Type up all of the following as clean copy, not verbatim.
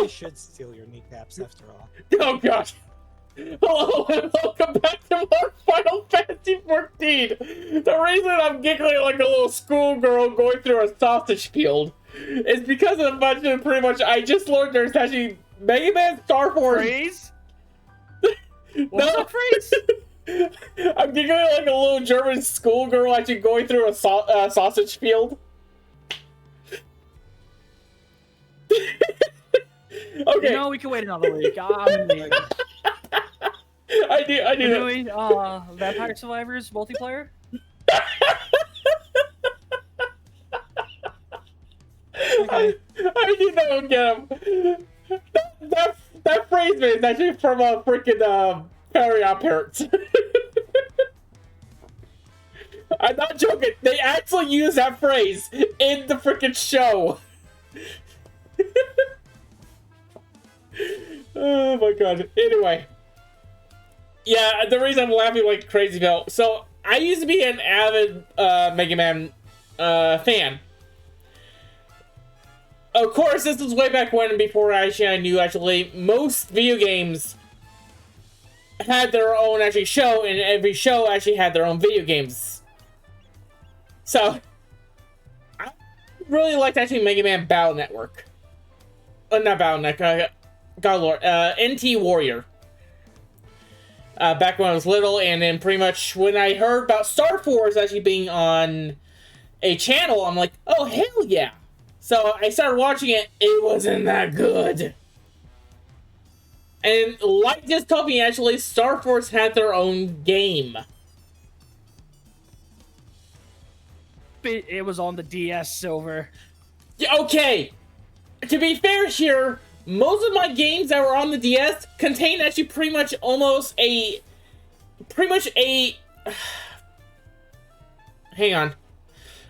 They should steal your kneecaps after all. Oh gosh. Hello and welcome back to more Final Fantasy XIV. The reason I'm giggling like a little schoolgirl going through a sausage field is because of a bunch of pretty much I just learned there's actually Mega Man Star Force. Phrase? What's the phrase? I'm giggling like a little German schoolgirl actually going through a sausage field. Okay. You know, we can wait another week. I'm leaving. I do We're that. doing Vampire Survivors multiplayer. Okay. I knew that would get him. That phrase man is actually from a freaking Fairy Odd Parents. I'm not joking. They actually use that phrase in the freaking show. Oh my god. Anyway. Yeah, the reason I'm laughing like crazy though. So, I used to be an avid Mega Man fan. Of course, this was way back when, before I knew actually most video games had their own actually show, and every show actually had their own video games. So, I really liked actually Mega Man Battle Network. Not Battle Network, God Lord, NT Warrior. Back when I was little, and then pretty much when I heard about Star Force actually being on a channel, I'm like, oh hell yeah! So I started watching it. It wasn't that good. And like just told me, actually, Star Force had their own game. It was on the DS Silver. Yeah, okay. To be fair here, most of my games that were on the DS contain actually pretty much a hang on,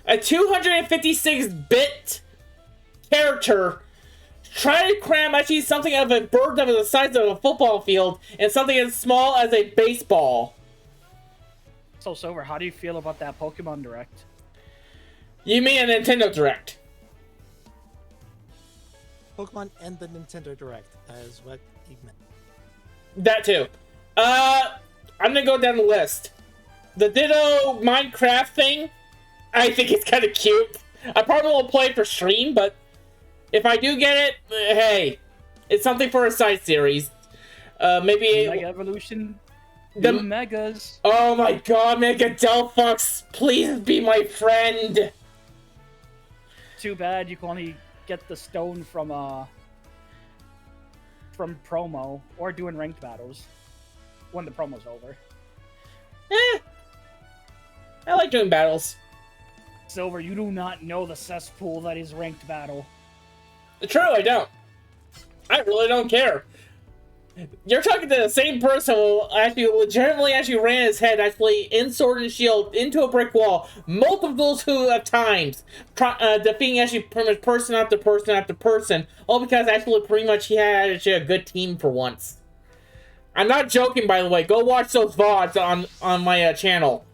a 256-bit character trying to cram actually something of a bird that was the size of a football field and something as small as a baseball. So, Silver, how do you feel about that Pokemon Direct? You mean a Nintendo Direct? Pokemon and the Nintendo Direct is what he meant. That too. I'm gonna go down the list. The Ditto Minecraft thing, I think it's kind of cute. I probably won't play it for stream, but if I do get it, hey, it's something for a side series. Maybe Mega Evolution, the new Megas. Oh my god, Mega Delphox, please be my friend. Too bad you can only get the stone from promo or doing ranked battles when the promo's over. I like doing battles. Silver, you do not know the cesspool that is ranked battle. True, I don't. I really don't care. You're talking to the same person who actually legitimately ran his head actually in Sword and Shield into a brick wall multiple times, defeating actually pretty much person after person after person, all because actually pretty much he had actually a good team for once. I'm not joking, by the way. Go watch those VODs on my channel.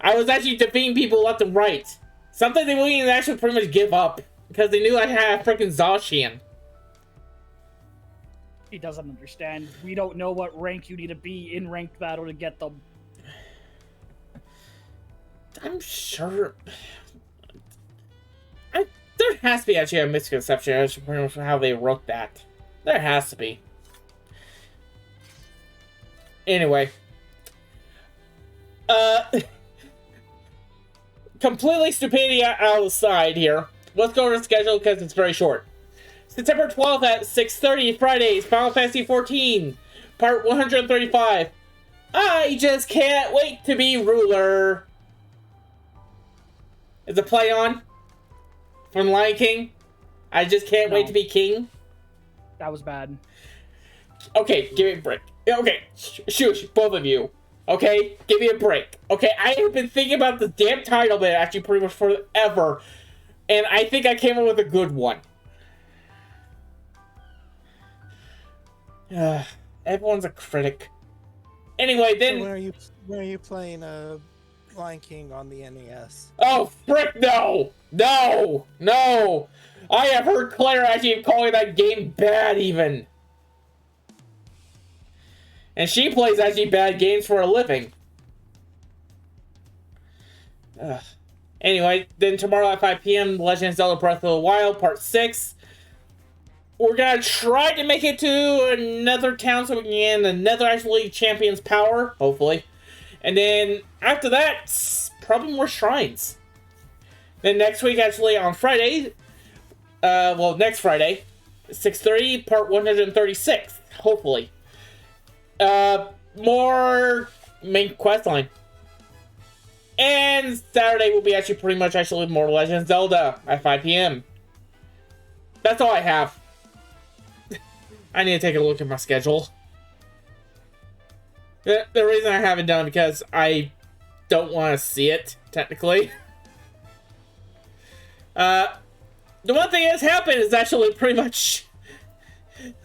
I was actually defeating people left and right. Something they wouldn't actually pretty much give up because they knew I had a freaking Zacian. He doesn't understand. We don't know what rank you need to be in ranked battle to get them. I'm sure. There has to be actually a misconception as to how they wrote that. There has to be. Anyway. Completely stupidity out of the side here. Let's go over the schedule because it's very short. September 12th at 6:30 Fridays, Final Fantasy XIV, Part 135. I just can't wait to be ruler. Is a play on from Lion King? I just can't wait to be king. That was bad. Okay, give me a break. Okay, shush, both of you. Okay, give me a break. Okay, I have been thinking about the damn title bit actually pretty much forever, and I think I came up with a good one. Everyone's a critic. Anyway, then... So when are you playing Lion King on the NES? Oh, frick, no! No! No! I have heard Claire actually calling that game bad even. And she plays actually bad games for a living. Ugh. Anyway, then tomorrow at 5 p.m., Legend of Zelda Breath of the Wild Part 6. We're gonna try to make it to another town so we can get another actually Champion's Power, hopefully. And then after that, probably more shrines. Then next week, actually on Friday, next Friday, 6:30, part 136, hopefully. More main quest line. And Saturday will be actually pretty much actually more Legend of Zelda at 5 p.m. That's all I have. I need to take a look at my schedule. The reason I haven't done it because I don't want to see it, technically. The one thing that's happened is actually pretty much...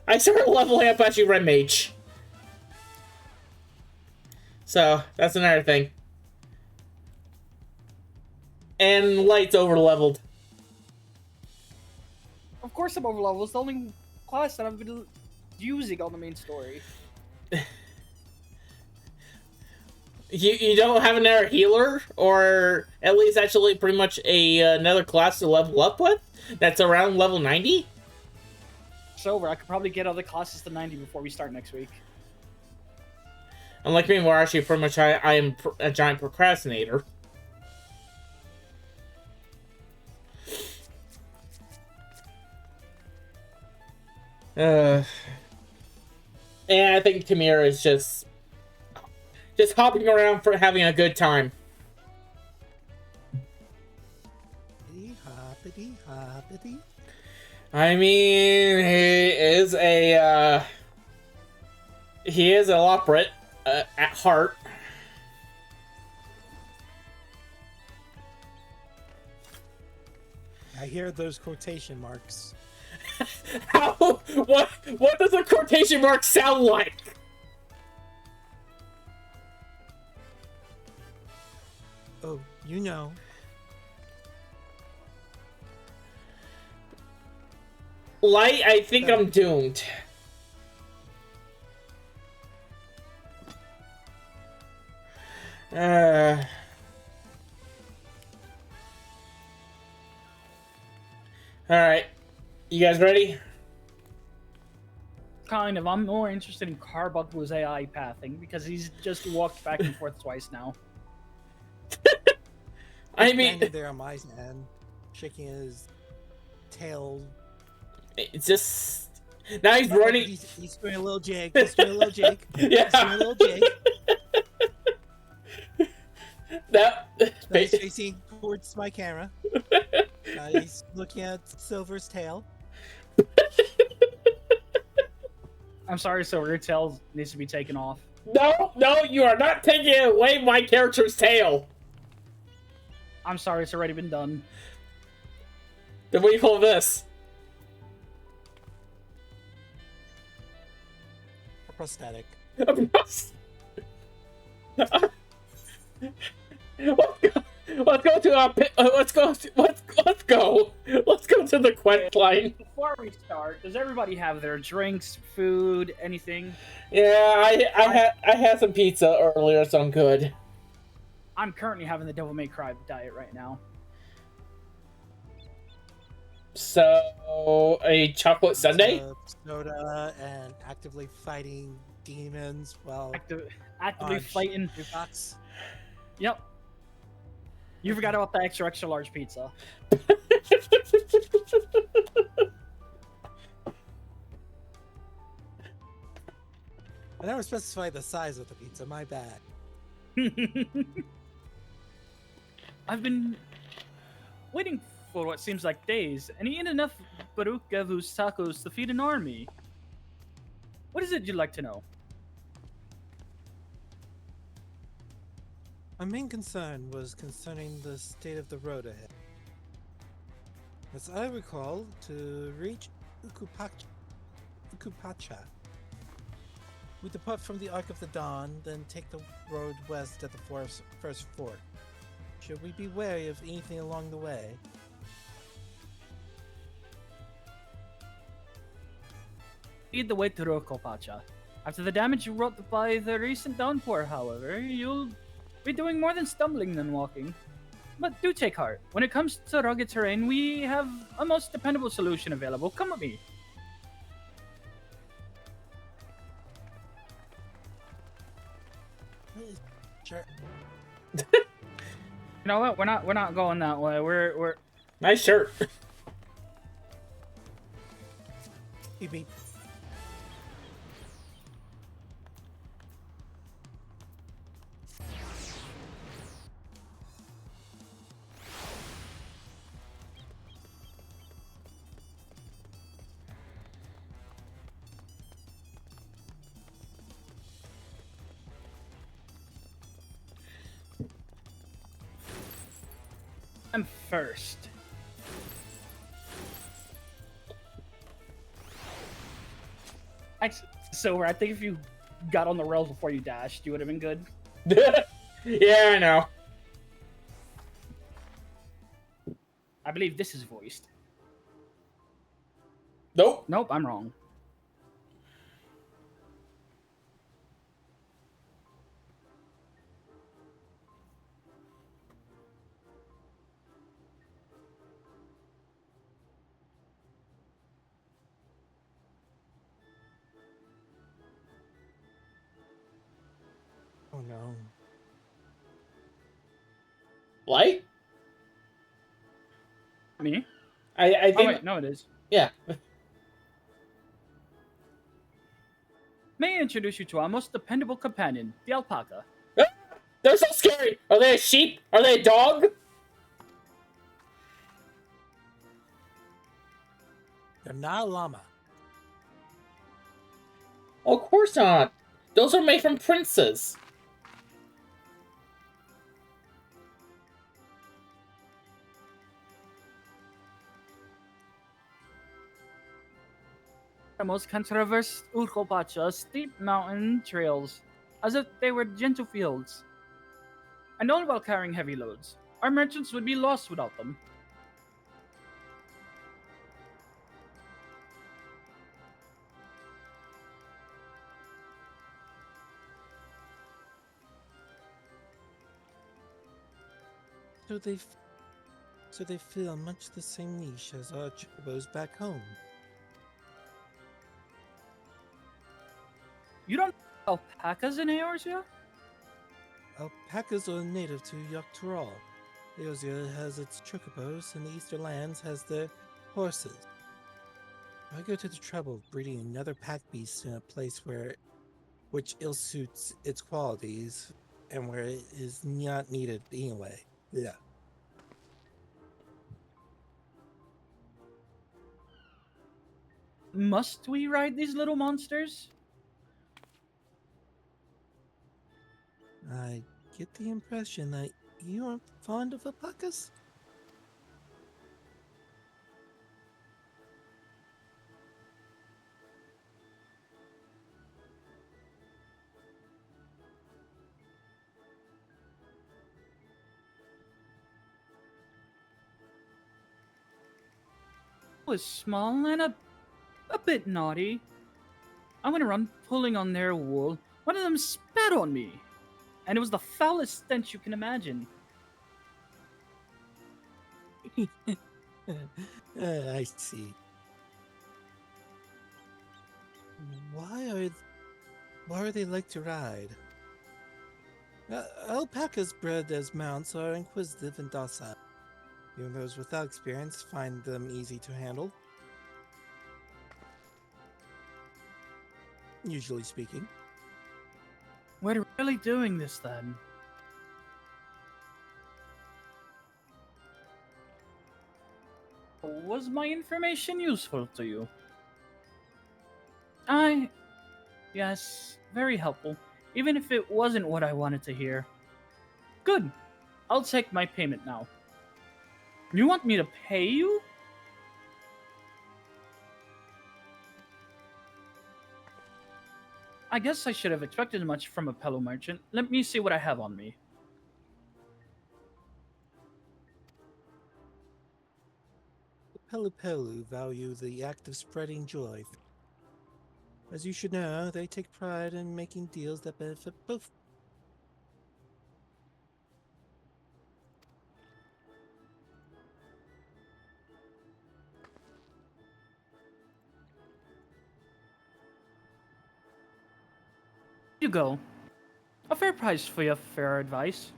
I started leveling up actually Red Mage. So, that's another thing. And Light's over-leveled. Of course I'm over-leveled. It's the only class that I've been using on the main story. You don't have another healer, or at least actually pretty much another class to level up with? That's around level 90? It's over. I could probably get other classes to 90 before we start next week. Unlike me, where actually pretty much I am a giant procrastinator. And I think Tamira is just hopping around for having a good time. Hoppity, hoppity. I mean, he is a Loprit at heart. I hear those quotation marks. How? What does a quotation mark sound like? Oh, you know. Light, I think I'm doomed. Alright. You guys ready? Kind of. I'm more interested in Carbuncul's AI pathing because he's just walked back and forth twice now. I mean, standing there on my end, shaking his tail. it's just now he's running. He's doing a little jig. He's doing a little jig. Yeah. He's doing a little jig. That Now he's facing towards my camera. He's looking at Silver's tail. I'm sorry, so your tail needs to be taken off. No, you are not taking away my character's tail. I'm sorry, it's already been done. Then what do you call this? A prosthetic. Let's go to the quest line. Before we start, does everybody have their drinks, food, anything? Yeah, I had some pizza earlier, so I'm good. I'm currently having the Devil May Cry diet right now. So, a chocolate sundae? Soda and actively fighting demons while Actively fighting. Box. Yep. You forgot about the extra large pizza. I never specified the size of the pizza, my bad. I've been waiting for what seems like days, and eaten enough Baruch Gavu's tacos to feed an army. What is it you'd like to know? My main concern was concerning the state of the road ahead. As I recall, to reach Ukupacha, we depart from the Arc of the Dawn, then take the road west at the first fort. Should we be wary of anything along the way? Lead the way to Rokopacha. After the damage wrought by the recent downpour, however, you'll be doing more than stumbling than walking. But do take heart. When it comes to rugged terrain, we have a most dependable solution available. Come with me. Sure. You know what? We're not going that way. We're Nice shirt. Beep beep. I'm first. So I think if you got on the rails before you dashed, you would have been good. Yeah, I know. I believe this is voiced. Nope. Nope, I'm wrong. Oh no. Light? Me? I Oh think. wait, no, it is. Yeah. May I introduce you to our most dependable companion, the alpaca. They're so scary. Are they a sheep? Are they a dog? They're not a llama. Oh, of course not. Those are made from princes. The most controversial Urkopacha steep mountain trails, as if they were gentle fields. And known while carrying heavy loads. Our merchants would be lost without them. So they fill much the same niche as our chocobos back home. You don't know alpacas in Eorzea? Alpacas are native to Yogg-Toroil. Eorzea has its chocobos, and the Eastern Lands has their horses. Why go to the trouble of breeding another pack beast in a place which ill suits its qualities and where it is not needed anyway? Yeah. Must we ride these little monsters? I get the impression that you aren't fond of alpacas? Was small and a bit naughty. I went around pulling on their wool. One of them spat on me. And it was the foulest stench you can imagine. I see. Why are they like to ride? Alpacas bred as mounts are inquisitive and docile. Even those without experience find them easy to handle. Usually speaking. We're really doing this then. Was my information useful to you? Yes, very helpful. Even if it wasn't what I wanted to hear. Good. I'll take my payment now. You want me to pay you? I guess I should have expected much from a fellow merchant. Let me see what I have on me. The Pelupelu value the act of spreading joy. As you should know, they take pride in making deals that benefit both. You go. A fair price for your fair advice.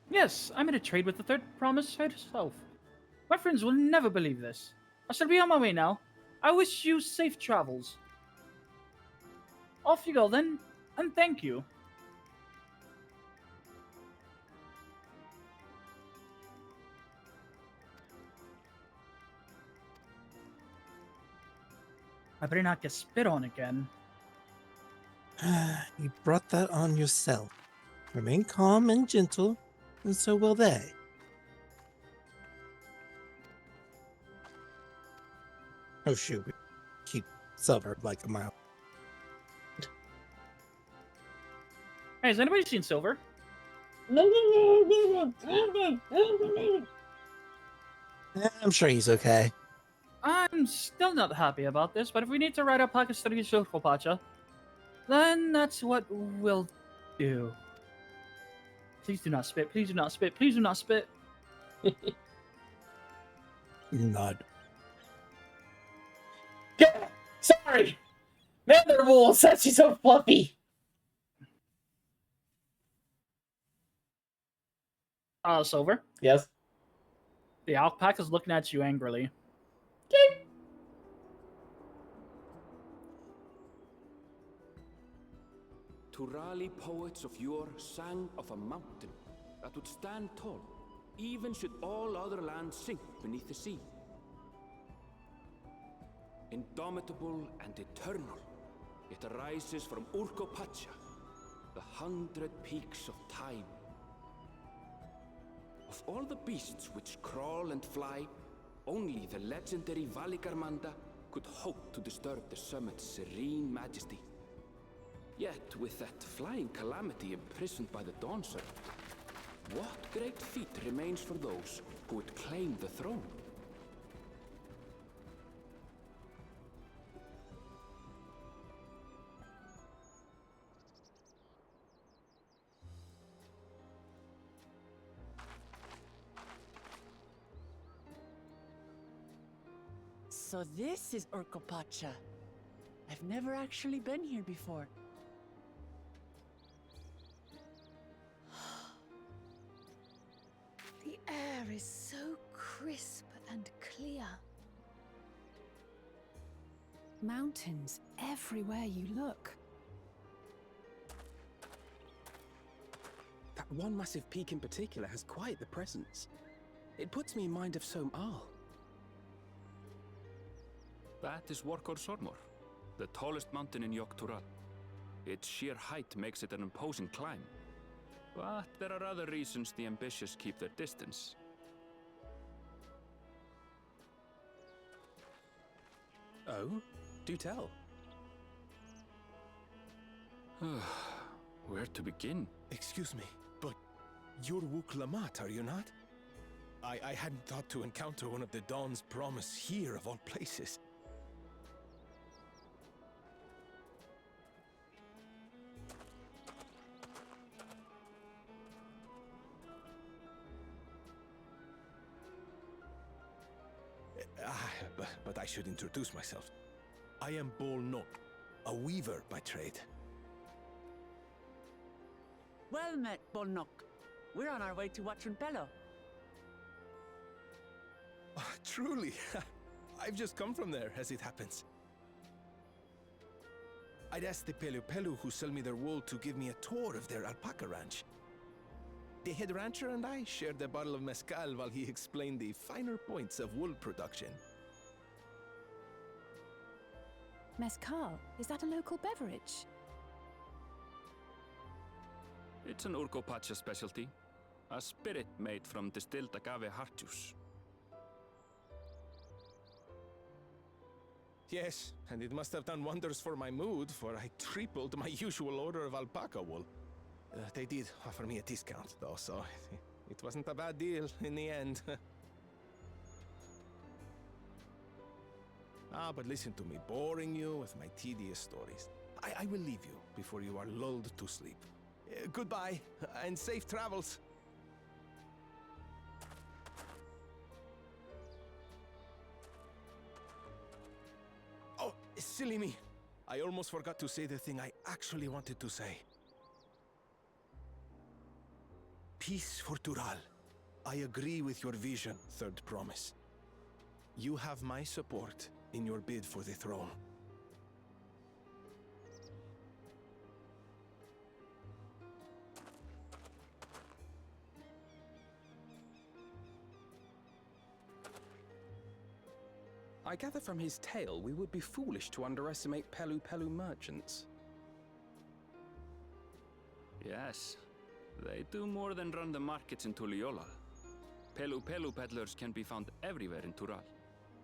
Yes, I made a trade with the third promise herself. My friends will never believe this. I shall be on my way now. I wish you safe travels. Off you go then, and thank you. I better not get spit on again. You brought that on yourself. Remain calm and gentle, and so will they. Oh shoot, we keep Silver like a mile. Hey, has anybody seen Silver? I'm sure he's okay. I'm still not happy about this, but if we need to write up Pakistani Shokopacha, then that's what we'll do. Please do not spit, please do not spit, please do not spit. Nod. God, sorry! Netherwool said she's so fluffy! Silver, Yes. the alpaca is looking at you angrily. Turali poets of yore sang of a mountain that would stand tall, even should all other lands sink beneath the sea. Indomitable and eternal, it arises from Urkopacha, the 100 peaks of time. Of all the beasts which crawl and fly, only the legendary Valigarmanda could hope to disturb the summit's serene majesty. Yet, with that flying calamity imprisoned by the Dawnservent, what great feat remains for those who would claim the throne? So this is Urkopacha. I've never actually been here before. The air is so crisp and clear. Mountains everywhere you look. That one massive peak in particular has quite the presence. It puts me in mind of Som Al. That is Workor Sormor, the tallest mountain in Yogg-Tural. Its sheer height makes it an imposing climb. But there are other reasons the ambitious keep their distance. Oh? Do tell. Where to begin? Excuse me, but you're Wuk Lamat, are you not? I hadn't thought to encounter one of the Dawn's promise here, of all places. But I should introduce myself. I am Bol Nok, a weaver by trade. Well met, Bolnok. We're on our way to Watrunpelo. Truly, I've just come from there, as it happens. I'd asked the Pelu who sell me their wool to give me a tour of their alpaca ranch. The head rancher and I shared a bottle of mezcal while he explained the finer points of wool production. Mezcal, is that a local beverage? It's an Urkopacha specialty. A spirit made from distilled agave heart juice. Yes, and it must have done wonders for my mood, for I tripled my usual order of alpaca wool. They did offer me a discount, though, so it wasn't a bad deal in the end. Ah, but listen to me, boring you with my tedious stories. I will leave you before you are lulled to sleep. Goodbye, and safe travels. Oh, silly me. I almost forgot to say the thing I actually wanted to say. Peace for Tural. I agree with your vision, Third Promise. You have my support in your bid for the throne. I gather from his tale we would be foolish to underestimate Pelu Pelu merchants. Yes, they do more than run the markets in Tuliola. Pelu Pelu peddlers can be found everywhere in Tural,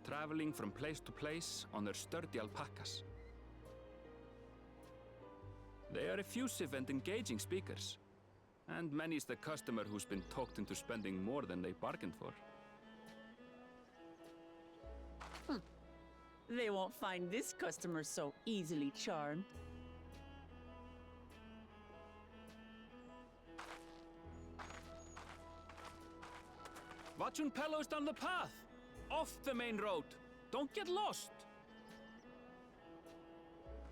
traveling from place to place on their sturdy alpacas. They are effusive and engaging speakers, and many's the customer who's been talked into spending more than they bargained for. They won't find this customer so easily charmed. Watchun Pelo's down the path! Off the main road! Don't get lost!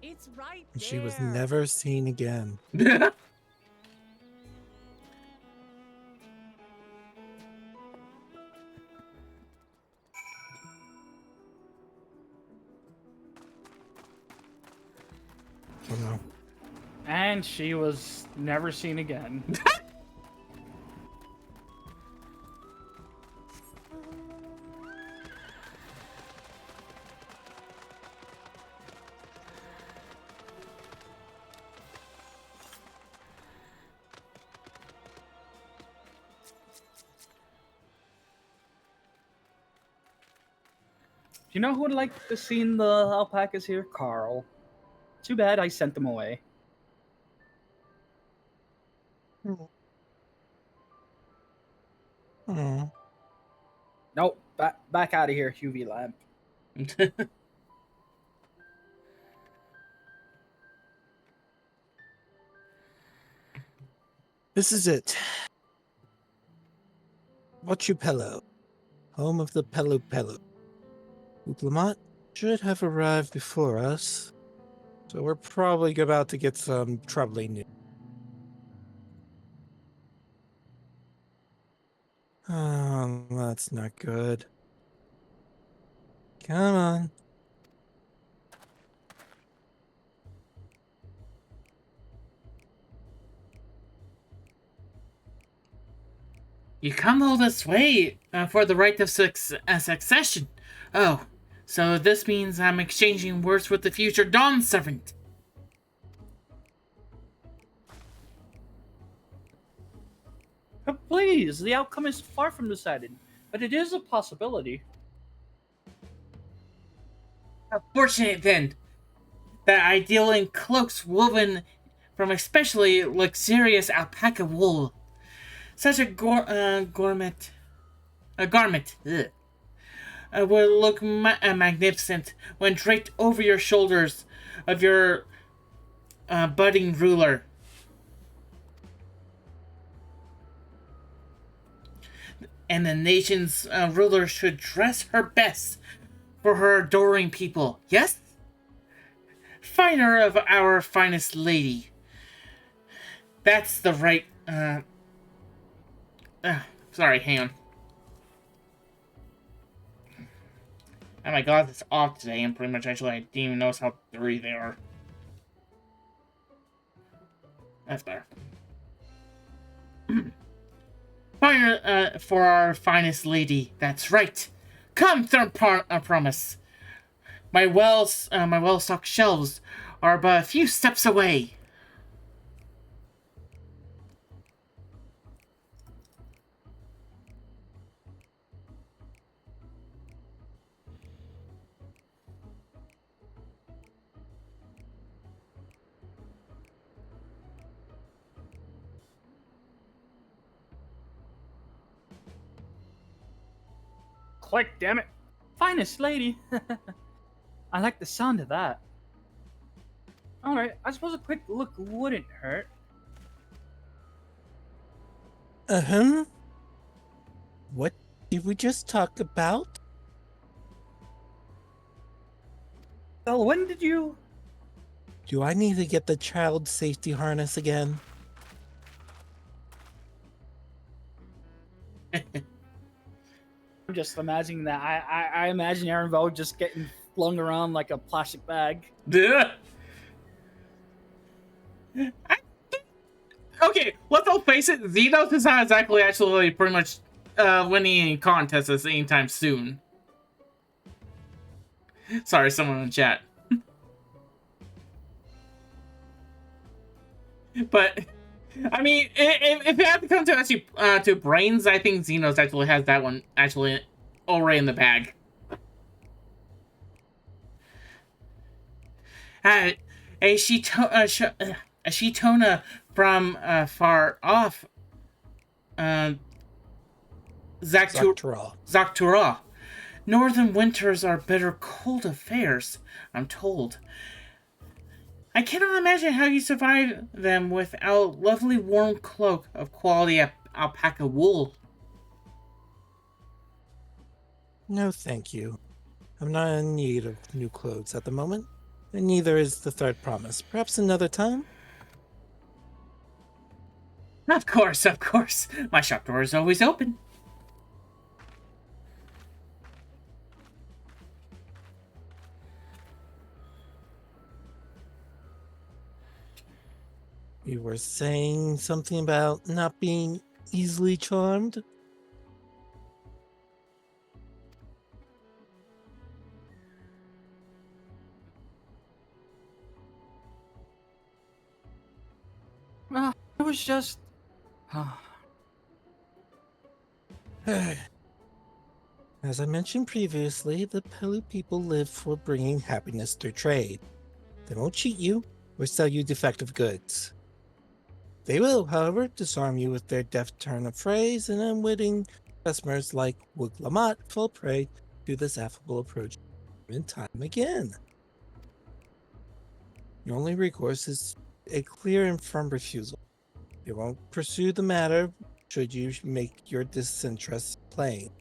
It's right And there. she was never seen again. Oh no. And she was never seen again. Do you know who would like to see the alpacas here? Carl. Too bad I sent them away. Hmm. Nope, back out of here, UV lamp. This is it. Wuk Lamat, home of the Pelu Pelu. Wuk Lamat should have arrived before us, so we're probably about to get some troubling news. Oh, that's not good. Come on. You come all this way for the right of succession. Oh, so this means I'm exchanging words with the future Dawnservent. But please, the outcome is far from decided, but it is a possibility. How fortunate then that I deal in cloaks woven from especially luxurious alpaca wool. Such a garment would look magnificent when draped over your shoulders of your budding ruler. And the nation's ruler should dress her best for her adoring people. Yes? Finer of our finest lady. That's the right... sorry, hang on. Oh my god, it's off today, and pretty much actually I didn't even notice how dirty they are. That's better. Finer for our finest lady. That's right. Come, Third Promise. My well-stocked shelves are but a few steps away. Click, damn it. Finest lady. I like the sound of that. Alright, I suppose a quick look wouldn't hurt. Uh-huh. What did we just talk about? Well, when did you... Do I need to get the child safety harness again? I'm just imagining that. I imagine Aaron just getting flung around like a plastic bag. Yeah. Okay, let's all face it. Xenos is not exactly actually pretty much winning any contests anytime soon. Sorry, someone in the chat. But I mean, if it had to come to actually to brains, I think Xenos actually has that one actually already in the bag. A Shitona from far off. Zaktura. Northern winters are bitter cold affairs, I'm told. I cannot imagine how you survive them without a lovely warm cloak of quality alpaca wool. No, thank you. I'm not in need of new clothes at the moment, and neither is the third promise. Perhaps another time? Of course. My shop door is always open. You were saying something about not being easily charmed? It was just... As I mentioned previously, the Pelu people live for bringing happiness through trade. They won't cheat you or sell you defective goods. They will, however, disarm you with their deft turn of phrase, and unwitting customers like Wuk Lamat fall prey to this affable approach time and time again. Your only recourse is a clear and firm refusal. They won't pursue the matter should you make your disinterest plain.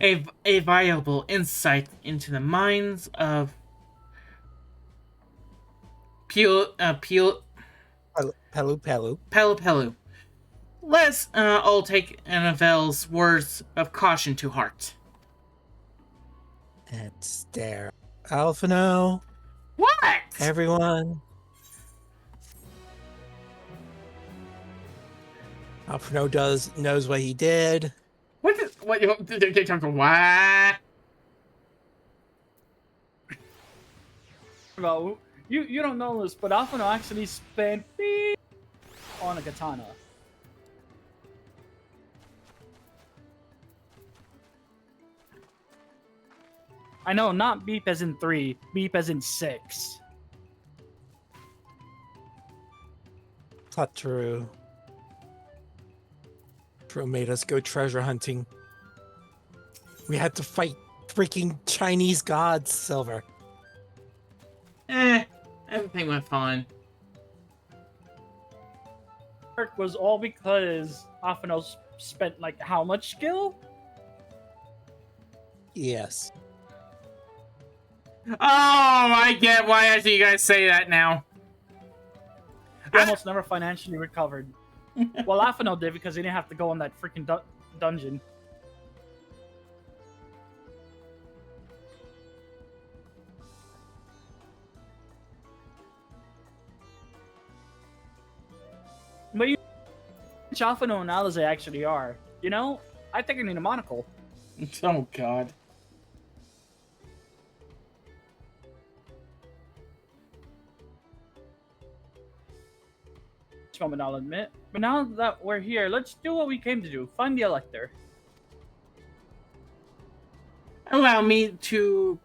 A viable insight into the minds of Pelu. Let's all take Annabelle's words of caution to heart. And stare. Alphino. What? Everyone. Alphino knows what he did. What? Well, you don't know this, but Alphino actually spent beep on a katana. I know, not beep as in 3, beep as in 6. Tataru. Tataru made us go treasure hunting. We had to fight freaking Chinese gods, Silver. Everything went fine. It was all because Alphino spent, like, how much skill? Yes. Oh, I get why actually you guys say that now. He almost never financially recovered. Well, Alphino did because he didn't have to go in that freaking dungeon. But you know which Alphino and Alize actually are. You know, I think I need a monocle. Oh, God. Moment, I'll admit. But now that we're here, let's do what we came to do. Find the Elector. Allow me to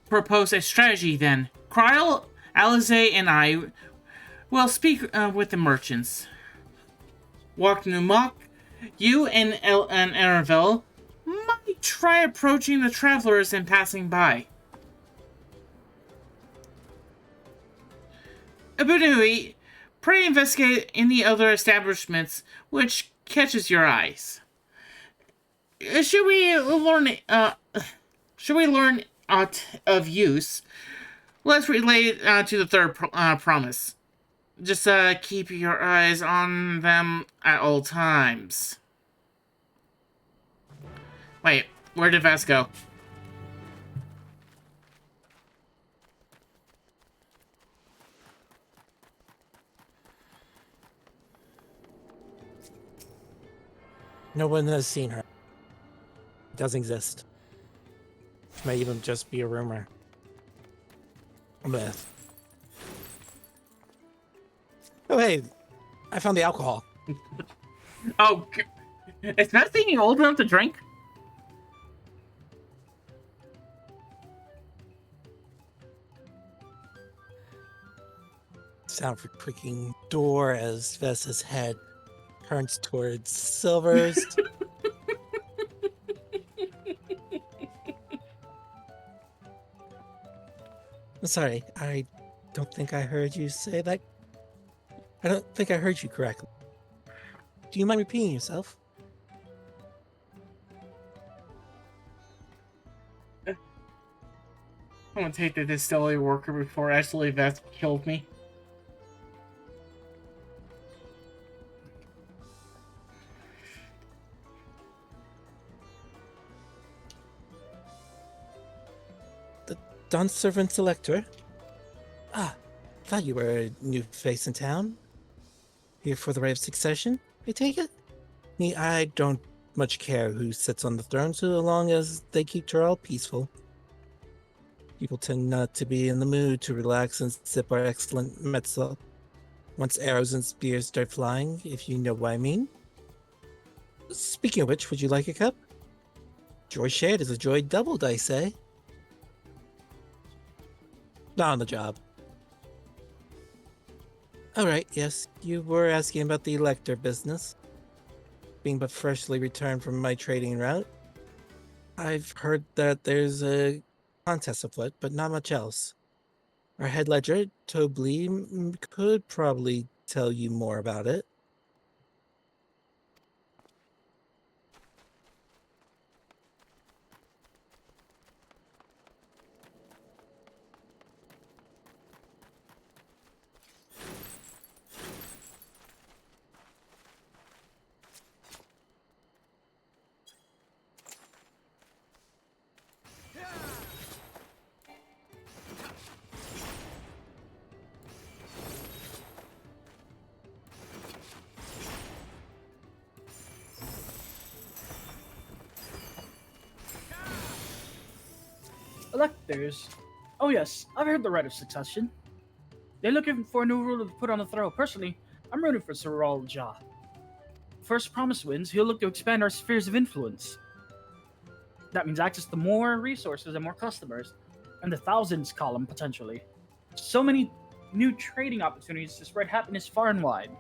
propose a strategy then. Kryl, Alize, and I will speak with the merchants. Wuk Lamat, you and Aravel try approaching the travelers and passing by. Abunui, pray investigate any other establishments which catches your eyes. Should we learn aught of use? Let's relay it to the third promise. Just keep your eyes on them at all times. Wait, where did Vess go? No one has seen her. It doesn't exist. It may even just be a rumor. A myth. Oh, hey, I found the alcohol. Oh, is that thing old enough to drink? Sound for creaking door as Vessa's head turns towards Silver's. I'm sorry, I don't think I heard you say that. I don't think I heard you correctly. Do you mind repeating yourself? I'm gonna take the distillery worker before actually Vess killed me. Dawnservent Selector? Ah, thought you were a new face in town. Here for the right of succession, I take it? I don't much care who sits on the throne so long as they keep Tyrell peaceful. People tend not to be in the mood to relax and sip our excellent mezzo once arrows and spears start flying, if you know what I mean. Speaking of which, would you like a cup? Joy shared is a joy doubled, I say. Not on the job. Alright, yes, you were asking about the Elector business. Being but freshly returned from my trading route, I've heard that there's a contest afoot, but not much else. Our head ledger, Tobli, could probably tell you more about it. Electors. Oh yes, I've heard the right of succession. They're looking for a new ruler to put on the throne. Personally, I'm rooting for Sir Raul Ja. First promise wins, he'll look to expand our spheres of influence. That means access to more resources and more customers, and the thousands column potentially. So many new trading opportunities to spread happiness far and wide.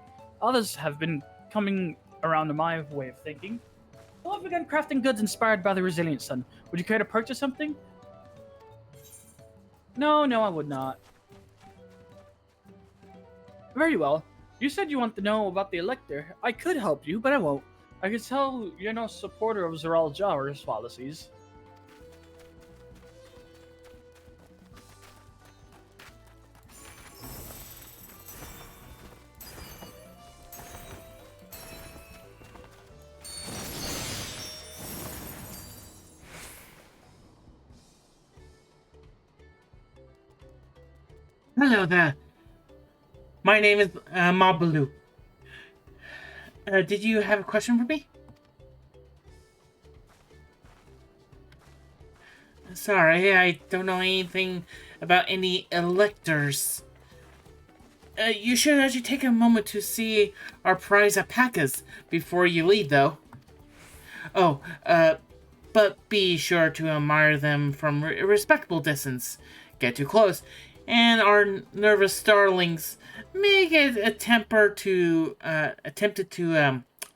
Others have been coming around to my way of thinking. Well, I've begun crafting goods inspired by the Resilient Sun. Would you care to purchase something? No, I would not. Very well. You said you want to know about the Elector. I could help you, but I won't. I can tell you're no supporter of Zeral Ja or his policies. Hello there. My name is Mabalu. Did you have a question for me? Sorry, I don't know anything about any electors. You should actually take a moment to see our prize alpacas before you leave, though. Oh, but be sure to admire them from a respectable distance. Get too close, and our nervous starlings may get attempted to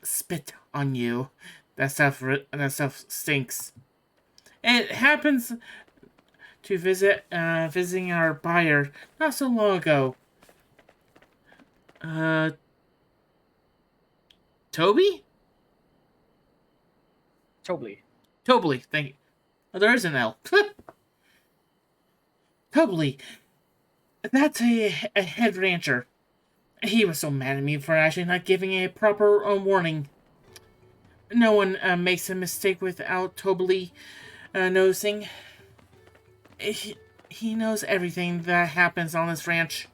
spit on you. That stuff stinks. It happens to visiting our buyer not so long ago. Toby? Tobly. Tobly, thank you. Oh, there is an L. Tobly. That's a head rancher. He was so mad at me for actually not giving a proper warning. No one makes a mistake without Tobly noticing. He knows everything that happens on this ranch.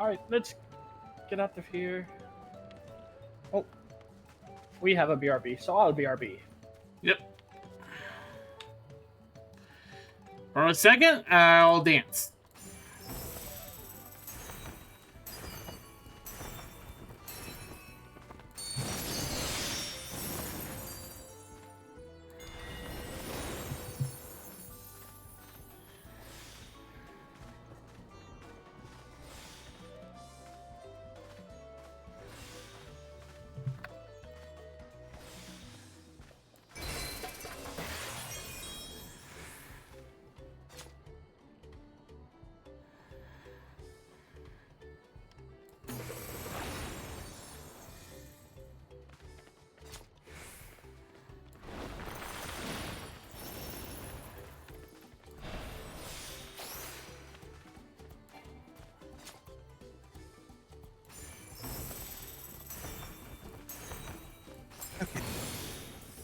Alright, let's get out of here. Oh. We have a BRB, so I'll BRB. Yep. For a second, I'll dance. Okay.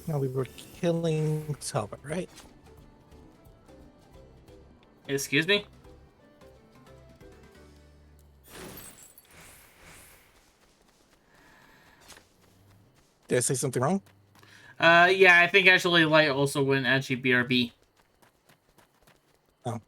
Now we were killing Talbot, right? Excuse me? Did I say something wrong? Yeah, I think actually Light also went actually BRB. Oh.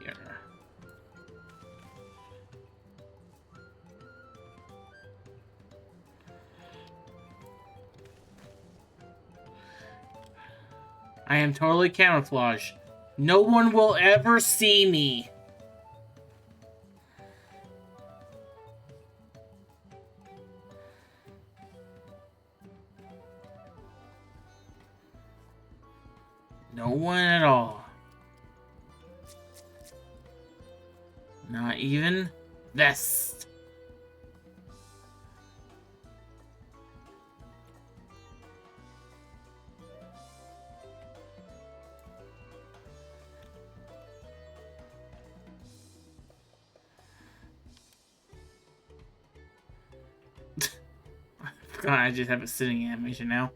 Yeah. I am totally camouflaged. No one will ever see me. No one at all. Not even Vest. God, I just have a sitting animation now.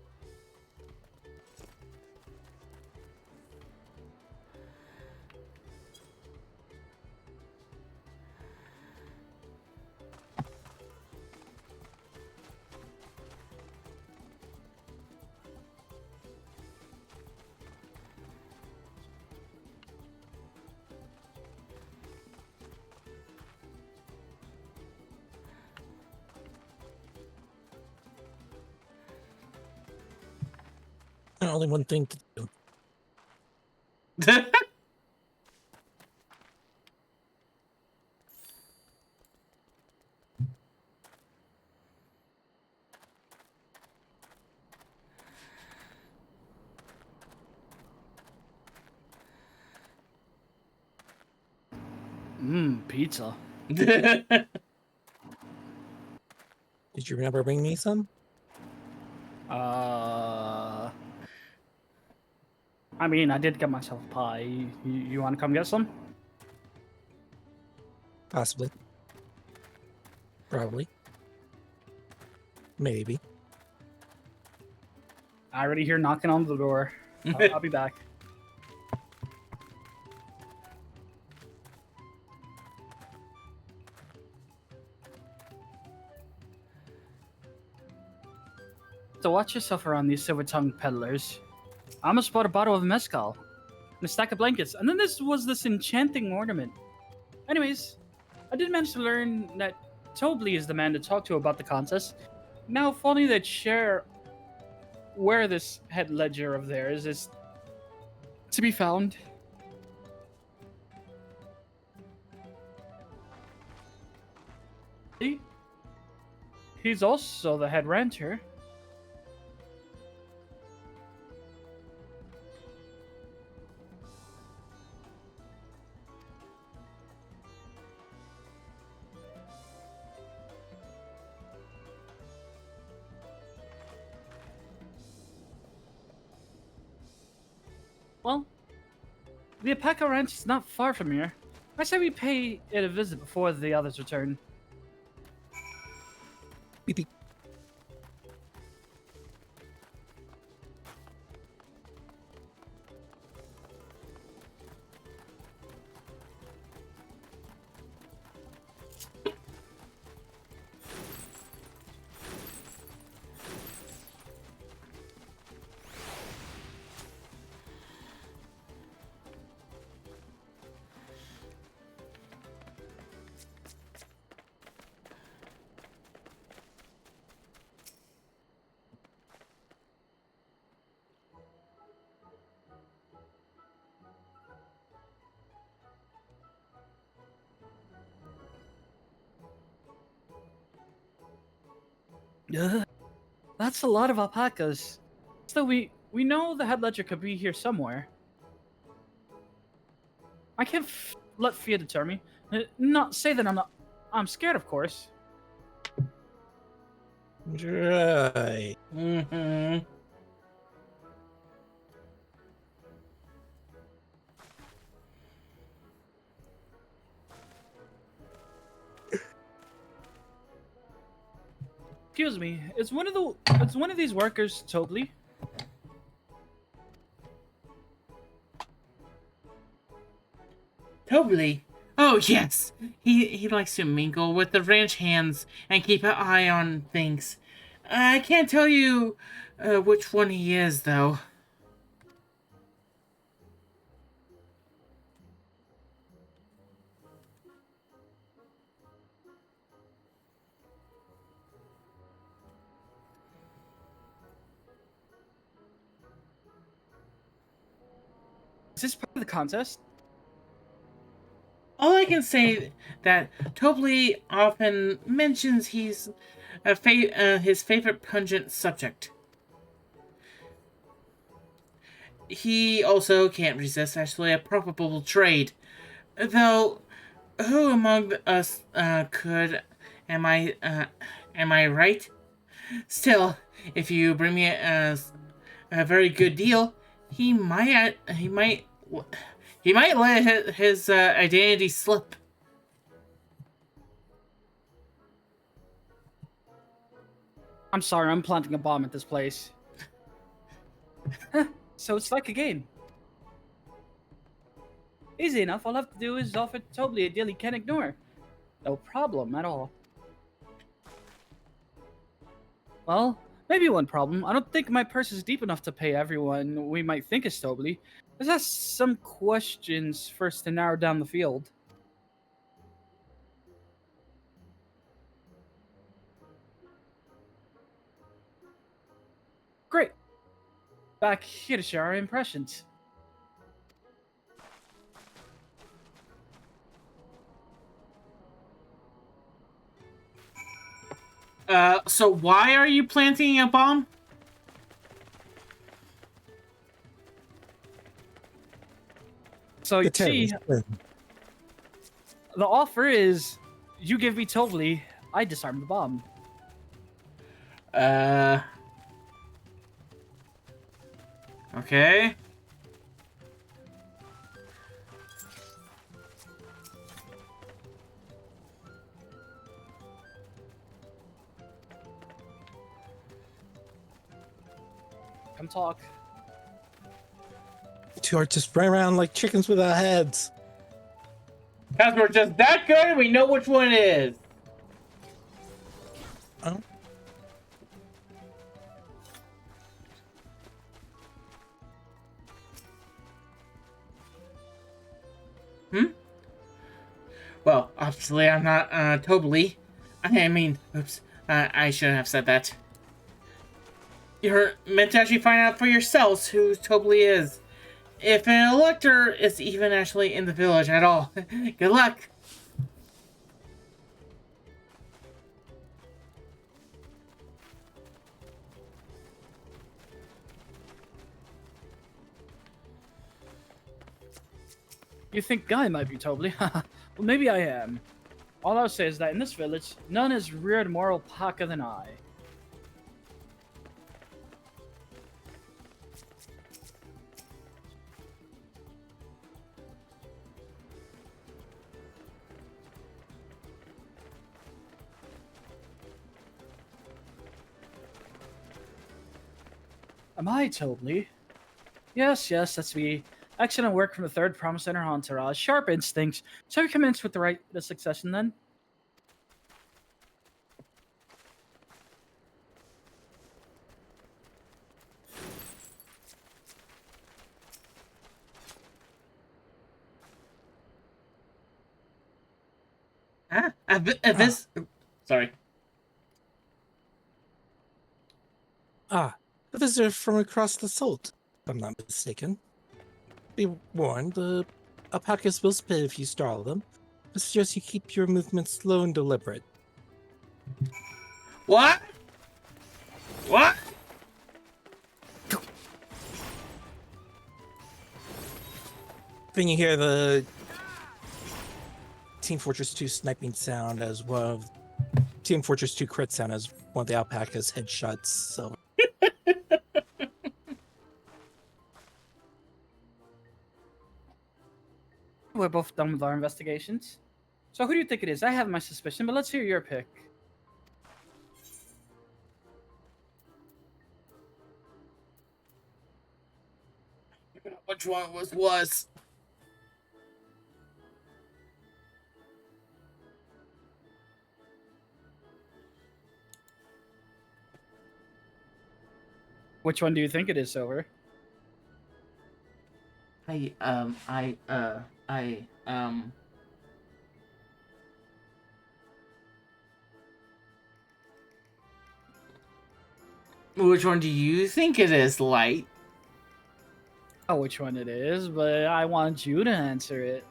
Only one thing to do. Pizza. Did you remember bringing me some? I mean, I did get myself a pie. You want to come get some? Possibly. Probably. Maybe. I already hear knocking on the door. I'll be back. So watch yourself around these silver-tongued peddlers. I almost bought a bottle of mezcal and a stack of blankets, and then this enchanting ornament. Anyways, I did manage to learn that Tobley is the man to talk to about the contest. Now, if only they'd share where this head ledger of theirs is to be found. He's also the head rancher. Well, the Alpaca Ranch is not far from here. I say we pay it a visit before the others return. Beep, beep. That's a lot of alpacas. So we know the head ledger could be here somewhere. I can't let fear deter me. Not say that I'm scared, of course. Right. Mm-hmm. Excuse me, is one of these workers Tobley? Totally. Oh, yes. He likes to mingle with the ranch hands and keep an eye on things. I can't tell you which one he is, though. Is this part of the contest? All I can say that Tobley often mentions he's his favorite pungent subject. He also can't resist actually a profitable trade. Though, who among us could? Am I right? Still, if you bring me a very good deal, he might let his identity slip. I'm sorry, I'm planting a bomb at this place. So it's like a game. Easy enough, all I have to do is offer Tobley a deal he can't ignore. No problem at all. Well, maybe one problem. I don't think my purse is deep enough to pay everyone we might think is Tobley. Let's ask some questions first to narrow down the field. Great. Back here to share our impressions. So why are you planting a bomb? So you see, The offer is, you give me Tovli, I disarm the bomb. Okay. Come talk. Two are just run around like chickens without heads. Because we're just that good and we know which one it is. Oh. Well, obviously I'm not, Tobly. I mean, oops, I shouldn't have said that. You're meant to actually find out for yourselves who Tobly is. If an elector is even actually in the village at all. Good luck! You think Guy might be Tovli? Well, maybe I am. All I'll say is that in this village, none is reared more alpaca than I. Am I Tovli? Yes, that's me. Excellent work from the third promise in our entourage. Sharp instincts. Shall we commence with the succession then? This... Sorry. Ah, a visitor from across the salt, if I'm not mistaken. Be warned, the alpacas will spit if you startle them. I suggest you keep your movements slow and deliberate. What? What? Then you hear the Team Fortress 2 sniping sound as one of Team Fortress 2 crit sound as one of the alpacas headshots. So We're both done with our investigations. So who do you think it is? I have my suspicion, but let's hear your pick. Which one was? Which one do you think it is, Silver? Which one do you think it is, Light? Oh, which one it is, but I want you to answer it.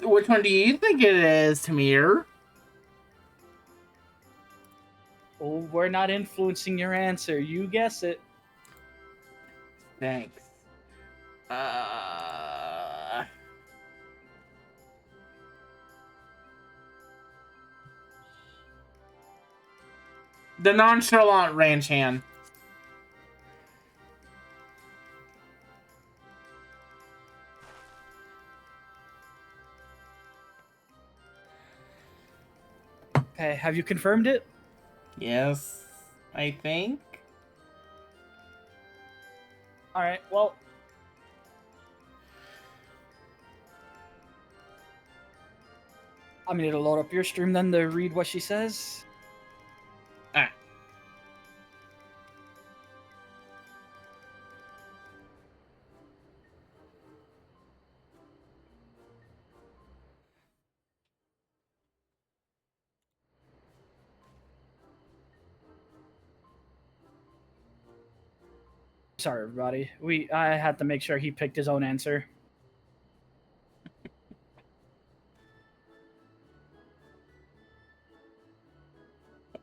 Which one do you think it is, Tamir? Oh, we're not influencing your answer. You guess it. Thanks. The nonchalant ranch hand. Okay, have you confirmed it? Yes, I think. Alright, well. I'm gonna load up your stream then to read what she says. Ah. Sorry, everybody. I had to make sure he picked his own answer.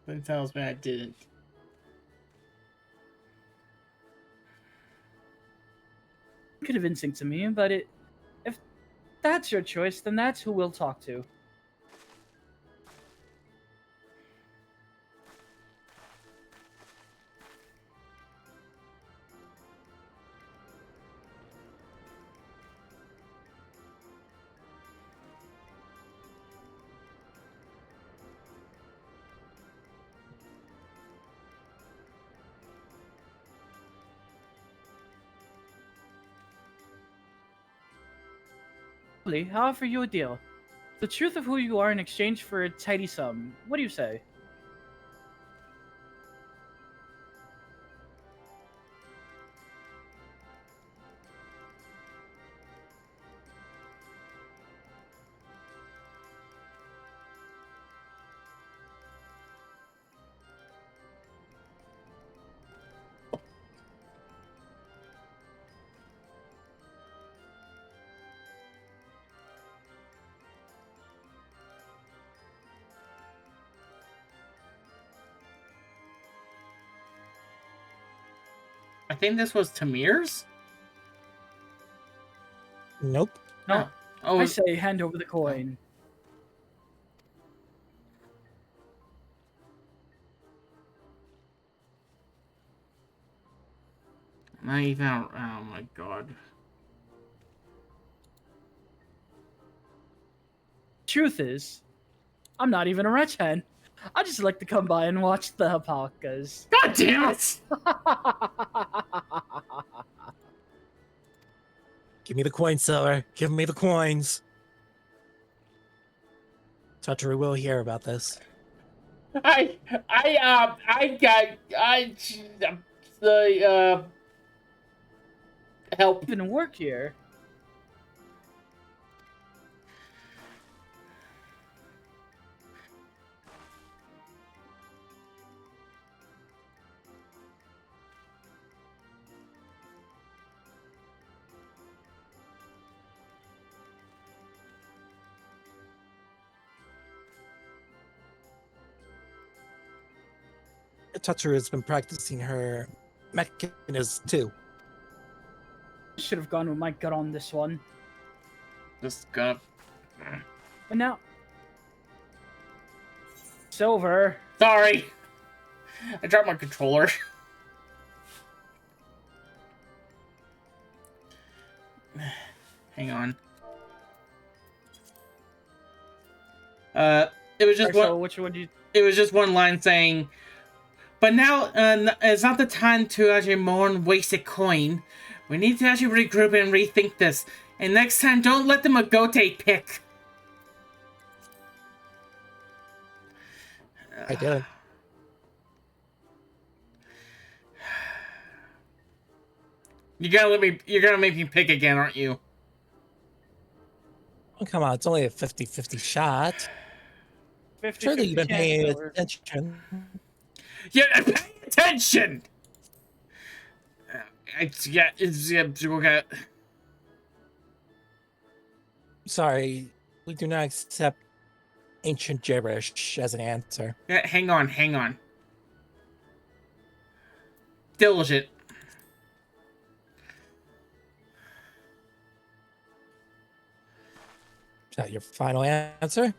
Something tells me I didn't. Could have instinct to me, but that's your choice, then that's who we'll talk to. I'll offer you a deal. The truth of who you are in exchange for a tidy sum. What do you say? I think this was Tamir's? Nope. No. Oh, I say hand over the coin. not even. Oh my god. Truth is, I'm not even a rich hen. I just like to come by and watch the alpacas. God damn it! Give me the coin, seller. Give me the coins. Tataru will hear about this. Help. Even work here. Tataru has been practicing her mechanism too. Should have gone with my gut on this one. Just gonna. But now, Silver. Sorry! I dropped my controller. Hang on. It was just So one. which one do you? It was just one line saying, "But now, it's not the time to actually mourn wasted coin. We need to actually regroup and rethink this. And next time, don't let the Magote pick." I did. You're gonna make me pick again, aren't you? Oh, come on, it's only a 50-50 shot. 50, Surely you've been paying Silver. attention. Yeah, pay attention! Okay. Sorry, we do not accept ancient gibberish as an answer. Yeah, hang on. Diligent. Is that your final answer?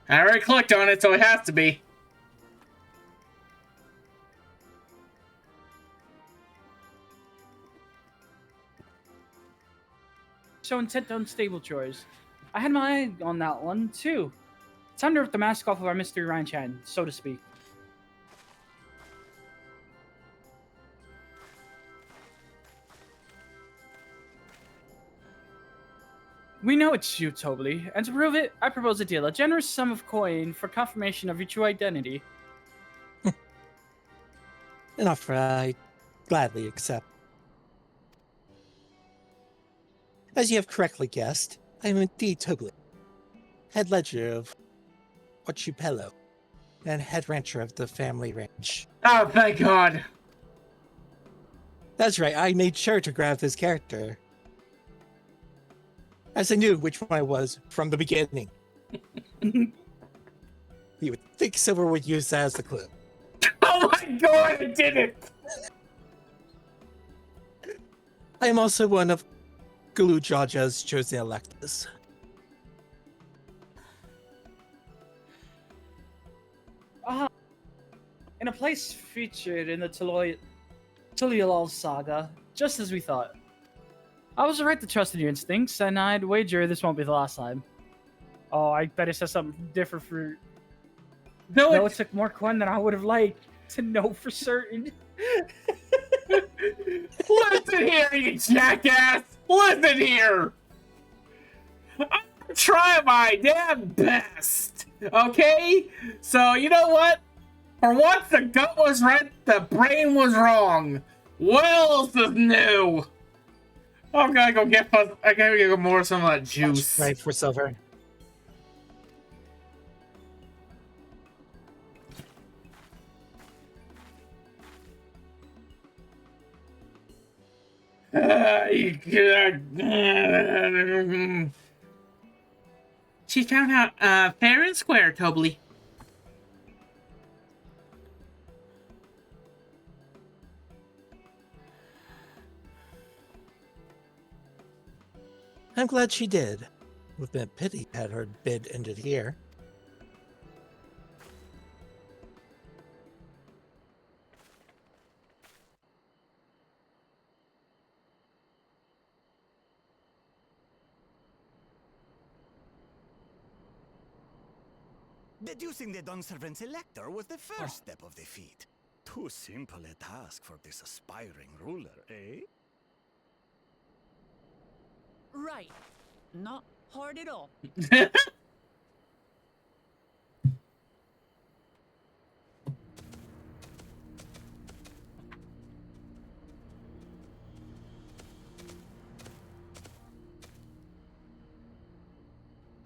I already clicked on it, so it has to be. So intent on stable chores. I had my eye on that one too. It's time to rip the mask off of our mystery ranch hand, so to speak. We know it's you, Tobly, and to prove it, I propose a deal. A generous sum of coin for confirmation of your true identity. An offer I gladly accept. As you have correctly guessed, I am indeed Tobly, head ledger of Ochupelo, and head rancher of the family ranch. Oh, thank God. That's right, I made sure to grab this character, as I knew which one I was from the beginning. You would think Silver would use that as the clue. Oh my God, I did it! I am also one of Gulu Jaja's chosen electors. In a place featured in the Tuliolal saga, just as we thought. I was right to trust in your instincts, and I'd wager this won't be the last time. Oh, I bet it says something different for... No, it took more coin than I would have liked to know for certain. Listen here, you jackass! Listen here! I'm trying my damn best, okay? So, you know what? For once the gut was right, the brain was wrong. What else is new? I'm gonna go get more of some of that juice. Right for silver. She found out fair and square, Tobly. I'm glad she did. Would have been a pity had her bid ended here. Deducing the Dawnservent's elector was the first step of the feat. Too simple a task for this aspiring ruler, eh? Right. Not hard at all.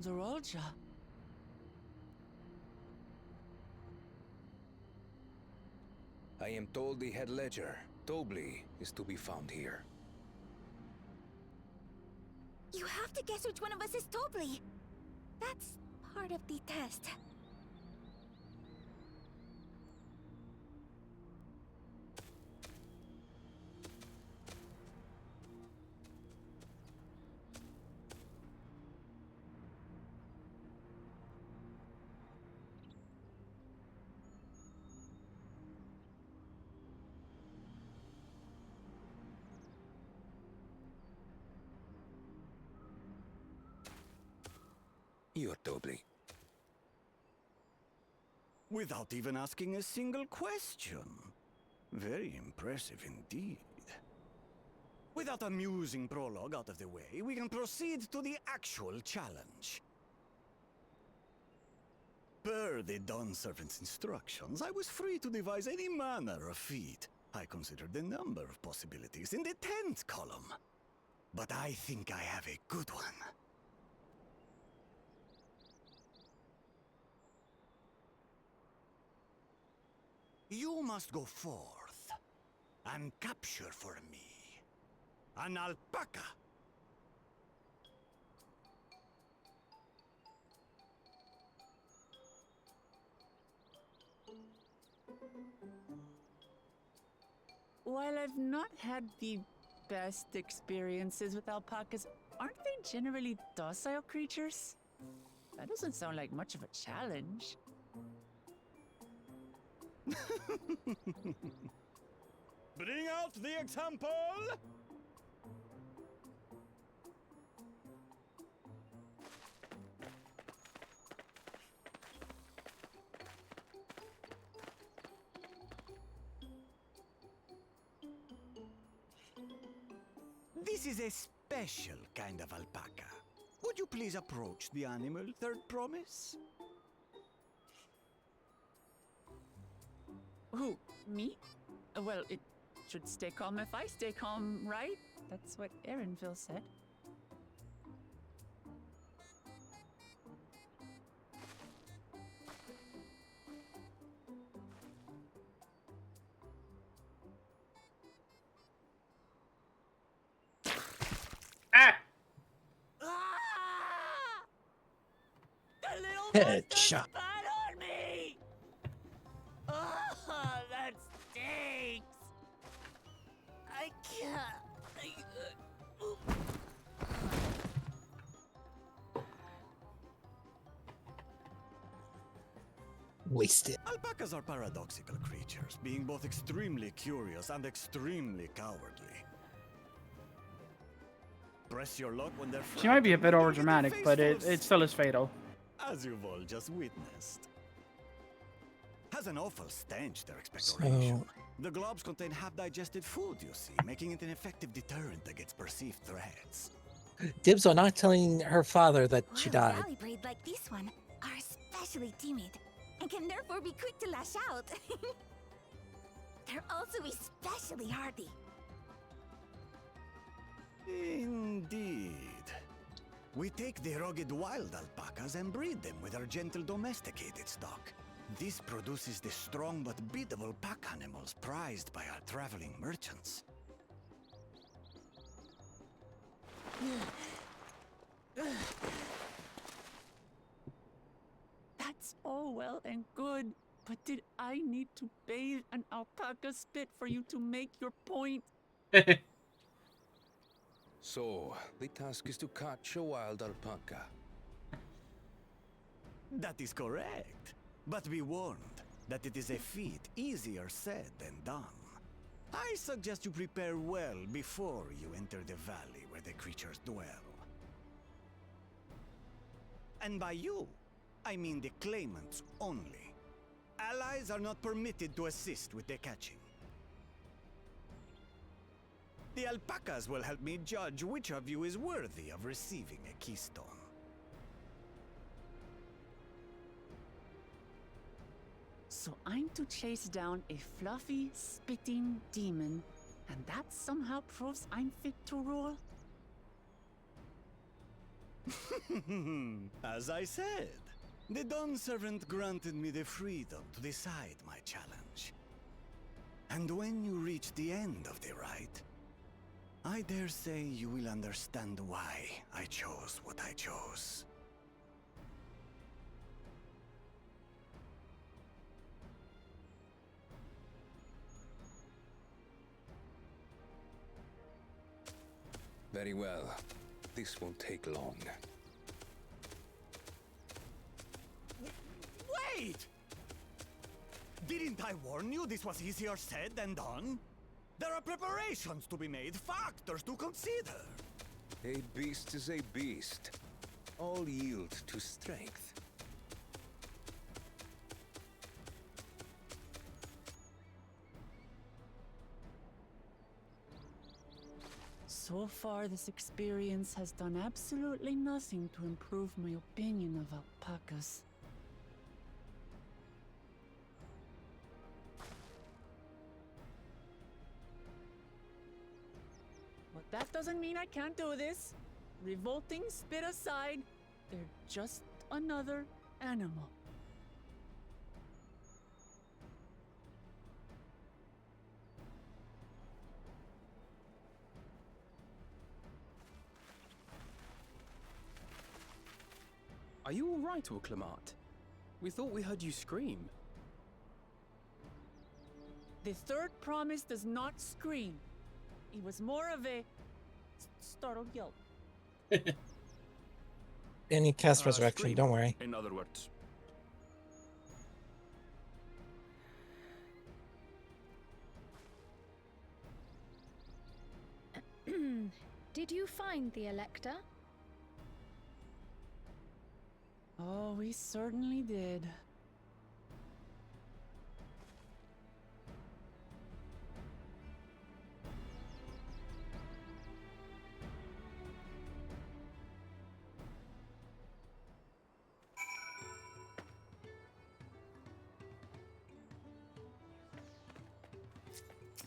Zorolja. I am told the head ledger, Tobly, is to be found here. You have to guess which one of us is Tobly. That's part of the test. You're Tobly. Without even asking a single question. Very impressive indeed. With that amusing prologue out of the way, we can proceed to the actual challenge. Per the Dawnservant's instructions, I was free to devise any manner of feat. I considered a number of possibilities in the 10th column. But I think I have a good one. You must go forth and capture for me an alpaca. While I've not had the best experiences with alpacas, aren't they generally docile creatures? That doesn't sound like much of a challenge. Bring out the example! This is a special kind of alpaca. Would you please approach the animal, Third Promise? Who? Me? Well, it should stay calm if I stay calm, right? That's what Erinville said. Ah! Ah! The little Headshot. spat on me! Ah, that stinks! I can't. Wasted. Alpacas are paradoxical creatures, being both extremely curious and extremely cowardly. Press your luck when they're She might be a bit frightened, you'll get overdramatic, but it still is fatal. as you've all just witnessed. Has an awful stench, their expectoration. The globs contain half-digested food, you see, making it an effective deterrent against perceived threats. Dibs on not telling her father that she Wild died. valley breed like this one are especially timid and can therefore be quick to lash out. They're also especially hardy. Indeed. We take the rugged wild alpacas and breed them with our gentle domesticated stock. This produces the strong but beatable pack animals prized by our traveling merchants. That's all well and good, but did I need to bathe an alpaca spit for you to make your point? So, the task is to catch a wild alpaca. That is correct. But be warned that it is a feat easier said than done. I suggest you prepare well before you enter the valley where the creatures dwell. And by you, I mean the claimants only. Allies are not permitted to assist with the catching. The alpacas will help me judge which of you is worthy of receiving a keystone. So I'm to chase down a fluffy, spitting demon, and that somehow proves I'm fit to rule? As I said, the Dawnservent granted me the freedom to decide my challenge. And when you reach the end of the rite, I dare say you will understand why I chose what I chose. Very well. This won't take long. Wait! Didn't I warn you this was easier said than done? There are preparations to be made, factors to consider. A beast is a beast. All yield to strength. So far, this experience has done absolutely nothing to improve my opinion of alpacas. But that doesn't mean I can't do this. Revolting spit aside, they're just another animal. Are you all right, Wuk Lamat? We thought we heard you scream. The third promise does not scream. It was more of a startled yelp. Any cast resurrection, Scream, don't worry. in other words. Did you find the Elector? Oh, we certainly did.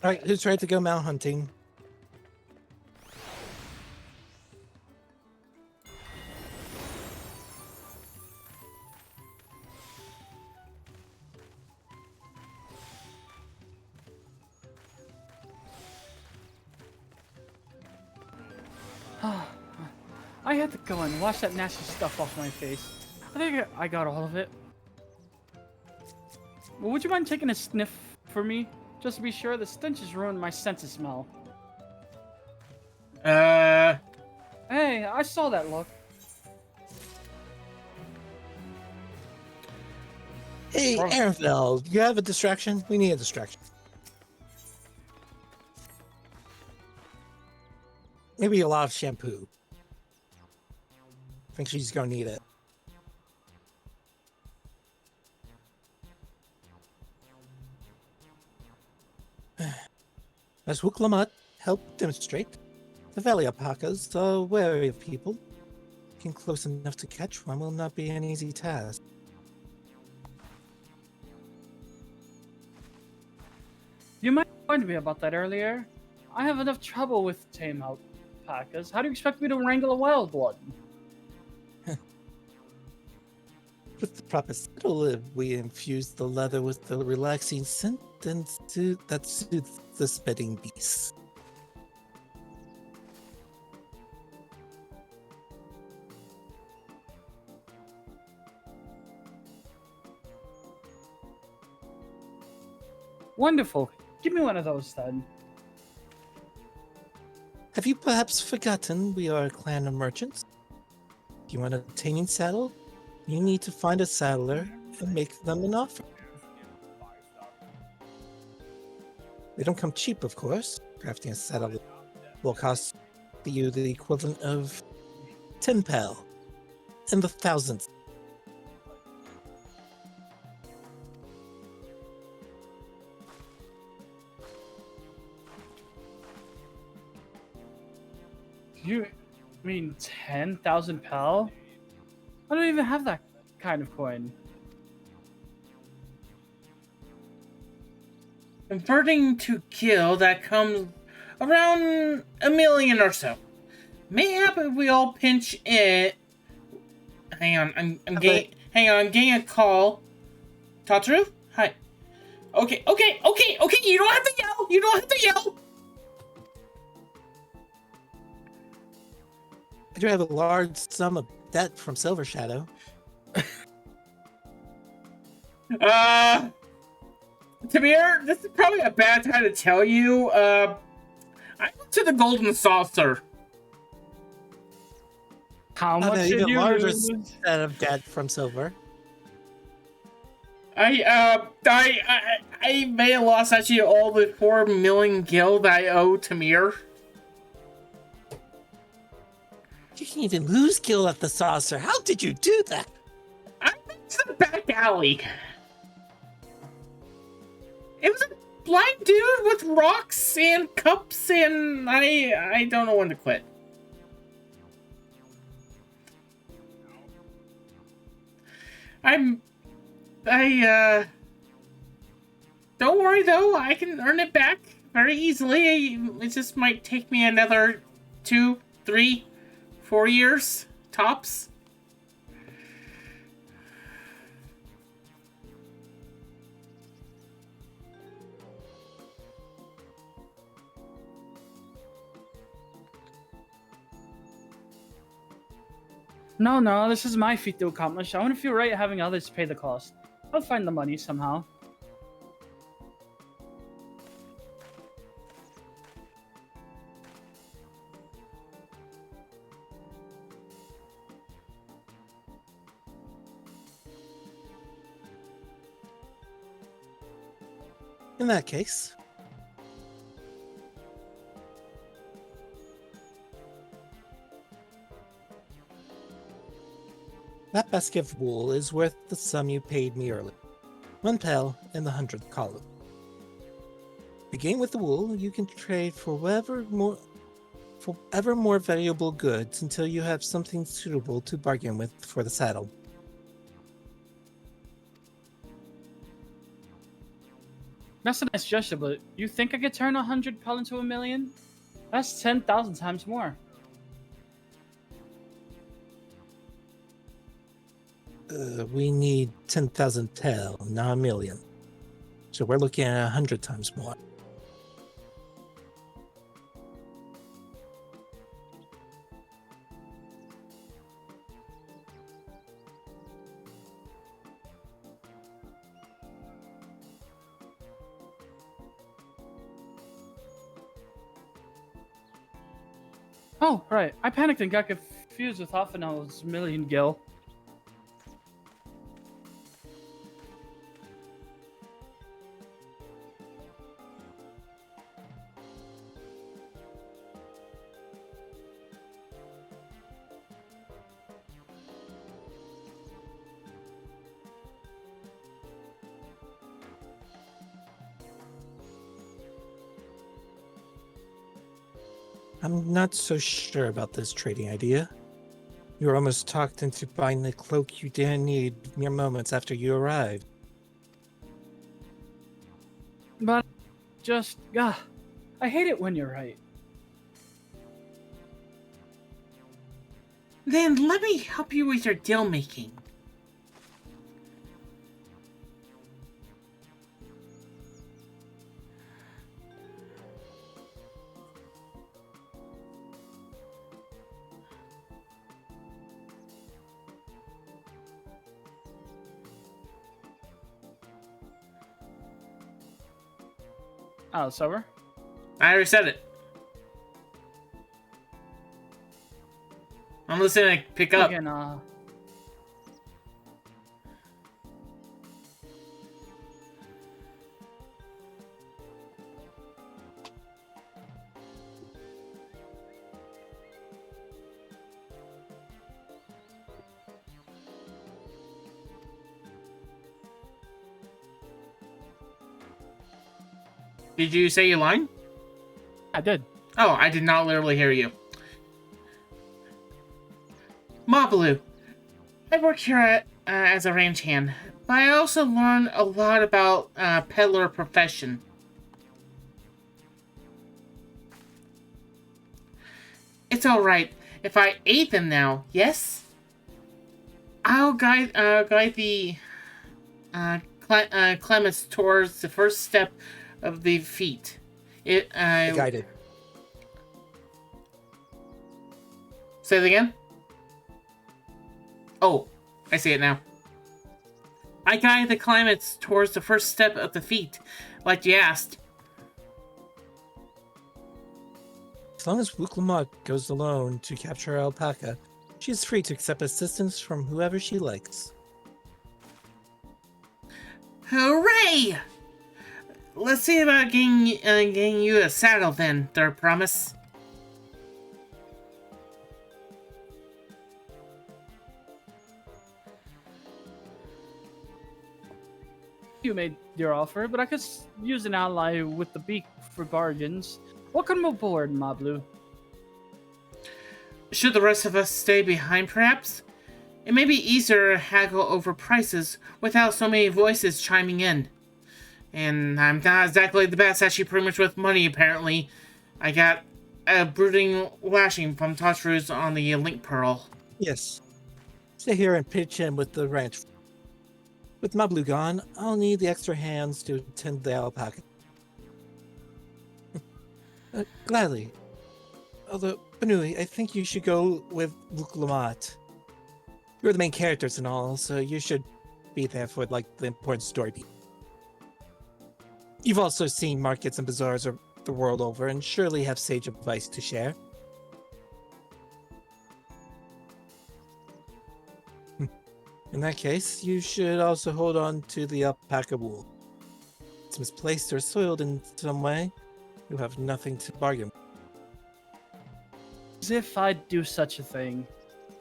All right, who's ready to go mount hunting? I had to go and wash that nasty stuff off my face. I think I got all of it. Well, would you mind taking a sniff for me? Just to be sure, the stench has ruined my sense of smell. Hey, I saw that look. Hey, Oh. Aaronville, do you have a distraction? We need a distraction. Maybe a lot of shampoo. I think she's gonna need it. As Wuk Lamat helped demonstrate, the valley alpacas are wary of people. Getting close enough to catch one will not be an easy task. You might have warned me about that earlier. I have enough trouble with tame alpacas. How do you expect me to wrangle a wild one? With the proper saddle, we infuse the leather with the relaxing scent and that soothes the spitting beast. Wonderful. Give me one of those then. Have you perhaps forgotten we are a clan of merchants? If you want a taming saddle, you need to find a saddler and make them an offer. They don't come cheap, of course. Crafting a saddle will cost you the equivalent of 10 pel in the thousands. You mean 10,000 pel? I don't even have that kind of coin. Converting to gil, that comes around 1 million or so. Mayhap if we all pinch it. Hang on, I'm getting a call. Tataru? Hi. Okay, you don't have to yell! I do have a large sum of debt from Silver Shadow. Tamir, this is probably a bad time to tell you. I went to the Golden Saucer. How much did even you larger lose? set of debt from Silver. I may have lost actually all the 4 million gil that I owe Tamir. You can even lose gil at the saucer. How did you do that? I went to the back alley. It was a blind dude with rocks and cups, and I don't know when to quit. Don't worry though, I can earn it back very easily. It just might take me another 2, 3, 4 years, tops. No, this is my feat to accomplish. I want to feel right having others pay the cost. I'll find the money somehow. In that case, that basket of wool is worth the sum you paid me earlier. 1 pel in the 100th column. Beginning with the wool, you can trade for ever more valuable goods until you have something suitable to bargain with for the saddle. That's a nice gesture, but you think I could turn 100 pel into 1 million? That's 10,000 times more. We need 10,000 pel, not 1 million. So we're looking at 100 times more. Oh, right. I panicked and got confused with Hoffenheim's million gil. I'm not so sure about this trading idea. You were almost talked into buying the cloak you didn't need mere moments after you arrived. But just, I hate it when you're right. Then let me help you with your deal making. Oh, sober? I already said it. I'm listening to pick up. Again, Did you say your line? I did. Oh, I did not literally hear you. Mabalu, I work here as a range hand, but I also learn a lot about peddler profession. It's alright if I aid them now, yes? I'll guide the Clements towards the first step of the feat. Guided. Say it again? Oh, I see it now. I guide the Clements towards the first step of the feat, like you asked. As long as Wuk Lamat goes alone to capture our alpaca, she is free to accept assistance from whoever she likes. Hooray! Let's see about getting you a saddle then, Third Promise. You made your offer, but I could use an ally with the beak for bargains. Welcome aboard, Mablu. Should the rest of us stay behind, perhaps? It may be easier to haggle over prices without so many voices chiming in. And I'm not exactly the best, actually, pretty much with money, apparently. I got a brooding lashing from Toshru's on the Link Pearl. Yes. Stay here and pitch in with the ranch. With Mablu gone, I'll need the extra hands to tend the alpaca. Gladly. Although, Banui, I think you should go with Wuk Lamat. You're the main characters and all, so you should be there for, like, the important story beat. You've also seen markets and bazaars the world over, and surely have sage advice to share. In that case, you should also hold on to the alpaca wool. If it's misplaced or soiled in some way, you have nothing to bargain with. As if I'd do such a thing.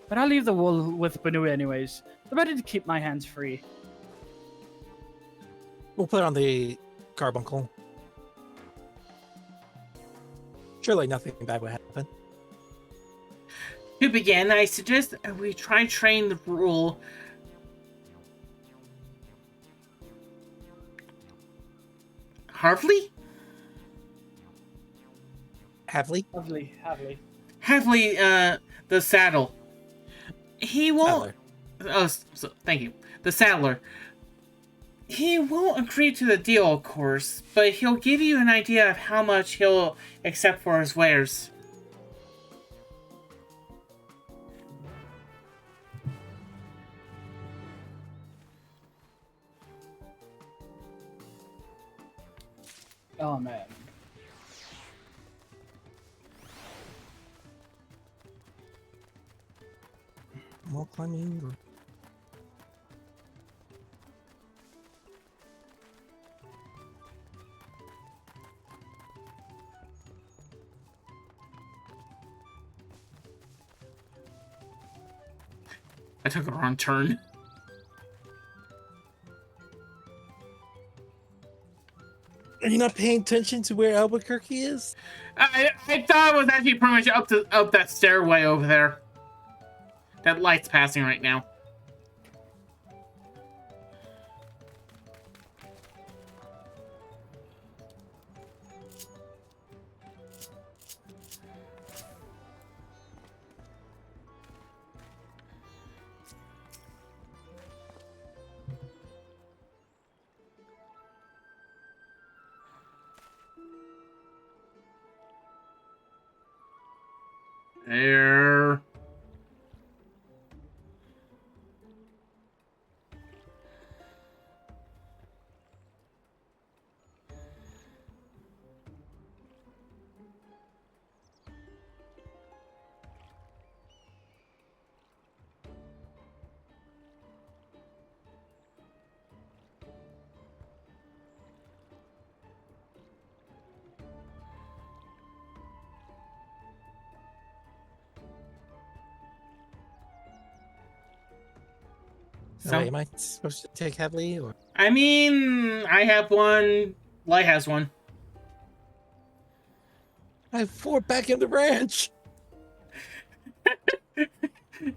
But I'll leave the wool with Banui anyways. The better to keep my hands free. We'll put on the carbuncle. Surely nothing bad would happen. To begin, I suggest we try train the rule. Harvley? Havley? Havley. The saddle. He won't. Thank you. The saddler. He won't agree to the deal, of course, but he'll give you an idea of how much he'll accept for his wares. Oh man. More climbing. I took a wrong turn. Are you not paying attention to where Albuquerque is? I thought it was actually pretty much up that stairway over there. That light's passing right now. There. Oh, wait, am I supposed to take heavily or? I mean, I have one. Light has one. I have 4 back in the ranch.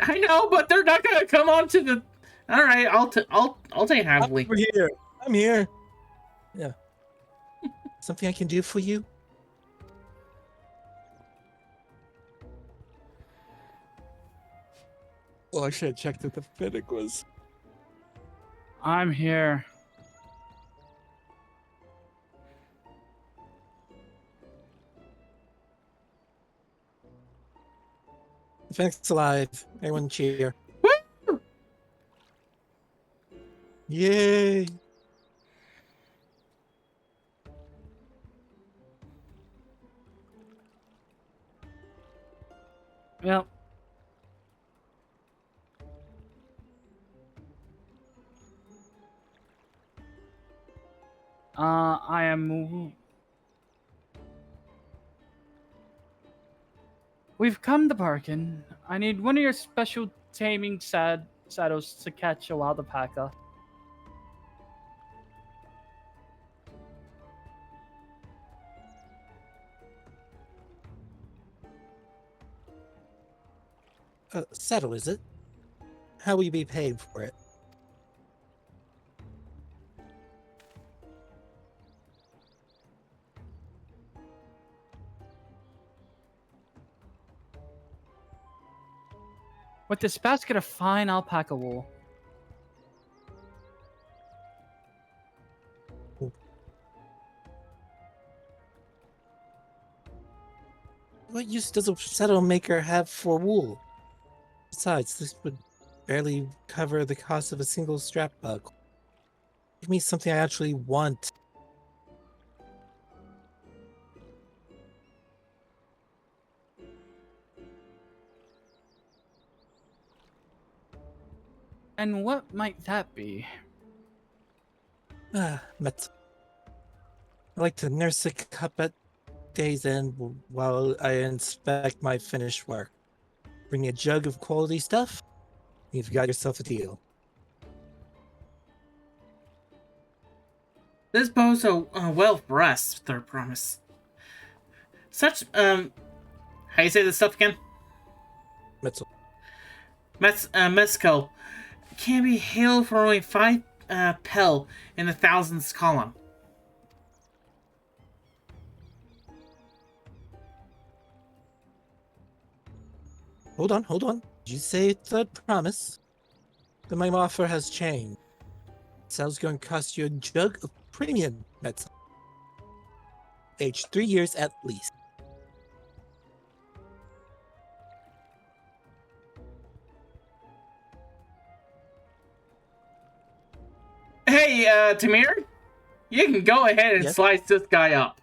I know, but they're not gonna come onto the. All right, I'll take heavily. I'm here. I'm here. Yeah. Something I can do for you? Oh, I should have checked if the Finnick was. I'm here. The Finnick's alive. Everyone cheer. Woo! Yay! Yep. I am. We've come to Parkin. I need one of your special taming saddles to catch a wild alpaca. Saddle, is it? How will you be paid for it? With this basket of fine alpaca wool. What use does a saddle maker have for wool? Besides, this would barely cover the cost of a single strap buckle. Give me something I actually want. And what might that be? Met. I like to nurse a cup at day's end while I inspect my finished work. Bring me a jug of quality stuff, you've got yourself a deal. This bodes well for us, Third Promise. Such, how you say this stuff again? Metzel. Mezcal can be hailed for only 5 pel in the thousands column. Hold on. Did you say Third Promise? Then my offer has changed. Sale's going to cost you a jug of premium Metzel. Aged 3 years at least. Hey, Tamir, you can go ahead and slice this guy up.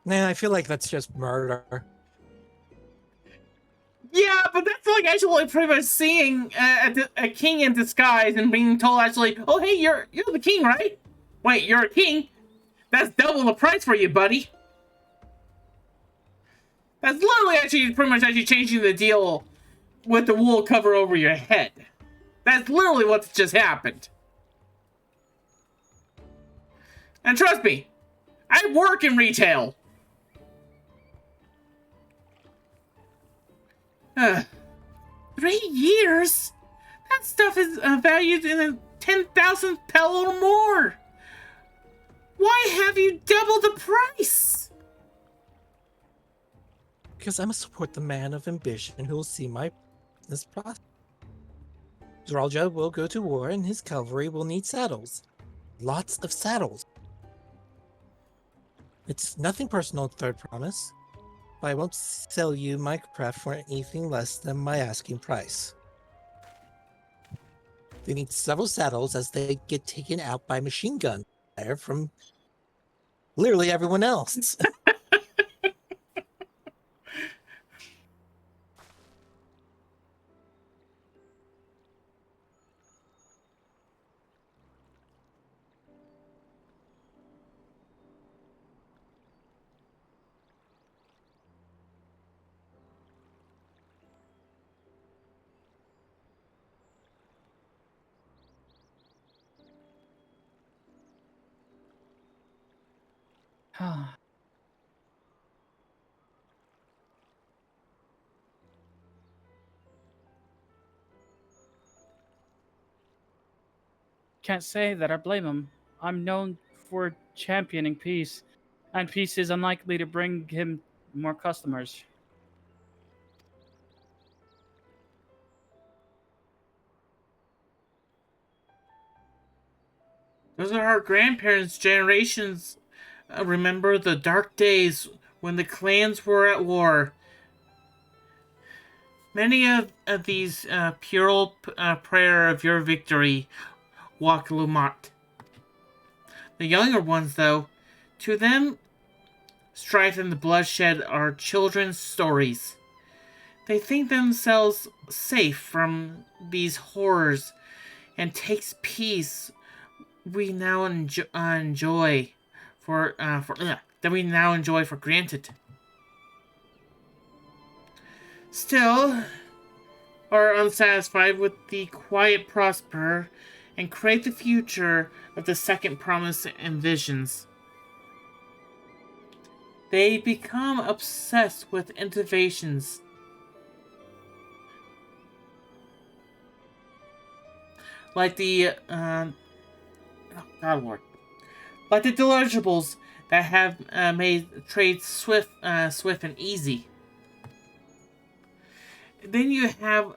Man, I feel like that's just murder. Yeah, but that's like actually pretty much seeing a king in disguise and being told actually, oh hey, you're the king, right? Wait, you're a king? That's double the price for you, buddy. That's literally actually pretty much actually changing the deal with the wool cover over your head. That's literally what's just happened. And trust me, I work in retail. 3 years? That stuff is valued in 10,000 pel or more. Why have you doubled the price? Because I must support the man of ambition who will see my business prosper. Zralja will go to war and his cavalry will need saddles. Lots of saddles. It's nothing personal, Third Promise. But I won't sell you my craft for anything less than my asking price. They need several saddles as they get taken out by machine gun fire from literally everyone else. Can't say that I blame him. I'm known for championing peace, and peace is unlikely to bring him more customers. Those are our grandparents' generations. Remember the dark days when the clans were at war. Many of these pure prayer of your victory, Wuk Lamat. The younger ones, though, to them, strife and the bloodshed are children's stories. They think themselves safe from these horrors and takes peace we now enjoy for granted. Still, are unsatisfied with the quiet prosper and crave the future of the second promise and visions. They become obsessed with innovations. Like the like the dirigibles that have made trade swift and easy. Then you have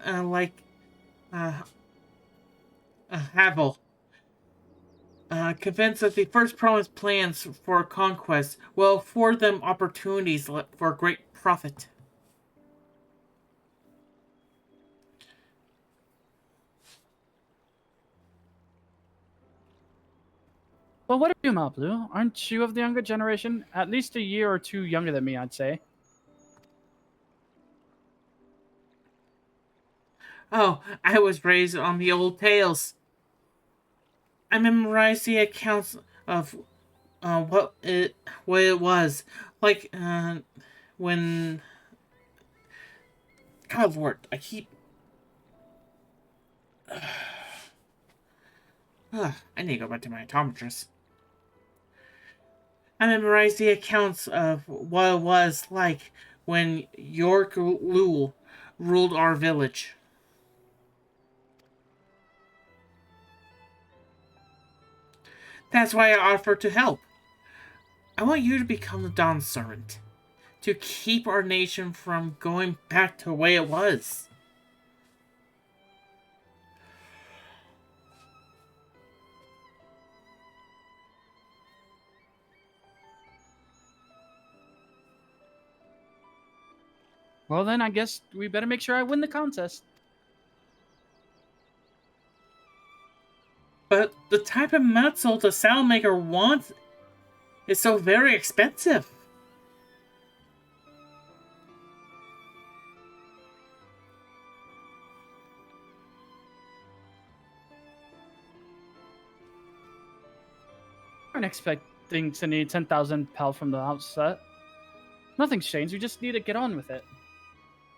Havel, convinced that the first promised plans for conquest will afford them opportunities for great profit. Well, what about you, Malblue? Aren't you of the younger generation? At least a year or two younger than me, I'd say. Oh, I was raised on the old tales. I memorized the accounts of what it was like when. God Lord, I keep. I need to go back to my optometrist. I memorized the accounts of what it was like when York Lul ruled our village. That's why I offered to help. I want you to become the Dawnservent, to keep our nation from going back to the way it was. Well, then I guess we better make sure I win the contest. But the type of metal the saddlemaker wants is so very expensive. I aren't expecting to need 10,000 pel from the outset. Nothing's changed, we just need to get on with it.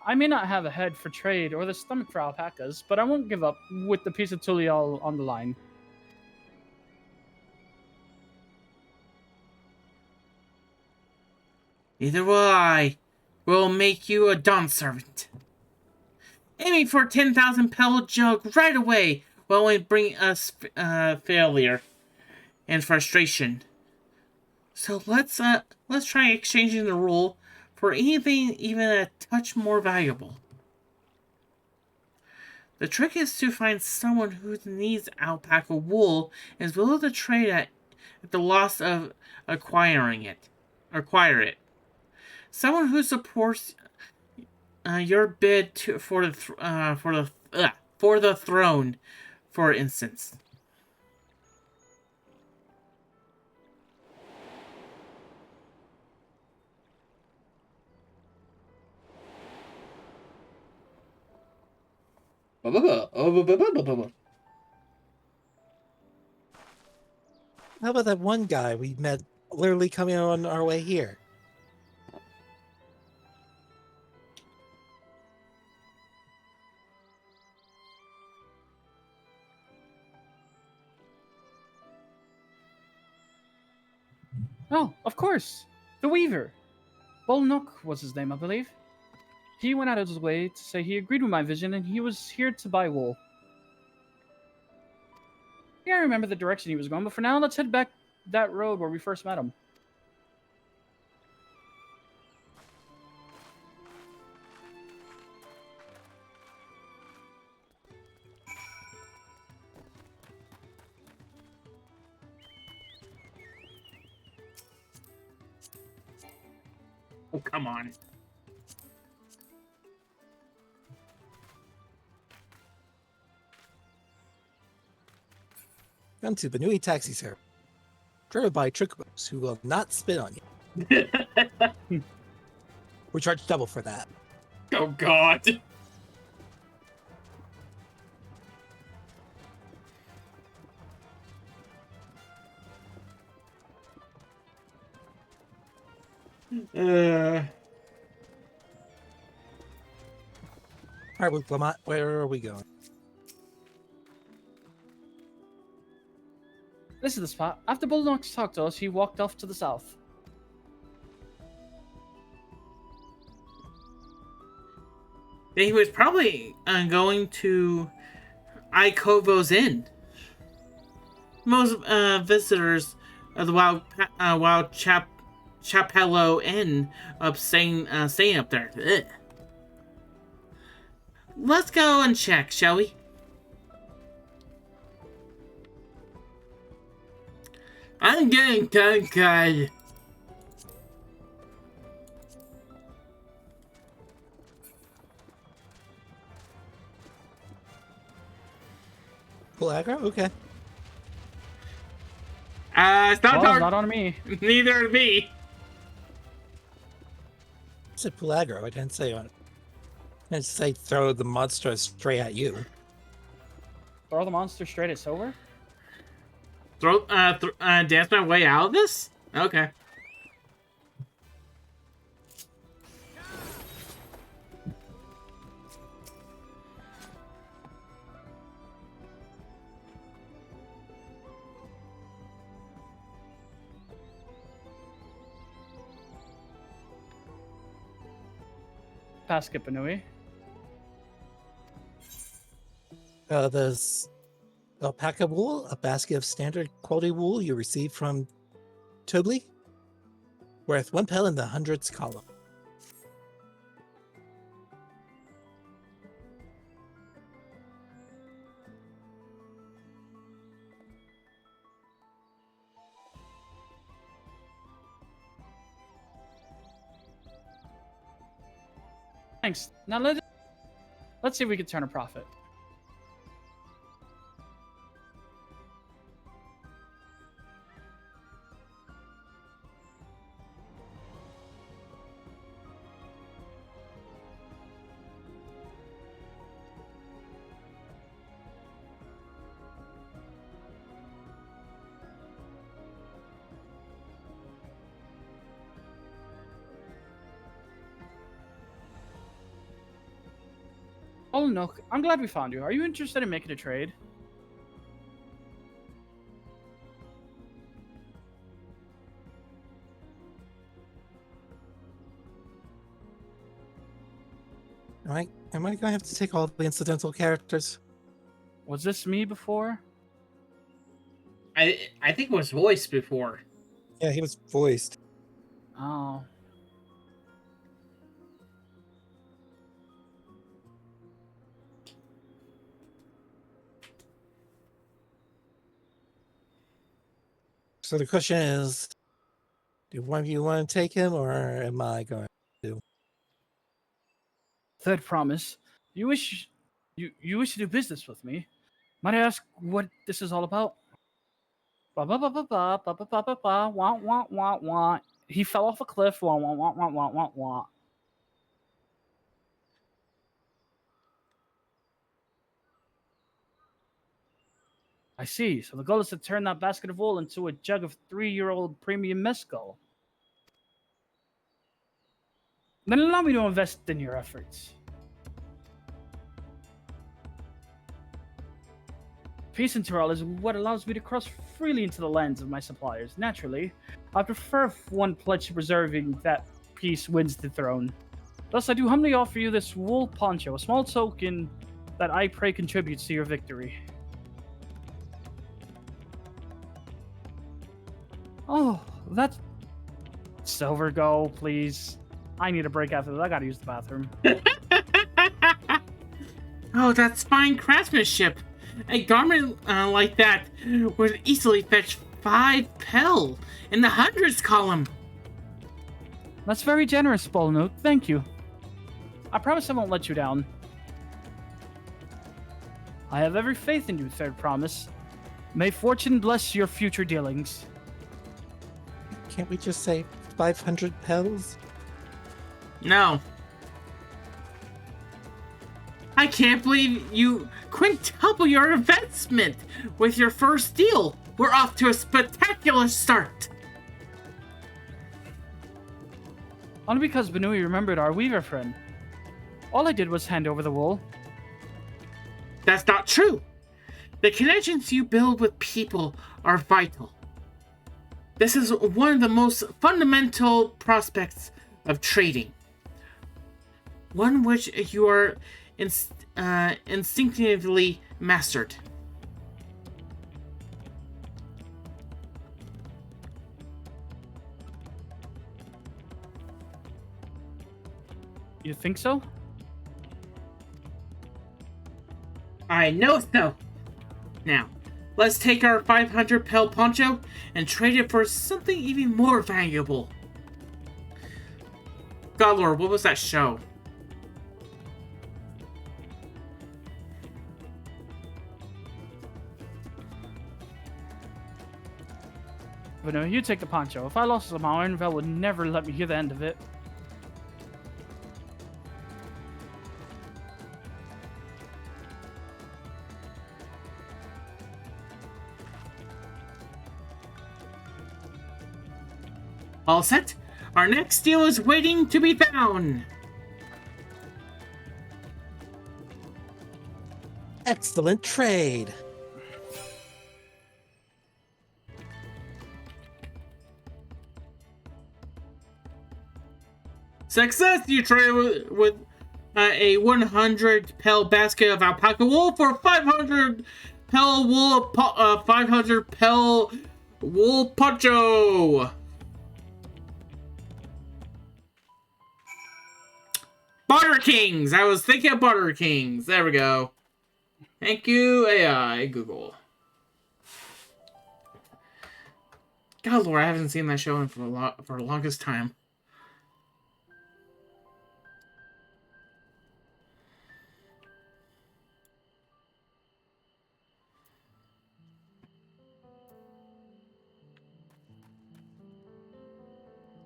I may not have a head for trade or the stomach for alpacas, but I won't give up with the piece of Tulial on the line. Neither will I. We'll make you a Dawnservent. Aiming for 10,000 pebble jug right away will only bring us failure and frustration. So let's try exchanging the rule for anything even a touch more valuable. The trick is to find someone who needs alpaca wool and is willing to trade at the loss of acquire it. Someone who supports your bid for the throne, for instance. How about that one guy we met literally coming on our way here? Oh, of course! The Weaver! Bolnook was his name, I believe. He went out of his way to say he agreed with my vision and he was here to buy wool. Yeah, I remember the direction he was going, but for now, let's head back that road where we first met him. Oh, come on. Come to Banui Taxi Service. Driven by Chocobos who will not spit on you. We charge double for that. Oh, God. Alright, Wuk Lamat, where are we going? This is the spot. After Bolnook talked to us, he walked off to the south. He was probably going to Ikovo's Inn. Most visitors of the Wild Chapello Inn up staying up there. Ugh. Let's go and check, shall we? I'm getting tongue-tied. Full aggro? Okay. It's not Well, hard. not on me. Neither me. I said full aggro. I didn't say on it. I didn't say throw the monster straight at you. Throw the monster straight at Silver? Dance my way out of this? Okay. Pass Kipanui. There's alpaca wool, a basket of standard quality wool you receive from Tobli, worth 1 pel in the hundreds column. Thanks. Now let's see if we can turn a profit. Oh, Nook, I'm glad we found you. Are you interested in making a trade? Am I gonna have to take all the incidental characters? Was this me before? I think it was voiced before. Yeah, he was voiced. Oh. So the question is, do one of you want to take him, or am I going to? Third promise. You wish to do business with me? Might I ask what this is all about? Ba ba ba ba ba ba ba ba ba ba wah wah wah wah. He fell off a cliff. Wah wah wah wah wah wah wah. I see. So the goal is to turn that basket of wool into a jug of 3-year-old premium mezcal. Then allow me to invest in your efforts. Peace in Tyrell is what allows me to cross freely into the lands of my suppliers. Naturally, I prefer if one pledge to preserving that peace wins the throne. Thus, I do humbly offer you this wool poncho, a small token that I pray contributes to your victory. Oh, that's... Silver, go, please. I need a break after this. I gotta use the bathroom. Oh, that's fine craftsmanship. A garment like that would easily fetch 5 pel in the hundreds column. That's very generous, Bolnook. Thank you. I promise I won't let you down. I have every faith in you, Third Promise. May fortune bless your future dealings. Can't we just say 500 pels? No. I can't believe you quintuple your investment with your first deal. We're off to a spectacular start. Only because Benui remembered our weaver friend. All I did was hand over the wool. That's not true. The connections you build with people are vital. This is one of the most fundamental prospects of trading. One which you are instinctively mastered. You think so? I know so. Now, let's take our 500 pel poncho and trade it for something even more valuable. Godlord, what was that show? But no, you take the poncho. If I lost somehow, Ironvel would never let me hear the end of it. All set? Our next deal is waiting to be found. Excellent trade. Success! You trade with a 100 pel basket of alpaca wool for 500 pel wool, 500 pel wool poncho. Butter Kings! I was thinking of Butter Kings. There we go. Thank you, AI Google. God, Lord, I haven't seen that show for the longest time.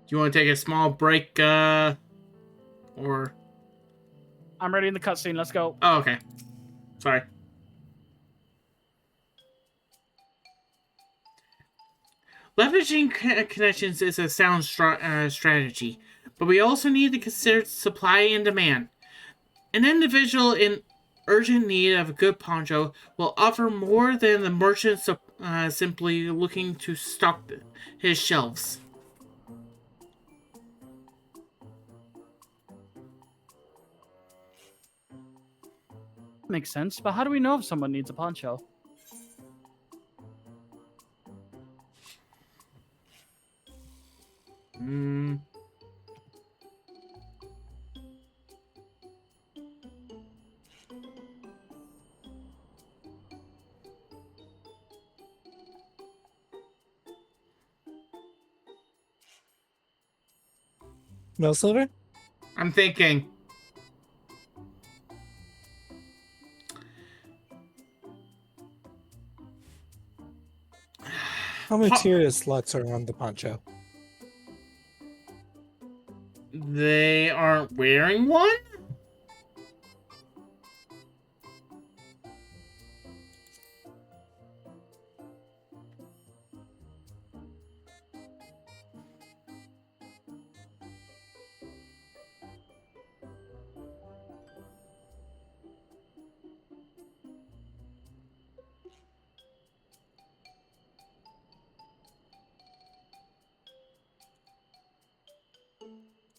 Do you want to take a small break, or... I'm ready in the cutscene. Let's go. Oh, okay. Sorry. Leveraging connections is a sound strategy, but we also need to consider supply and demand. An individual in urgent need of a good poncho will offer more than the merchant simply looking to stock his shelves. Makes sense, but how do we know if someone needs a poncho? No silver? I'm thinking. How material slots are on the poncho? They aren't wearing one?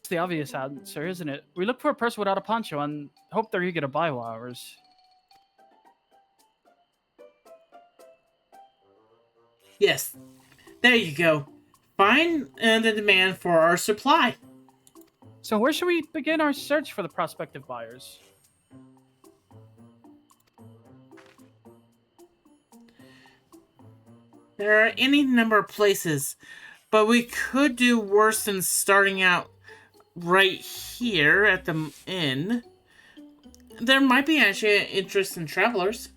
It's the obvious answer, isn't it? We look for a person without a poncho and hope they're eager to buy ours. Yes. There you go. Find the demand for our supply. So where should we begin our search for the prospective buyers? There are any number of places, but we could do worse than starting out right here at the inn. There might be actually an interest in travelers.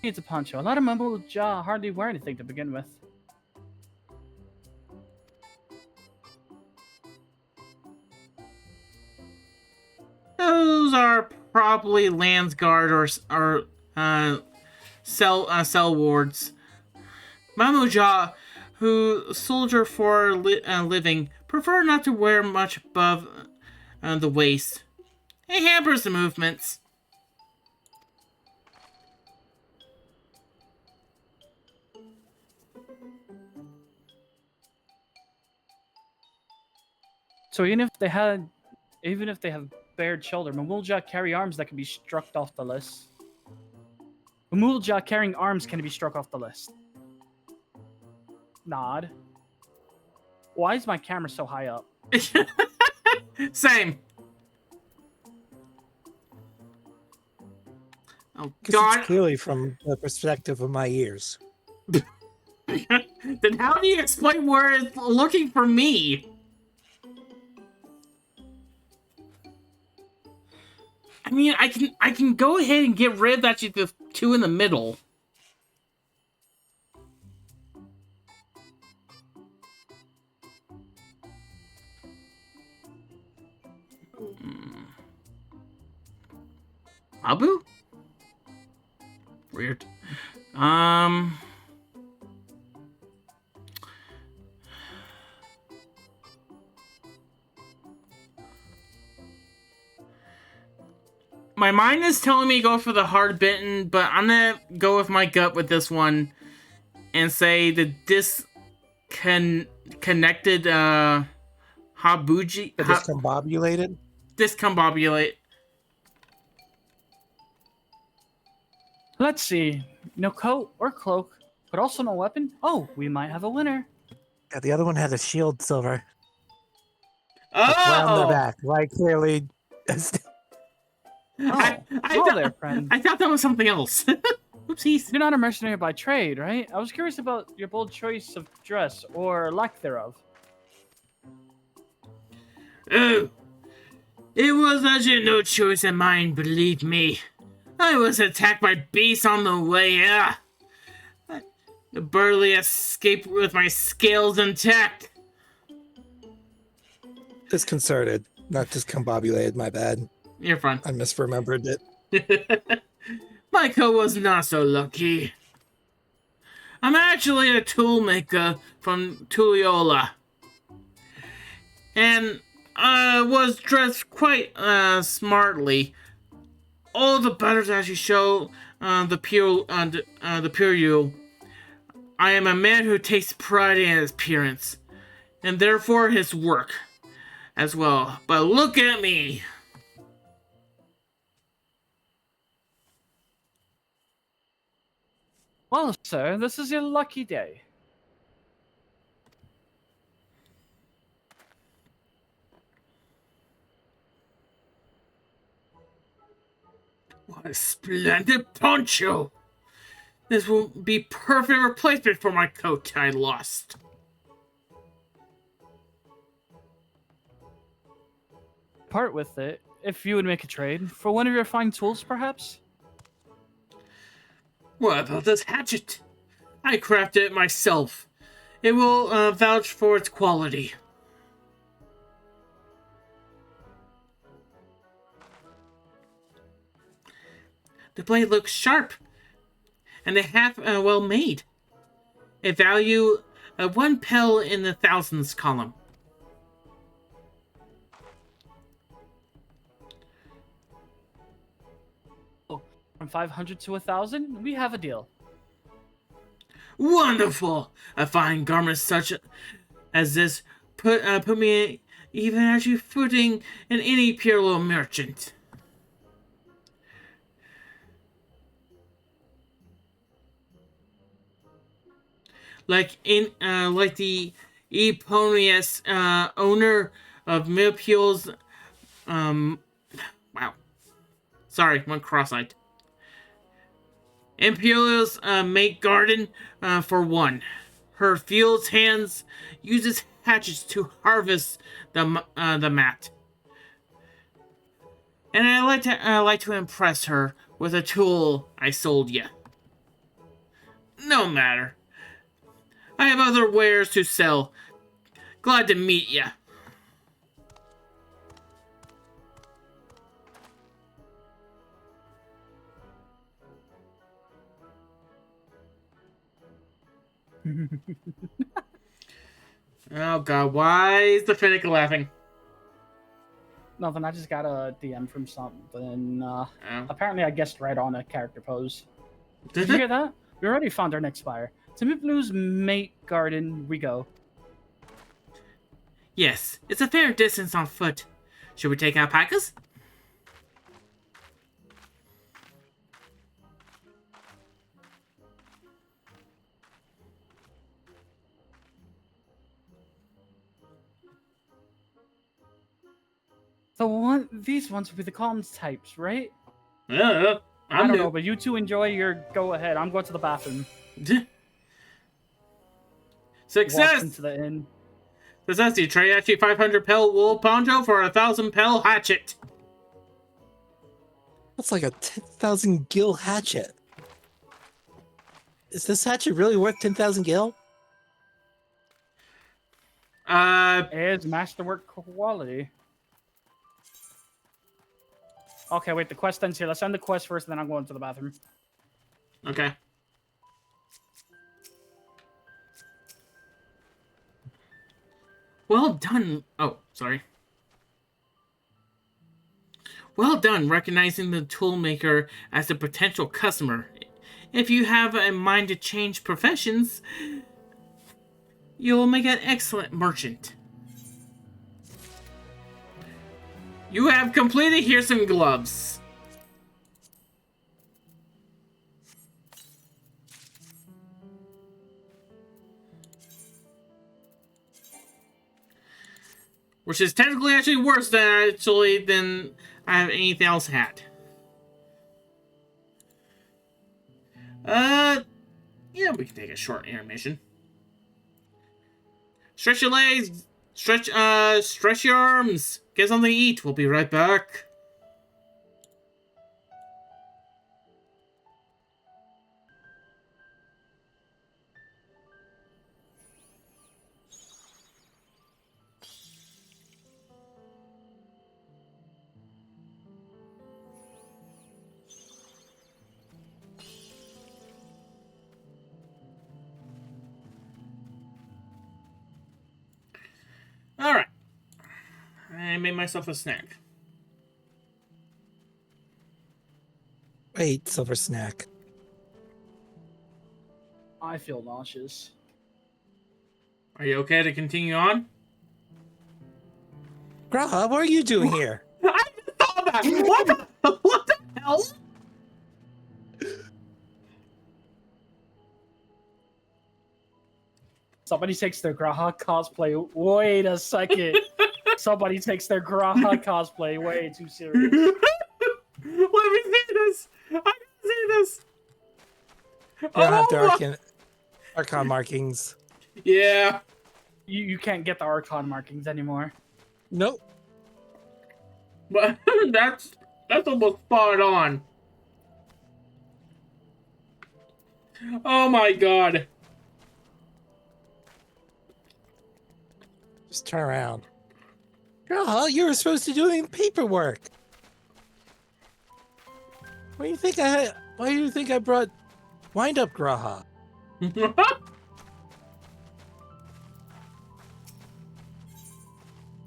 Needs a poncho. A lot of mumble jaw hardly wear anything to begin with. Those are probably Landsguard or cell wards. Mamuja, who soldier for a living, prefer not to wear much above the waist. It hampers the movements. So even if they have bared shoulder, Mamulja carry arms that can be struck off the list. Mamulja carrying arms can be struck off the list. Nod. Why is my camera so high up? Same. Oh God! It's clearly from the perspective of my ears. Then how do you explain where it's looking for me? I mean, I can go ahead and get rid of that the two in the middle. Abu? Weird. My mind is telling me to go for the hard bitten, but I'm gonna go with my gut with this one and say the disconnected Habuji. The discombobulated? Discombobulate. Let's see. No coat or cloak, but also no weapon. Oh, we might have a winner. Yeah, the other one had a shield silver. Oh! Around their back, right? Clearly. I thought that was something else. Oopsies. You're not a mercenary by trade, right? I was curious about your bold choice of dress, or lack thereof. Oh. It was actually no choice of mine, believe me. I was attacked by beasts on the way out. The barely escaped with my scales intact. Disconcerted, not discombobulated, my bad. You're fine. I misremembered it. My coat was not so lucky. I'm actually a tool maker from Tuliola. And I was dressed quite smartly. All the better to actually show the pure you. I am a man who takes pride in his appearance, and therefore his work as well. But look at me! Well, sir, this is your lucky day. What a splendid poncho! This will be perfect replacement for my coat I lost. Part with it, if you would make a trade, for one of your fine tools, perhaps? What about this hatchet? I crafted it myself. It will vouch for its quality. The blade looks sharp, and the half well made. A value of 1 pel in the thousands column. From 500 to 1,000, we have a deal. Wonderful! A fine garment such as this put me even as you footing in any pure little merchant. Like the Eponius owner of Millpule's wow. Sorry, one cross-eyed. Imperial's make garden for one. Her fields hands uses hatchets to harvest the mat. And I like to impress her with a tool I sold you. No matter. I have other wares to sell. Glad to meet ya. Oh god, why is the Finnick laughing? Nothing, I just got a DM from something. Apparently I guessed right on a character pose. Did you hear that? We already found our next buyer. To Miplu's mate garden we go. Yes, it's a fair distance on foot. Should we take alpacas? These ones will be the comms types, right? I don't know, but you two enjoy your go ahead. I'm going to the bathroom. Success! Walks into the inn. Success, you trade actually 500 pel wool poncho for a 1,000 pel hatchet. That's like a 10,000 gil hatchet. Is this hatchet really worth 10,000 gil? Is masterwork quality. Okay, wait, the quest ends here. Let's end the quest first, then I'm going to the bathroom. Okay. Well done. Oh, sorry. Well done recognizing the toolmaker as a potential customer. If you have in mind to change professions, you'll make an excellent merchant. You have completed Here's Some Gloves. Which is technically actually worse than I have anything else had. Yeah, we can take a short intermission. Stretch your legs, stretch your arms, get something to eat. We'll be right back. made myself a snack. Wait, Silver Snack. I feel nauseous. Are you okay to continue on? Graha, what are you doing here? I just saw that! What the hell? Somebody takes their Graha cosplay. Wait a second. Somebody takes their Graha cosplay way too serious. Let me see this! I gotta see this! You don't have the my- Archon markings. Yeah. You can't get the Archon markings anymore. Nope. But that's almost spot on. Oh my god. Just turn around. Graha, you were supposed to be doing paperwork. Why do you think I brought Wind Up Graha?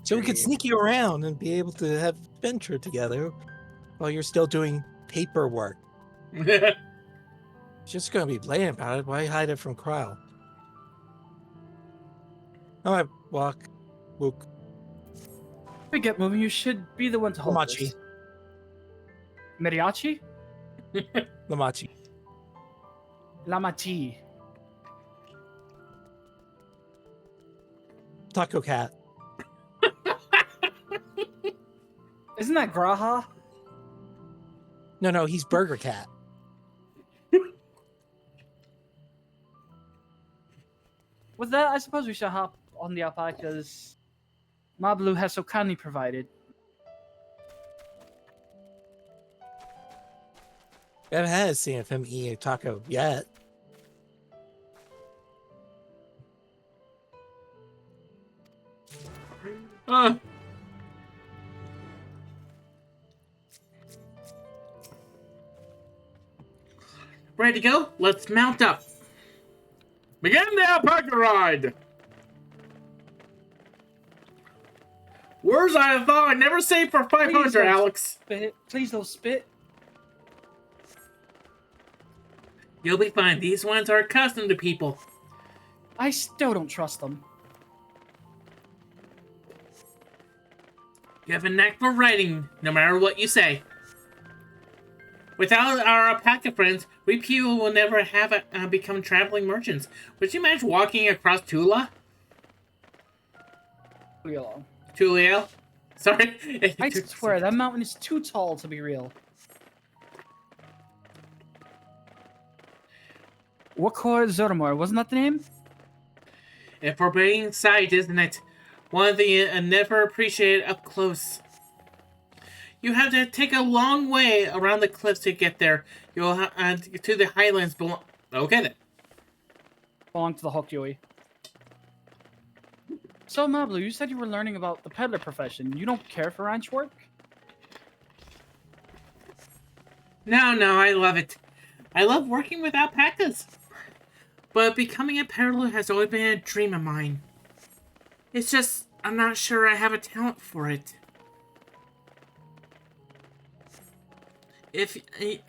So we could sneak you around and be able to have adventure together while you're still doing paperwork. Just gonna be blatant about it. Why hide it from Kryle? Alright, walk. Wuk. If we get moving, you should be the one to hold Lamachi. this. Mariachi? Lamachi. Lamachi. Taco Cat. Isn't that Graha? No, he's Burger Cat. With that, I suppose we should hop on the alpacas Mablu has so kindly provided. I haven't had a scene of him eating a taco yet. Ready to go? Let's mount up. Begin the alpaca ride! Words I thought I'd never say for 500, Alex. Spit. Please don't spit. You'll be fine. These ones are accustomed to people. I still don't trust them. You have a knack for writing, no matter what you say. Without our alpaca friends, we people will never have become traveling merchants. Would you imagine walking across Tula? Tuliel? Sorry. I swear, that mountain is too tall to be real. Wakor Zoramor, wasn't that the name? A forbidding sight, isn't it? One of the never appreciated up close. You have to take a long way around the cliffs to get there. You'll to the highlands belong. Okay then. Belong to the Hokyoi. So, Mablu, you said you were learning about the peddler profession. You don't care for ranch work? No, I love it. I love working with alpacas. But becoming a peddler has always been a dream of mine. It's just, I'm not sure I have a talent for it. If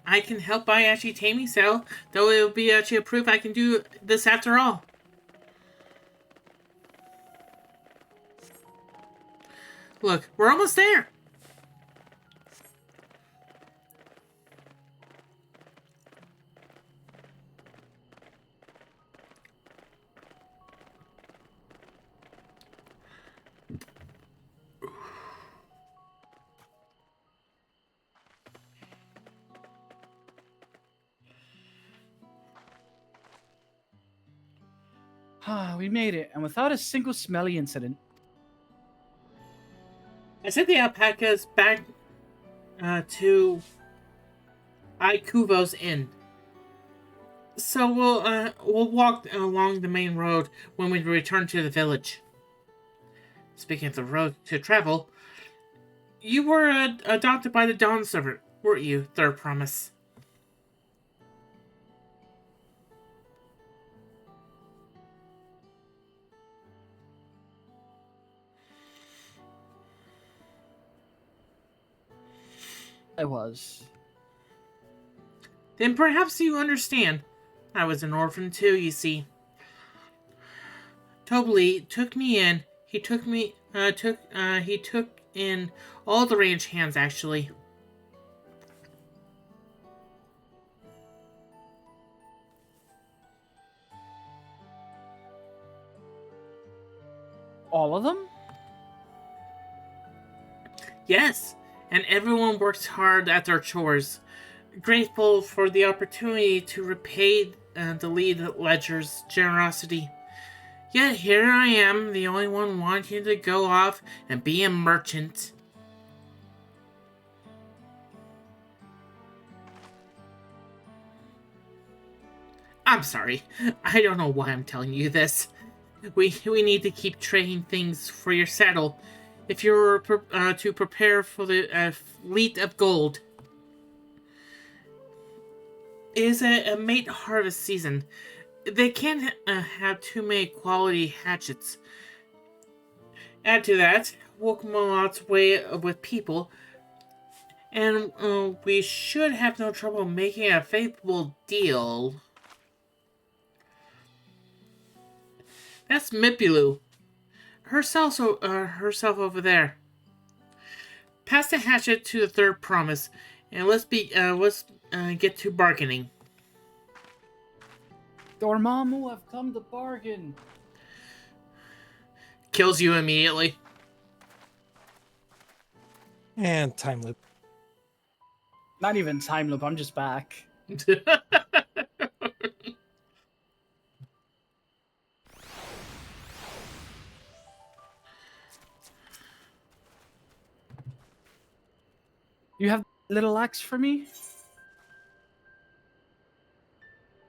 I can help by actually taming so, though it will be actually a proof I can do this after all. Look, we're almost there. We made it, and without a single smelly incident. I sent the alpacas back to Ikuvo's inn. So we'll walk along the main road when we return to the village. Speaking of the road to travel, you were adopted by the Dawnservent, weren't you, Third Promise? I was. Then perhaps you understand. I was an orphan too, you see. Tobley took me in. He took in all the ranch hands, actually. All of them? Yes, and everyone works hard at their chores. Grateful for the opportunity to repay the lead ledger's generosity. Yet here I am, the only one wanting to go off and be a merchant. I'm sorry. I don't know why I'm telling you this. We need to keep trading things for your saddle. If you're to prepare for the fleet of gold. It is a mate harvest season. They can't have too many quality hatchets. Add to that, Wuk Lamat's way with people, and we should have no trouble making a favorable deal. That's Mipilu. Herself over there. Pass the hatchet to the third promise, and let's get to bargaining. Dormammu have come to bargain. Kills you immediately. And time loop. Not even time loop, I'm just back. You have little axe for me?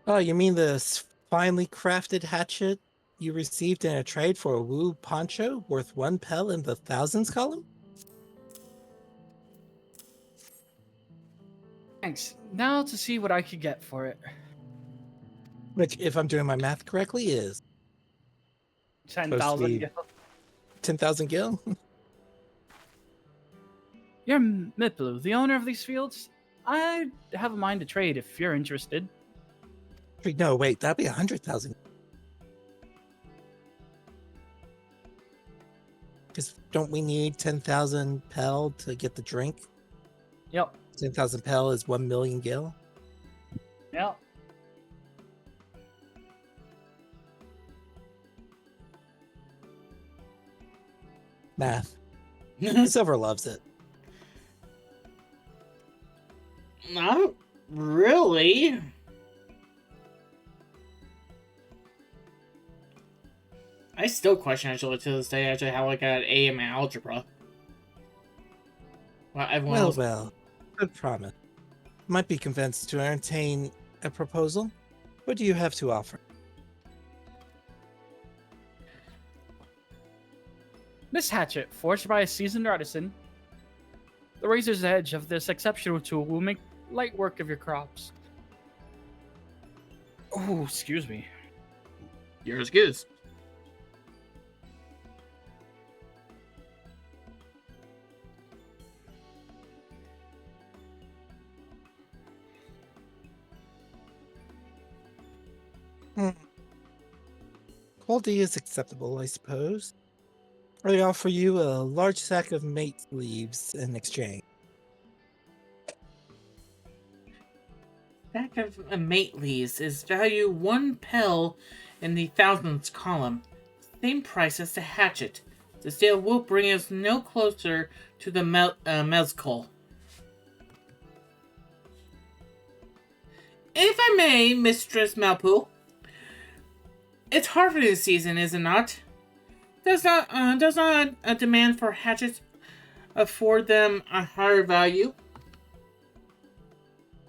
Oh, you mean the finely crafted hatchet you received in a trade for a Wu poncho worth 1 pel in the thousands column? Thanks. Now to see what I could get for it. Which, if I'm doing my math correctly, is 10,000 gil. 10,000 gil? You're Mipilu, the owner of these fields? I have a mind to trade if you're interested. No, wait, that'd be 100,000. Because don't we need 10,000 pel to get the drink? Yep. 10,000 pel is 1 million gil. Yep. Math. Silver loves it. Not really. I still question actually to this day actually how I got an A in my algebra. Well, everyone else... Well, good promise. Might be convinced to entertain a proposal. What do you have to offer? This hatchet, forged by a seasoned artisan. The razor's edge of this exceptional tool will make light work of your crops. Oh, excuse me. You're as good. Quality is acceptable, I suppose. I offer you a large sack of mate leaves in exchange. Sack of mate leaves is value 1 pel in the thousands column. Same price as the hatchet. This deal will bring us no closer to the mezcal. If I may, Mistress Malpool, it's harvesting season, is it not? Does not a demand for hatchets afford them a higher value?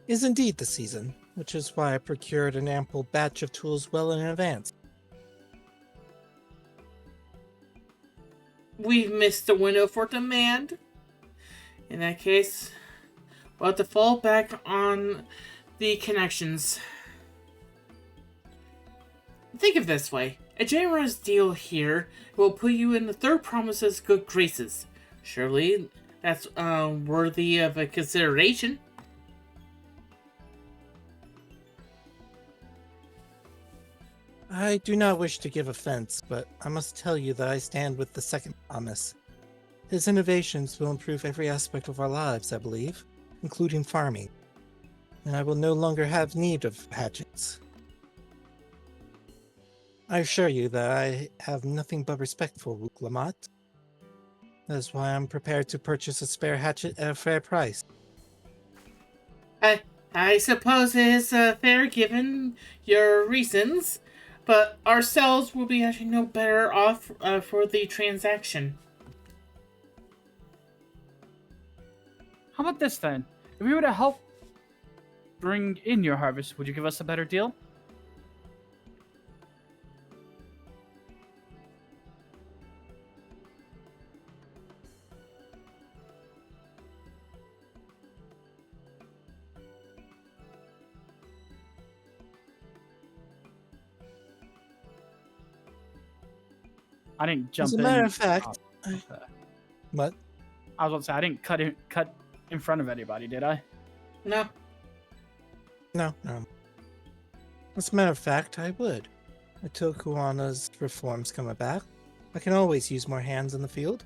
Is indeed the season, which is why I procured an ample batch of tools well in advance. We've missed the window for demand. In that case, we'll have to fall back on the connections. Think of it this way. A generous deal here will put you in the third promise's good graces. Surely, that's worthy of a consideration. I do not wish to give offense, but I must tell you that I stand with the second promise. His innovations will improve every aspect of our lives, I believe, including farming, and I will no longer have need of hatchets. I assure you that I have nothing but respect for Wuk Lamat. That is why I'm prepared to purchase a spare hatchet at a fair price. I suppose it is fair given your reasons, but ourselves will be actually no better off for the transaction. How about this then? If we were to help bring in your harvest, would you give us a better deal? I didn't jump As a in. matter of fact, Oh, okay. what? I was about to say I didn't cut in front of anybody, did I? No. No. As a matter of fact, I would. Until Kuana's reforms come back, I can always use more hands in the field.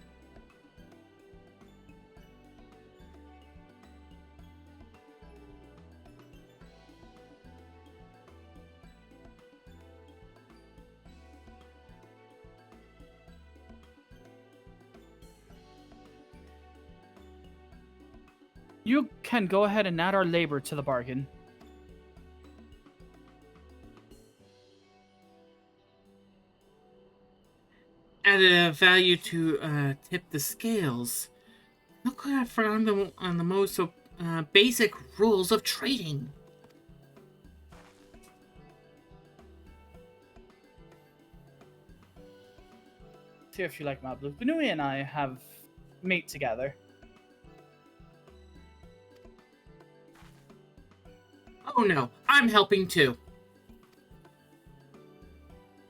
You can go ahead and add our labor to the bargain. Added a value to tip the scales. How could I frown on the most basic rules of trading? See if you like my blue. Benui and I have mate together. Oh no, I'm helping too.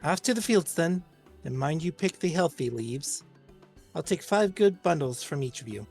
Off to the fields then, and mind you pick the healthy leaves. I'll take 5 good bundles from each of you.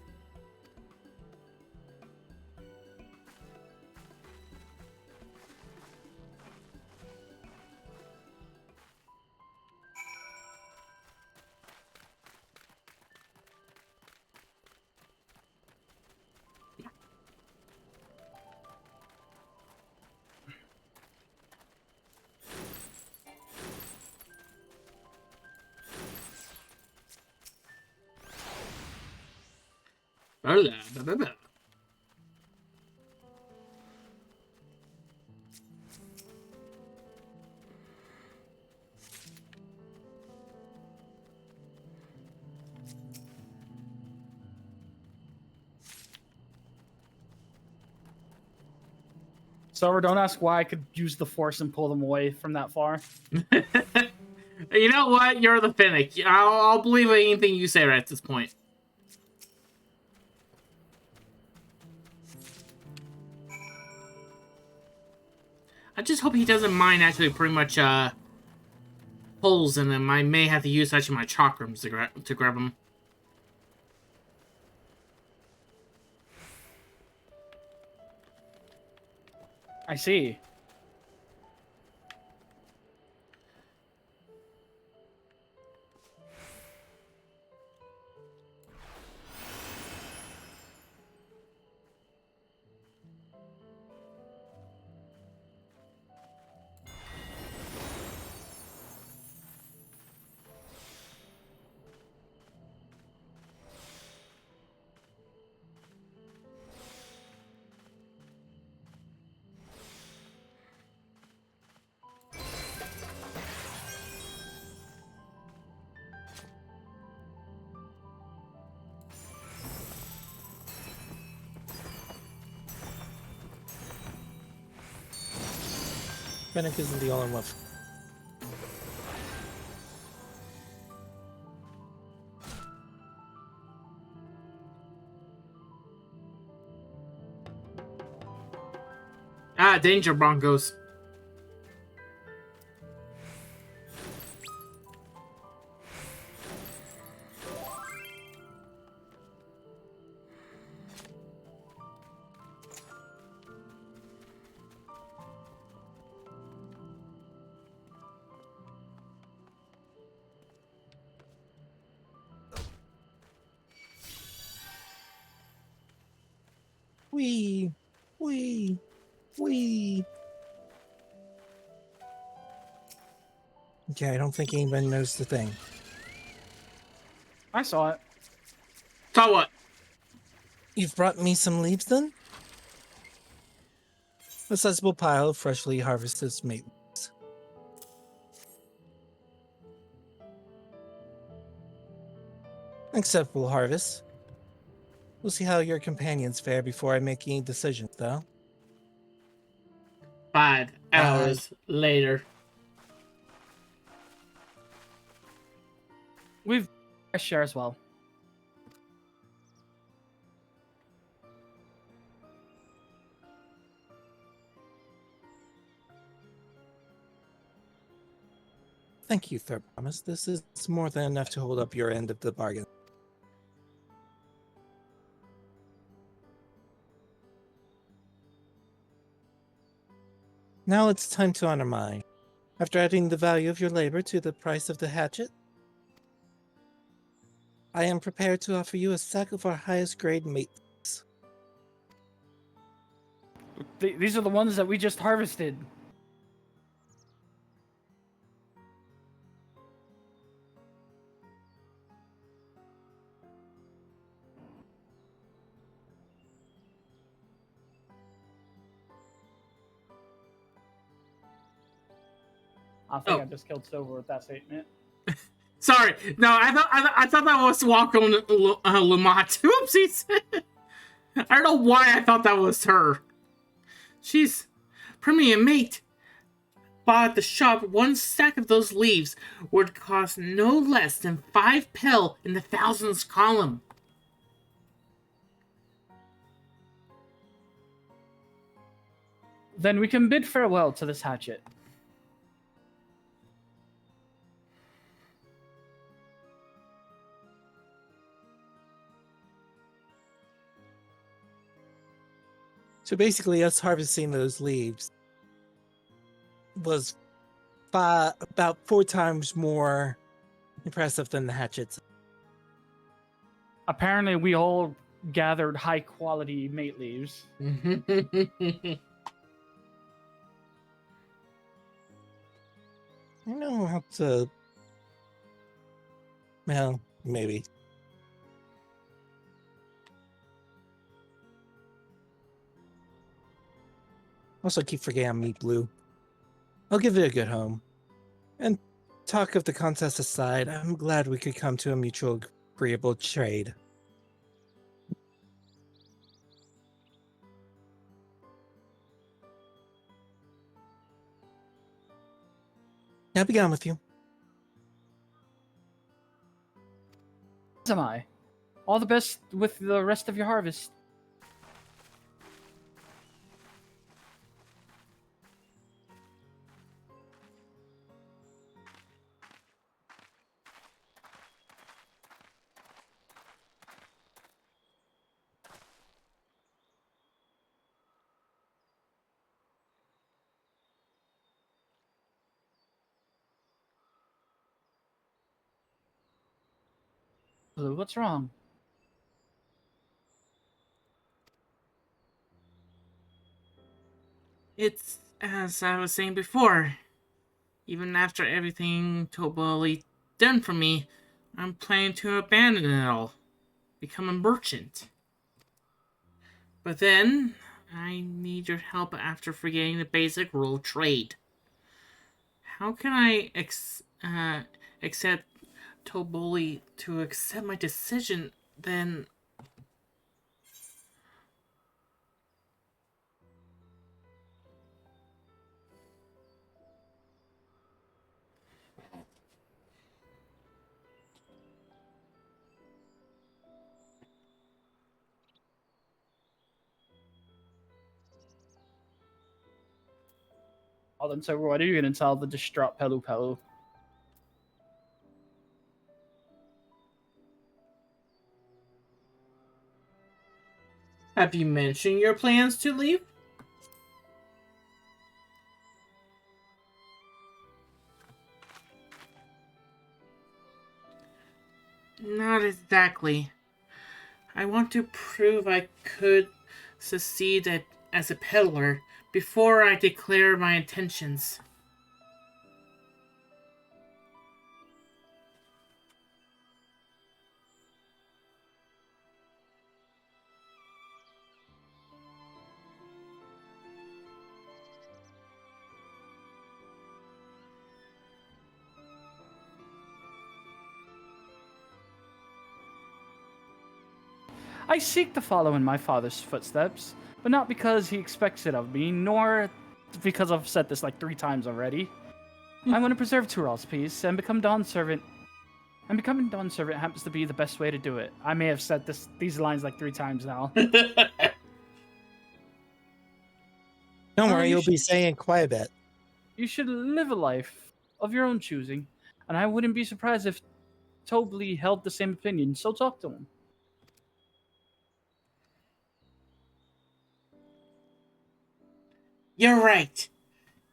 Blah, blah, blah, blah. So don't ask why I could use the force and pull them away from that far. You know what? You're the Finnick. I'll believe anything you say right at this point. I just hope he doesn't mind actually pretty much holes in them. I may have to use actually my chakrams to grab them. I see. Fennec isn't the only one. Ah, danger, Broncos. Wee. Wee. Wee. Okay, I don't think anybody knows the thing. I saw it. So what? You've brought me some leaves then? A sizable pile of freshly harvested meat leaves. Acceptable harvest. We'll see how your companions fare before I make any decisions, though. 5 hours later. We've a share as well. Thank you, Third Promise. This is more than enough to hold up your end of the bargain. Now it's time to honor mine. After adding the value of your labor to the price of the hatchet, I am prepared to offer you a sack of our highest grade meat. These are the ones that we just harvested. I think I just killed Silver with that statement. Sorry, no, I thought that was Wuk Lamat. Oopsies. I don't know why I thought that was her. She's premium mate. Bought at the shop, 1 stack of those leaves would cost no less than 5 pel in the thousands column. Then we can bid farewell to this hatchet. So basically, us harvesting those leaves was about 4 times more impressive than the hatchets. Apparently, we all gathered high-quality mate leaves. I don't know how to... Well, maybe. Also, keep forgetting I'm Meat Blue. I'll give it a good home. And talk of the contest aside, I'm glad we could come to a mutual agreeable trade. Now be gone with you. As am I. All the best with the rest of your harvest. Blue, what's wrong? It's as I was saying before. Even after everything Tobali done for me, I'm planning to abandon it all. Become a merchant. But then, I need your help after forgetting the basic rule of trade. How can I accept Toboli to accept my decision, then... Oh, then so what are you going to tell the distraught Pelu Pelu? Have you mentioned your plans to leave? Not exactly. I want to prove I could succeed as a peddler before I declare my intentions. I seek to follow in my father's footsteps, but not because he expects it of me, nor because I've said this like 3 times already. I want to preserve Tural's peace and become Dawnservant. And becoming Dawnservant happens to be the best way to do it. I may have said these lines like 3 times now. Don't worry, you'll be saying quite a bit. You should live a life of your own choosing, and I wouldn't be surprised if Tobley held the same opinion, so talk to him. You're right.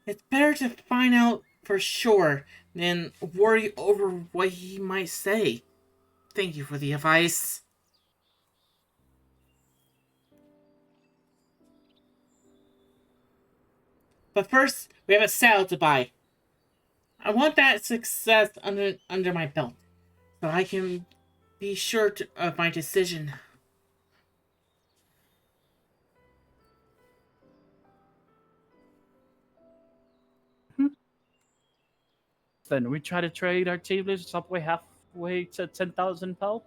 It's better to find out for sure than worry over what he might say. Thank you for the advice. But first, we have a saddle to buy. I want that success under my belt, so I can be sure of my decision. Then we try to trade our tablets upway halfway to 10,000 pel.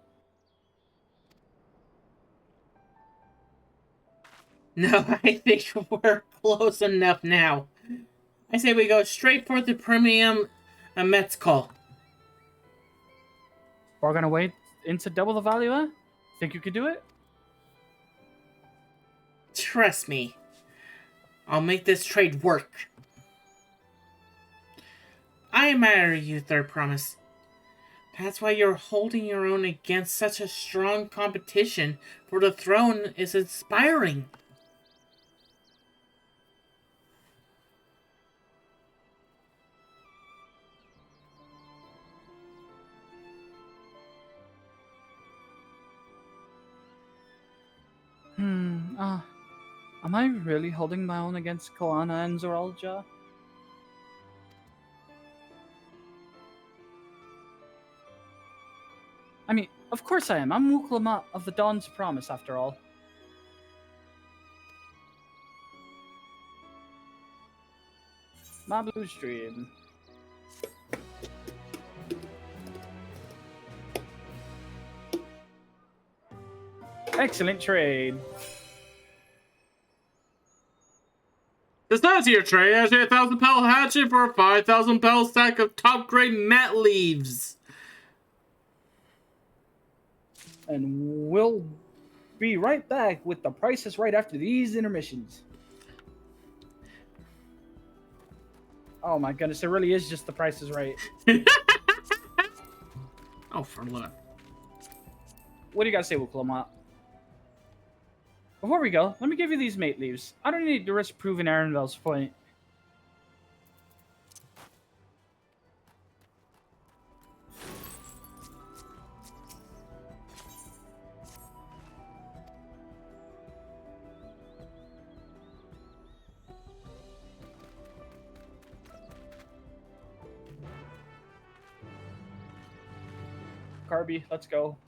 No, I think we're close enough now. I say we go straight for the premium Mets call. We're gonna wait into double the value, huh? Think you could do it? Trust me. I'll make this trade work. I admire you, Third Promise. That's why you're holding your own against such a strong competition for the throne is inspiring. Am I really holding my own against Koana and Zoralja? I mean, of course I am. I'm Wuk Lamat of the Dawn's Promise, after all. My blue stream. Excellent trade. It's not your trade. Actually, 1,000 pel hatchet for a 5,000 pel stack of top grade mat leaves. And we'll be right back with the prices right after these intermissions. Oh my goodness, it really is just the Price is Right. Oh, for luck. What do you gotta say, Wuk Lamat? Before we go, let me give you these mate leaves. I don't need to risk proving Arenville's point. Carby, let's go.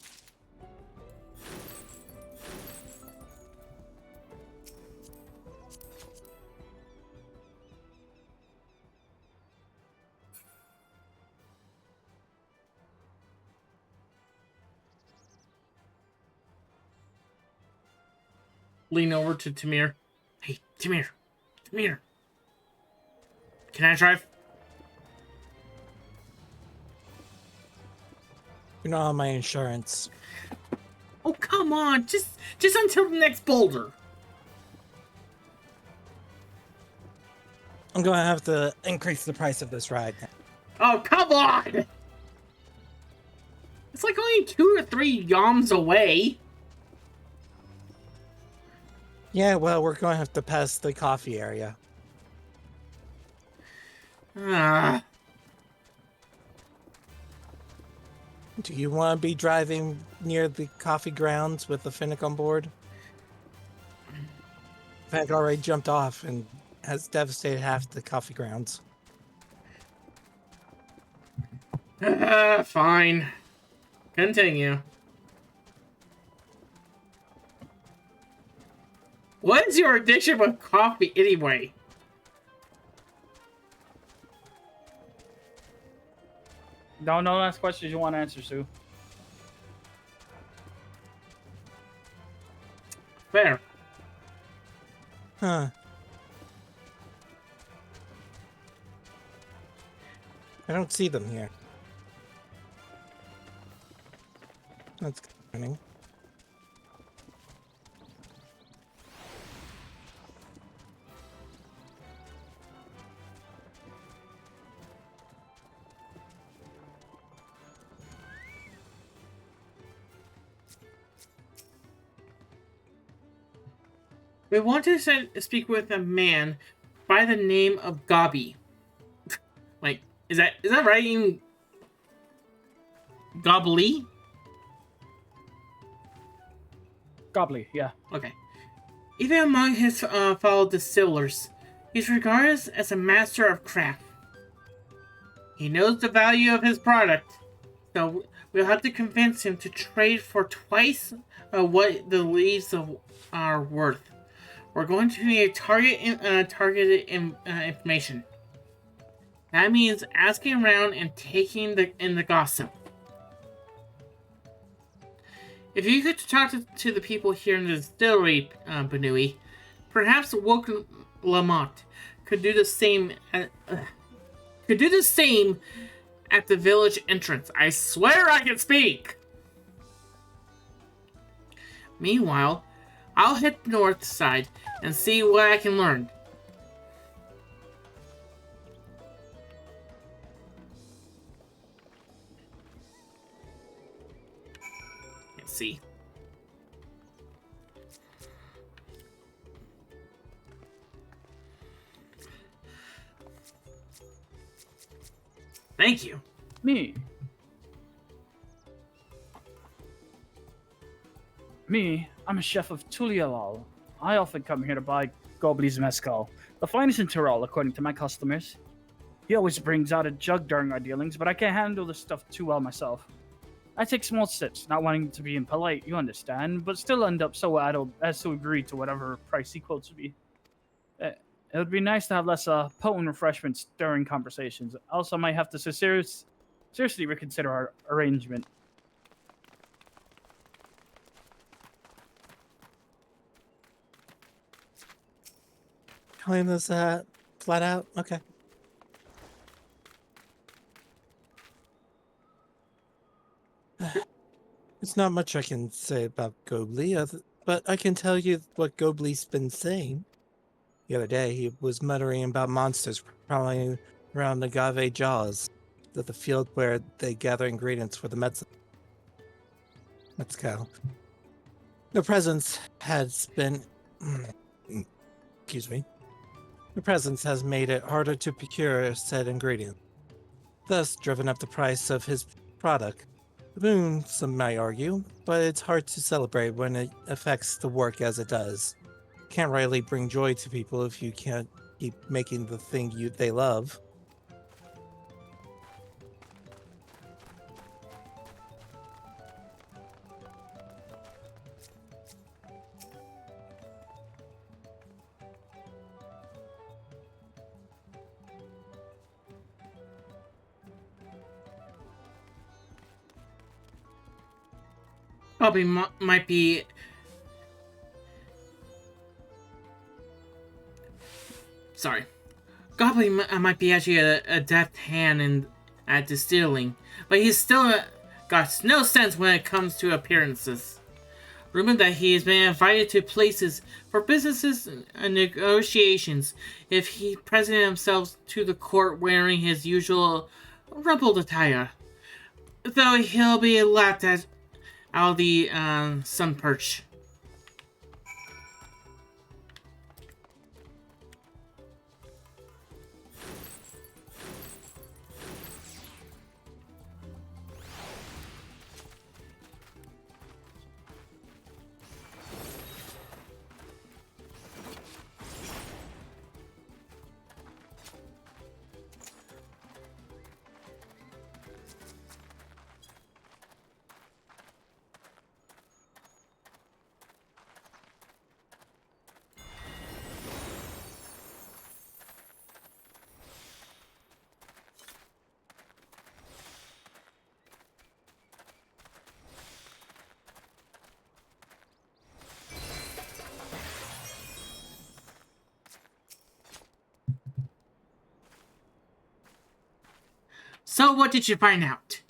Lean over to Tamir. Hey, Tamir. Tamir. Can I drive? You're not on my insurance. Oh, come on. Just until the next boulder. I'm going to have to increase the price of this ride. Oh, come on. It's like only 2 or 3 yoms away. Yeah, well, we're going to have to pass the coffee area. Ah. Do you want to be driving near the coffee grounds with the Finnick on board? pack already jumped off and has devastated half the coffee grounds. Fine. Continue. What is your addiction with coffee anyway? No last questions you want to answer, Sue. Fair. Huh. I don't see them here. That's concerning. We want to speak with a man by the name of Gabi. Like, is that right? In Gobbly? Gobbly, yeah. Okay. Even among his fellow distillers, he's regarded as a master of craft. He knows the value of his product, so we'll have to convince him to trade for twice what the leaves are worth. We're going to need targeted information. That means asking around and taking in the gossip. If you could talk to the people here in the distillery, Banui, perhaps Wuk Lamat could do the same. Could do the same at the village entrance. I swear I can speak. Meanwhile, I'll hit the north side and see what I can learn. Let's see. Thank you. Me, I'm a chef of Tulialal. I often come here to buy Gobley's mezcal, the finest in Tyrol, according to my customers. He always brings out a jug during our dealings, but I can't handle this stuff too well myself. I take small sips, not wanting to be impolite, you understand, but still end up so addled as to agree to whatever price he quotes me. It would be nice to have less potent refreshments during conversations. Also, I might have to seriously reconsider our arrangement. Telling this flat out? Okay. It's not much I can say about Gobley, but I can tell you what Gobley's been saying. The other day, he was muttering about monsters prowling around the Agave Jaws, the field where they gather ingredients for the mezcal. The presence has been... excuse me. The presence has made it harder to procure said ingredient, thus driven up the price of his product. A boon, some might argue, but it's hard to celebrate when it affects the work as it does. Can't really bring joy to people if you can't keep making the thing they love. Probably might be... Sorry. Goblin might be actually a deft hand at distilling, but he's still got no sense when it comes to appearances. Rumored that he has been invited to places for businesses and negotiations if he presented himself to the court wearing his usual rumpled attire. Though he'll be laughed at out of the sun perch. So what did you find out?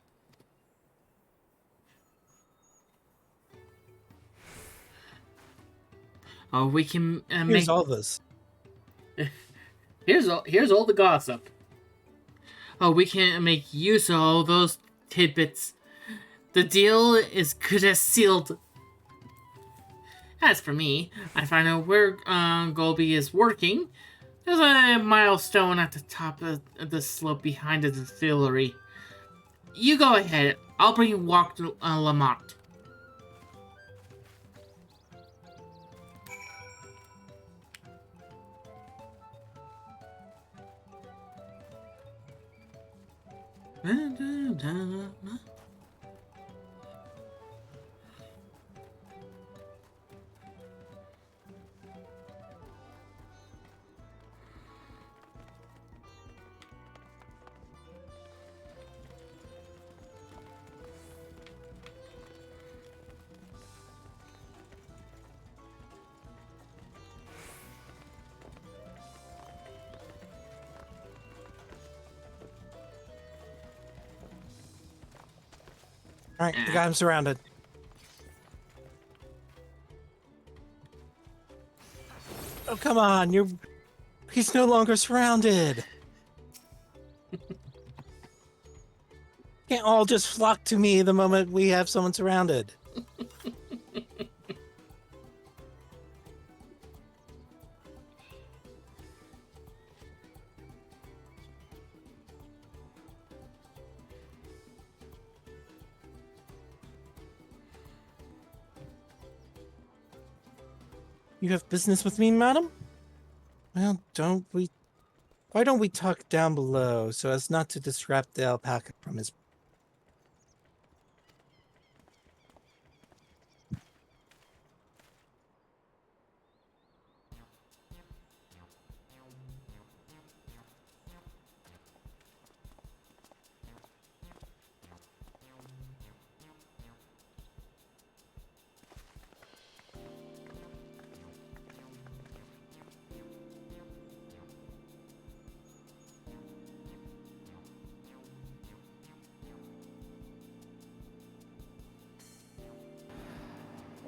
Oh, we can Here's all this. Here's all the gossip. Oh, we can make use of all those tidbits. The deal is good as sealed. As for me, I find out where Golby is working. There's a milestone at the top of the slope behind the distillery. You go ahead. I'll bring Wuk Lamat. Alright, the guy I'm surrounded. Oh, come on, he's no longer surrounded. Can't all just flock to me the moment we have someone surrounded. You have business with me, madam? Well, why don't we talk down below so as not to disrupt the alpaca from his...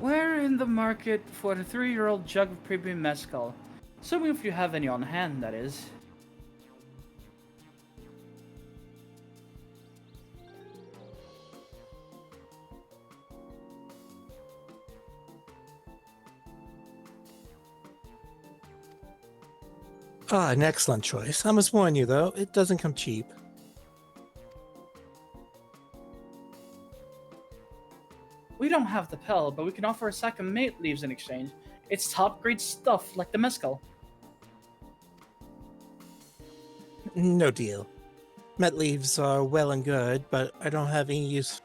We're in the market for a 3-year-old jug of premium mezcal. Assuming if you have any on hand, that is. Ah, an excellent choice. I must warn you, though, it doesn't come cheap. We don't have the pill, but we can offer a sack of mate leaves in exchange. It's top-grade stuff, like the mezcal. No deal. Met leaves are well and good, but I don't have any use.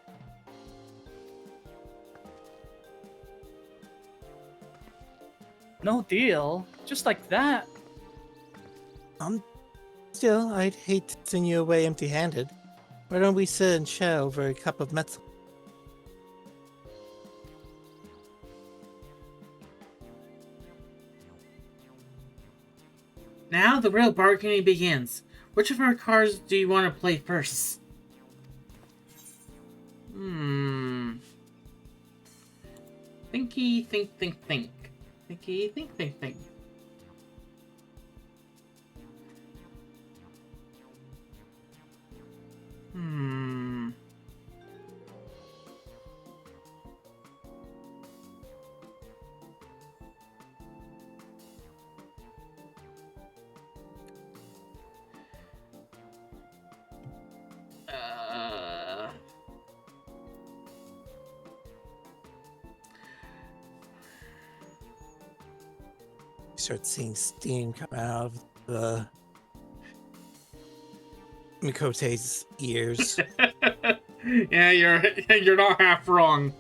No deal? Just like that? Still, I'd hate to send you away empty-handed. Why don't we sit and chat over a cup of mezcal? Now the real bargaining begins. Which of our cards do you want to play first? Thinky, think. Thinky, think. Start seeing steam come out of the Mikote's ears. Yeah, you're not half wrong.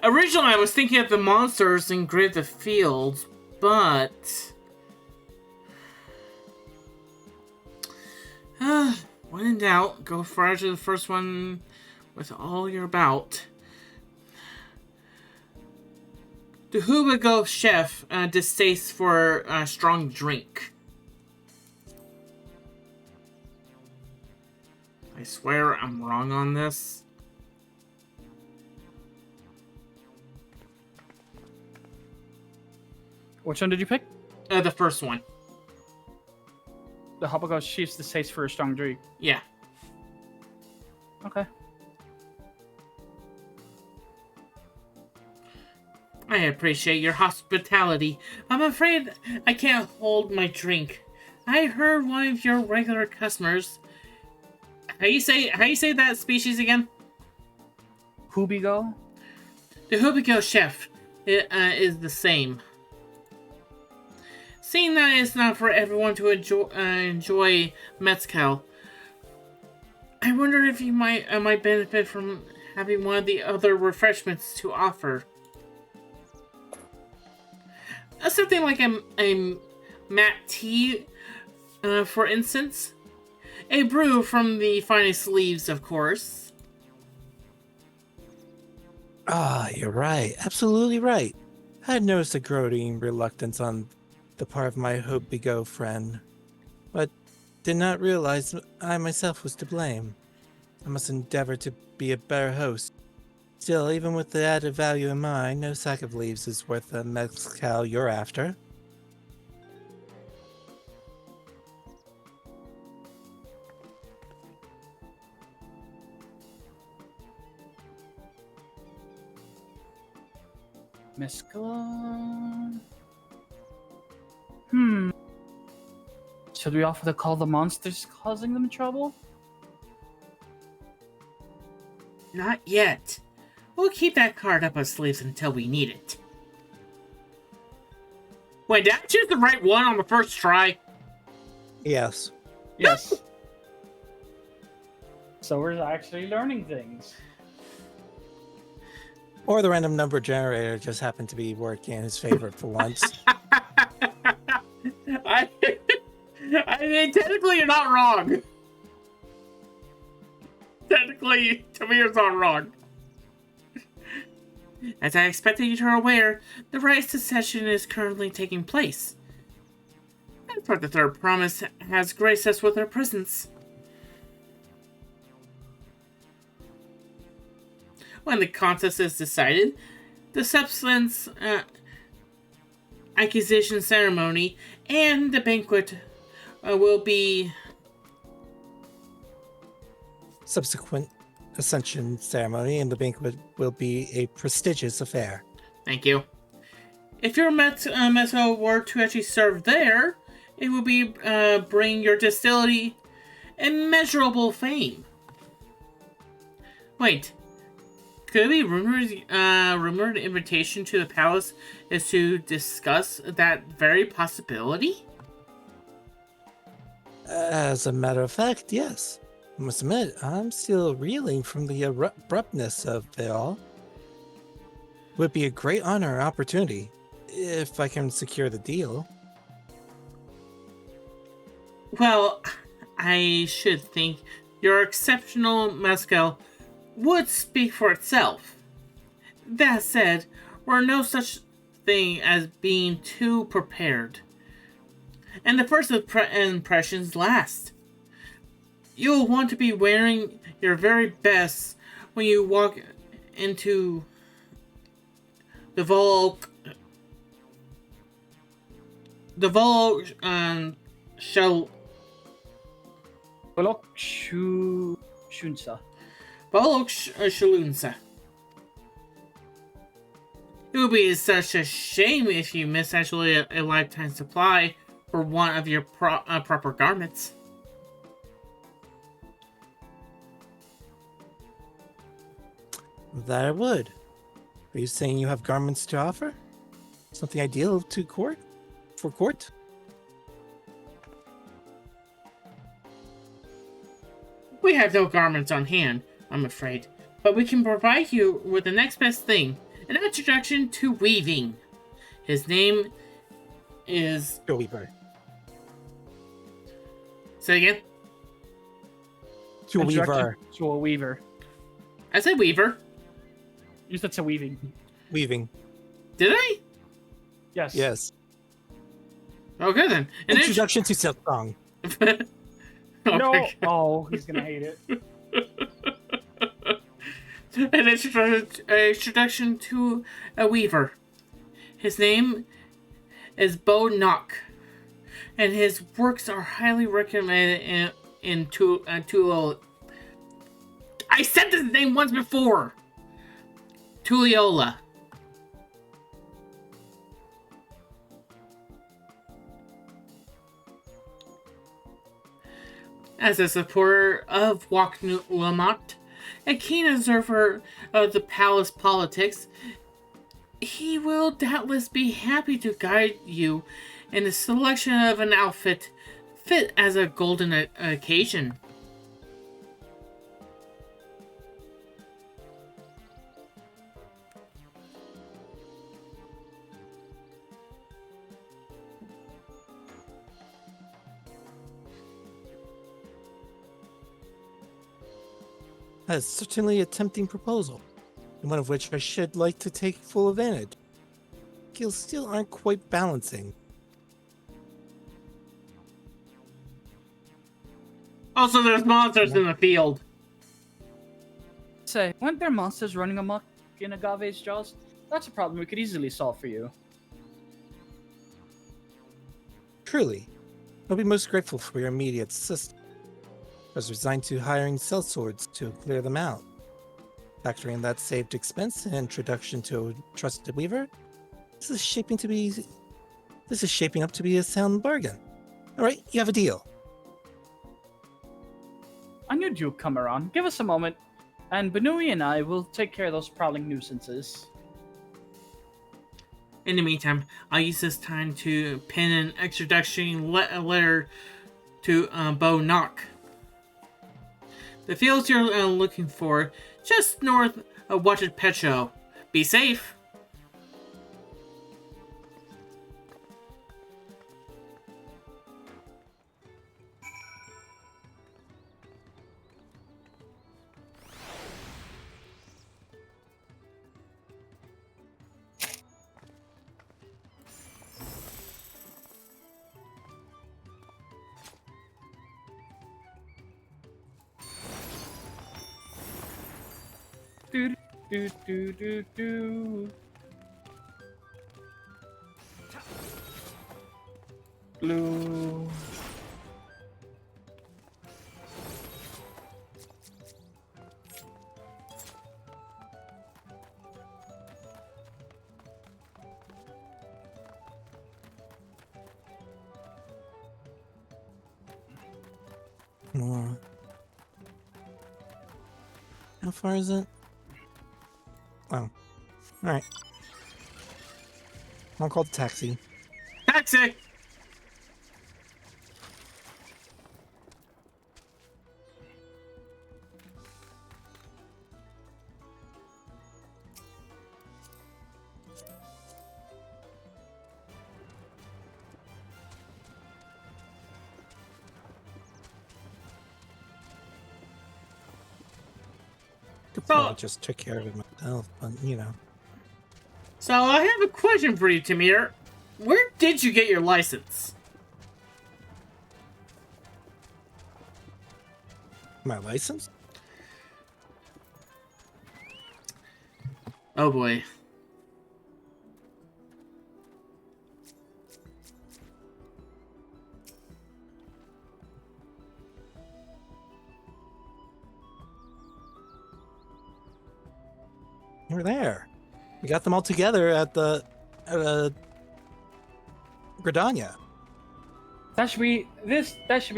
Originally, I was thinking of the monsters in Grid the Fields, but when in doubt, go far to the first one with all you're about. The Hubigo chef distaste for strong drink. I swear I'm wrong on this. Which one did you pick? The first one. The Hopagos chief's distaste for a strong drink. Yeah. Okay. I appreciate your hospitality. I'm afraid I can't hold my drink. I heard one of your regular customers. How you say that species again? Hubigo? The Hubigo chef is the same. Seeing that it's not for everyone to enjoy mezcal, I wonder if you might benefit from having one of the other refreshments to offer. Something like a mat tea, for instance. A brew from the finest leaves, of course. Ah, you're right. Absolutely right. I had noticed a growing reluctance on the part of my Hope-Be-Go friend, but did not realize I myself was to blame. I must endeavor to be a better host. Still, even with the added value in mind, no sack of leaves is worth the mezcal you're after. Mescaline. Should we offer to call the monsters causing them trouble? Not yet. We'll keep that card up our sleeves until we need it. Wait, did I choose the right one on the first try? Yes. Yes. So we're actually learning things. Or the random number generator just happened to be working in his favor for once. I mean, technically, you're not wrong. Technically, Tamir's not wrong. As I expected you are aware, the rites session is currently taking place. And for the third promise has graced us with her presence. When the contest is decided, the substance acquisition ceremony and the banquet will be Subsequent ascension ceremony and the banquet will be a prestigious affair. Thank you. If your mezcal were to actually serve there, it would be bring your distillery immeasurable fame. Wait, could it be rumored invitation to the palace is to discuss that very possibility? As a matter of fact, yes. I must admit, I'm still reeling from the abruptness of it all. Would be a great honor and opportunity, if I can secure the deal. Well, I should think your exceptional mezcal would speak for itself. That said, we're no such thing as being too prepared. And the first impressions last. You'll want to be wearing your very best when you walk into the Volk Shunsa. Volok Shalunsa. It would be such a shame if you miss actually a lifetime supply for one of your proper garments. That I would. Are you saying you have garments to offer? Something ideal to court? For court? We have no garments on hand, I'm afraid, but we can provide you with the next best thing, an introduction to weaving. His name is... Go Weaver. Say again? To a weaver. To a weaver. I said weaver. You said to weaving. Weaving. Did I? Yes. Yes. Okay then. Introduction to Silksong. No. Oh, he's gonna hate it. An introduction to a weaver. His name is Bo Nock, and his works are highly recommended in Tulola. I said this name once before. Tulola. As a supporter of Wuk Lamat, a keen observer of the palace politics, he will doubtless be happy to guide you in the selection of an outfit fit as a golden occasion. That is certainly a tempting proposal, and one of which I should like to take full advantage. Skills still aren't quite balancing. Also, there's monsters in the field. Say, weren't there monsters running amok in Agave's jaws? That's a problem we could easily solve for you. Truly, I'll be most grateful for your immediate assistance. I was resigned to hiring sellswords to clear them out. Factoring that saved expense and introduction to a trusted weaver, this is shaping up to be a sound bargain. All right, you have a deal. I knew you'd come around. Give us a moment, and Benui and I will take care of those prowling nuisances. In the meantime, I'll use this time to pen an introduction letter to Bo Nock. The fields you're looking for, just north of Watchet Petro. Be safe. Do do do do do. Blue. How far is it? Oh. Alright. I'll call the taxi. Taxi! I just took care of it myself, but you know. So I have a question for you, Tamir. Where did you get your license? My license? Oh boy. You're there. We got them all together at Gridania. That should be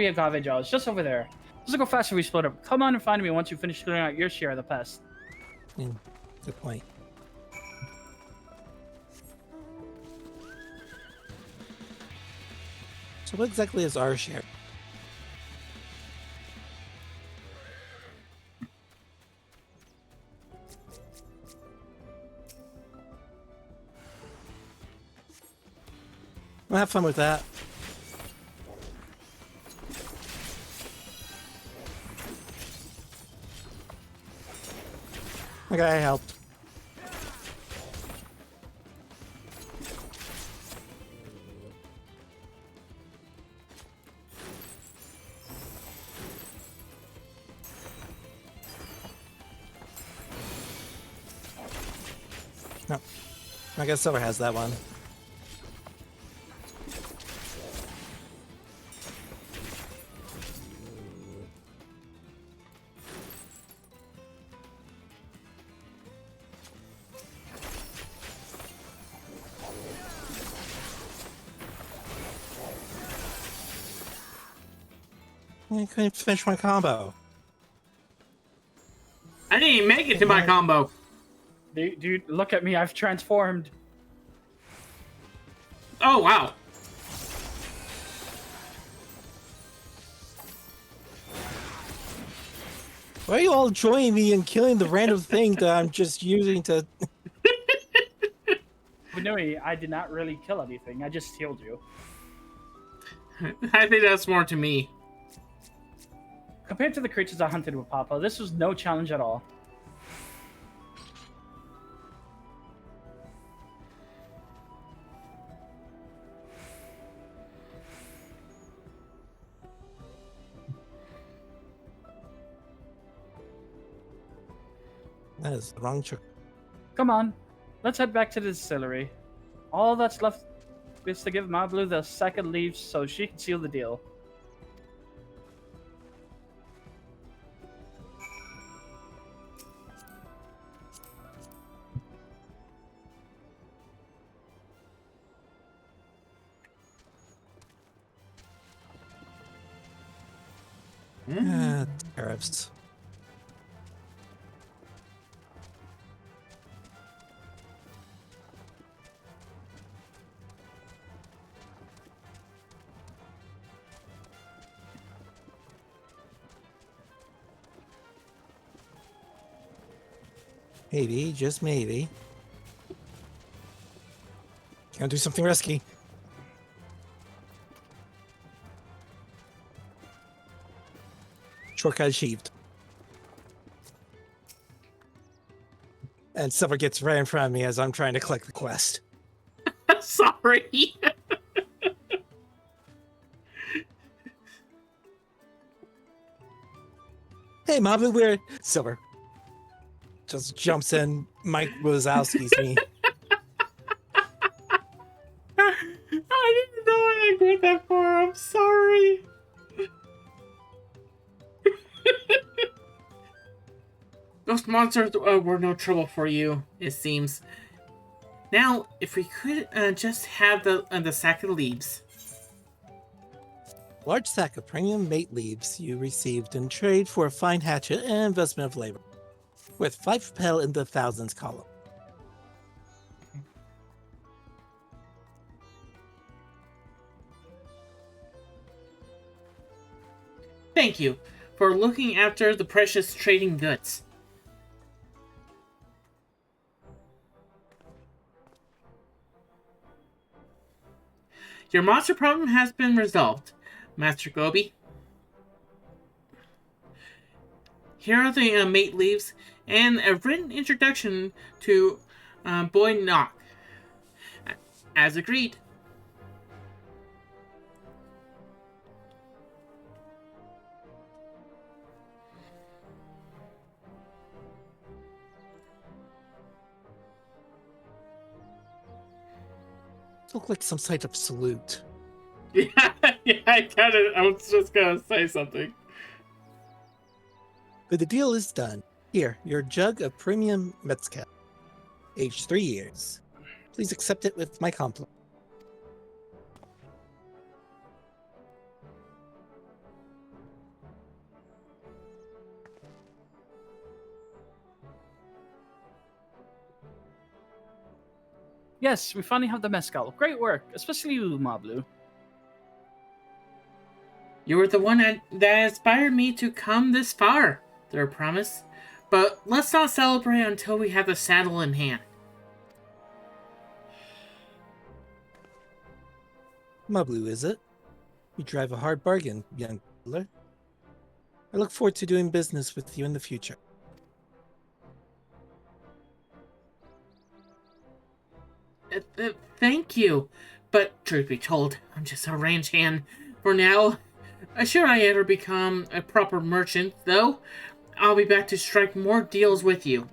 Agave Jaws, just over there. Just look how fast we split up. Come on and find me once you finish clearing out your share of the pest. Good point. So what exactly is our share? Well, have fun with that. Okay, I helped. No. I guess Silver has that one. I couldn't finish my combo. I didn't even make it to my combo. Dude, look at me. I've transformed. Oh, wow. Why are you all joining me in killing the random thing that I'm just using to... Vanui, I did not really kill anything. I just healed you. I think that's more to me. Compared to the creatures I hunted with Papa, this was no challenge at all. That is the wrong trick. Come on, let's head back to the distillery. All that's left is to give Mablu the sack of leaves so she can seal the deal. Tariffs. Maybe, just maybe. Can't do something risky. Shortcut achieved. And Silver gets right in front of me as I'm trying to click the quest. Sorry. Hey, Mom, we're Silver. Just jumps in. Mike Wazowski's me. I didn't know I agreed that far. I'm sorry. Those monsters were no trouble for you, it seems. Now, if we could just have the sack of leaves. Large sack of premium mate leaves you received in trade for a fine hatchet and investment of labor, with 5 pel in the thousands column. Thank you for looking after the precious trading goods. Your monster problem has been resolved, Master Gobi. Here are the mate leaves and a written introduction to Boy Knock. As agreed. Look like some sort of salute. Yeah, I was just gonna say something. But the deal is done. Here, your jug of premium mezcal, aged 3 years. Please accept it with my compliment. Yes, we finally have the mezcal. Great work, especially you, Mablu. You were the one that inspired me to come this far, their promise. But let's not celebrate until we have the saddle in hand. Mablu, is it? You drive a hard bargain, young builder. I look forward to doing business with you in the future. Thank you. But truth be told, I'm just a ranch hand for now. Should I ever become a proper merchant, though, I'll be back to strike more deals with you.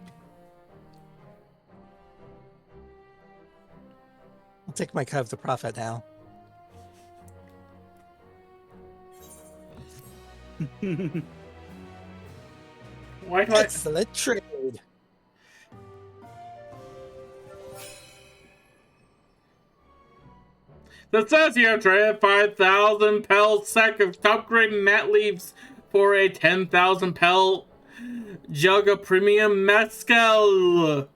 take my cut of the profit now. Why do I... Excellent trade. It says here, trade 5,000 pel sack of top grade mat leaves for a 10,000 pel jug of premium mezcal.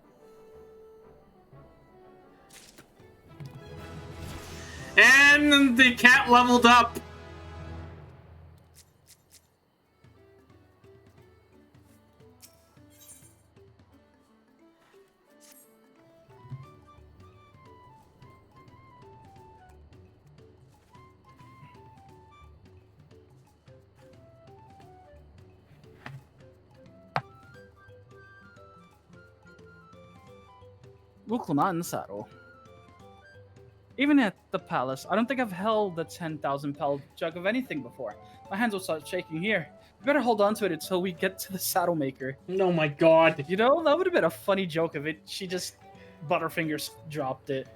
And the cat leveled up. Wuk Lamat in the saddle. Even at the palace, I don't think I've held a 10,000 pel jug of anything before. My hands will start shaking here. We better hold on to it until we get to the saddle maker. Oh my god. You know, that would have been a funny joke if she just Butterfingers dropped it.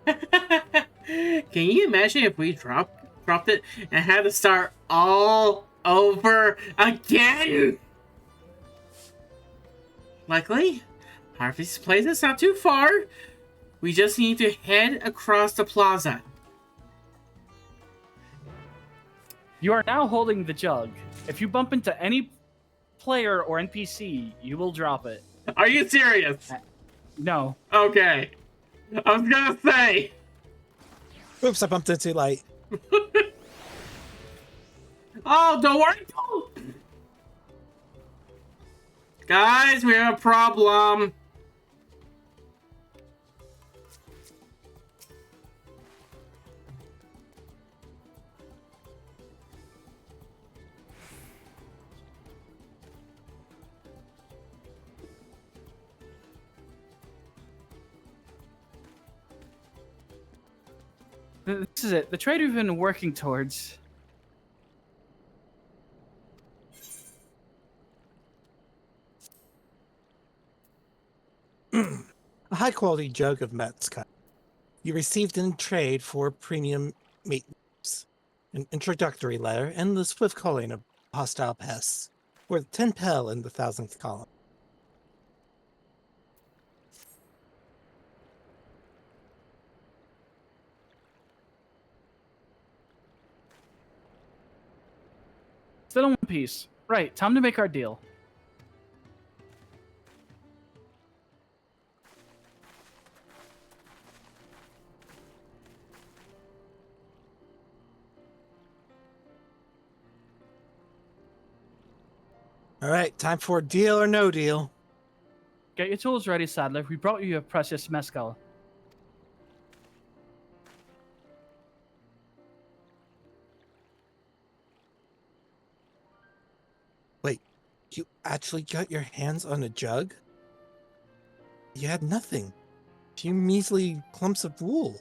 Can you imagine if we dropped it and had to start all over again? Luckily, Harvey's place is not too far. We just need to head across the plaza. You are now holding the jug. If you bump into any player or NPC, you will drop it. Are you serious? No. Okay. I was gonna say. Oops, I bumped into light. Oh, don't worry. Guys, we have a problem. This is it. The trade we've been working towards. A high-quality jug of mezcal. You received in trade for premium maintenance, an introductory letter, and the swift culling of hostile pests, worth 10 pel in the 1000th column. Still in one piece. Right, time to make our deal. All right, time for deal or no deal. Get your tools ready, Saddler. We brought you your precious mezcal. Wait, you actually got your hands on a jug? You had nothing. A few measly clumps of wool.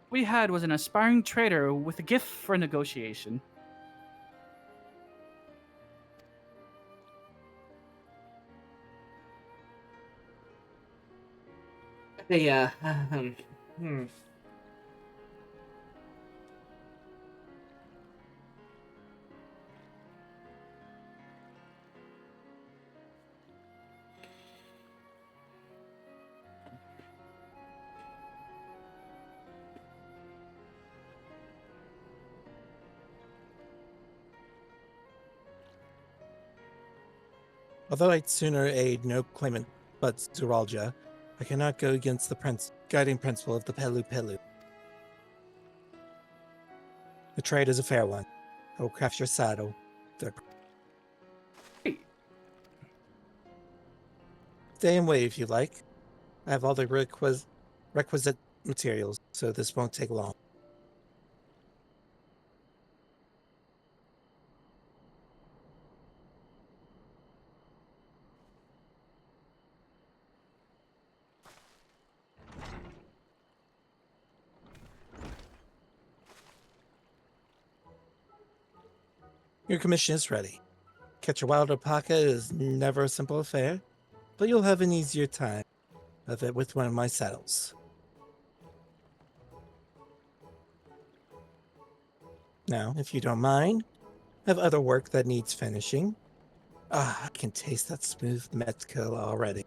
What we had was an aspiring trader with a gift for negotiation. Hey, Although I'd sooner aid no claimant but Zuralja, I cannot go against the guiding principle of the Pelu Pelu. The trade is a fair one. I will craft your saddle. Stay and wait if you like. I have all the requisite materials, so this won't take long. Your commission is ready. Catch a wild alpaca is never a simple affair, but you'll have an easier time of it with one of my saddles. Now, if you don't mind, I have other work that needs finishing. I can taste that smooth mezcal already.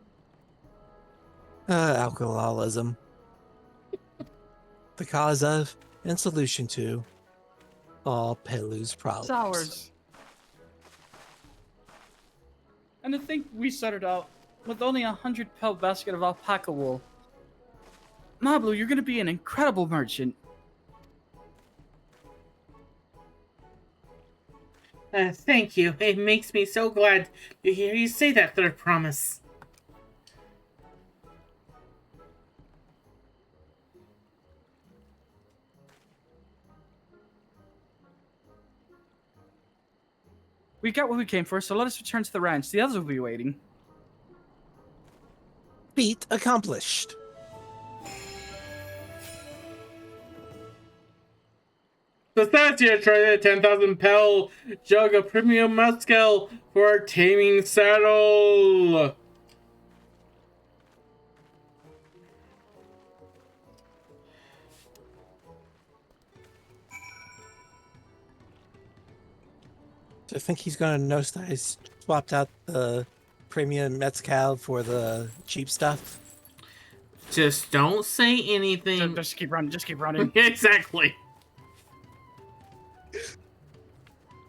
Alcoholism. The cause of and solution to all Pelu's problems. Sours. And to think we started out with only 100-pound basket of alpaca wool. Mablu, you're gonna be an incredible merchant. Thank you. It makes me so glad to hear you say that third promise. We got what we came for, so let us return to the ranch. The others will be waiting. Feat accomplished. Pistacia traded a 10,000 pel jug of premium mezcal for a taming saddle. I think he's going to notice that I swapped out the premium mezcal for the cheap stuff. Just don't say anything. Just keep running. Just keep running. Exactly.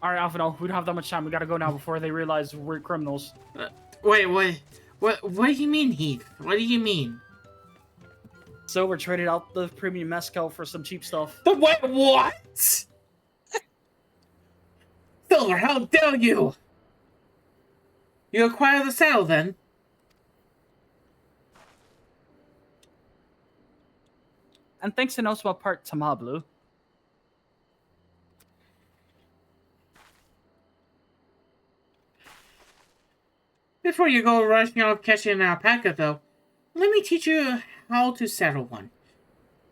All right, Alphino, we don't have that much time. We gotta go now before they realize we're criminals. Wait, what do you mean, Heath? What do you mean? Silver traded out the premium mezcal for some cheap stuff. The what? Silver, how dare you! You acquire the saddle, then? And thanks to no small part to Mablu. Before you go rushing off catching an alpaca, though, let me teach you how to saddle one.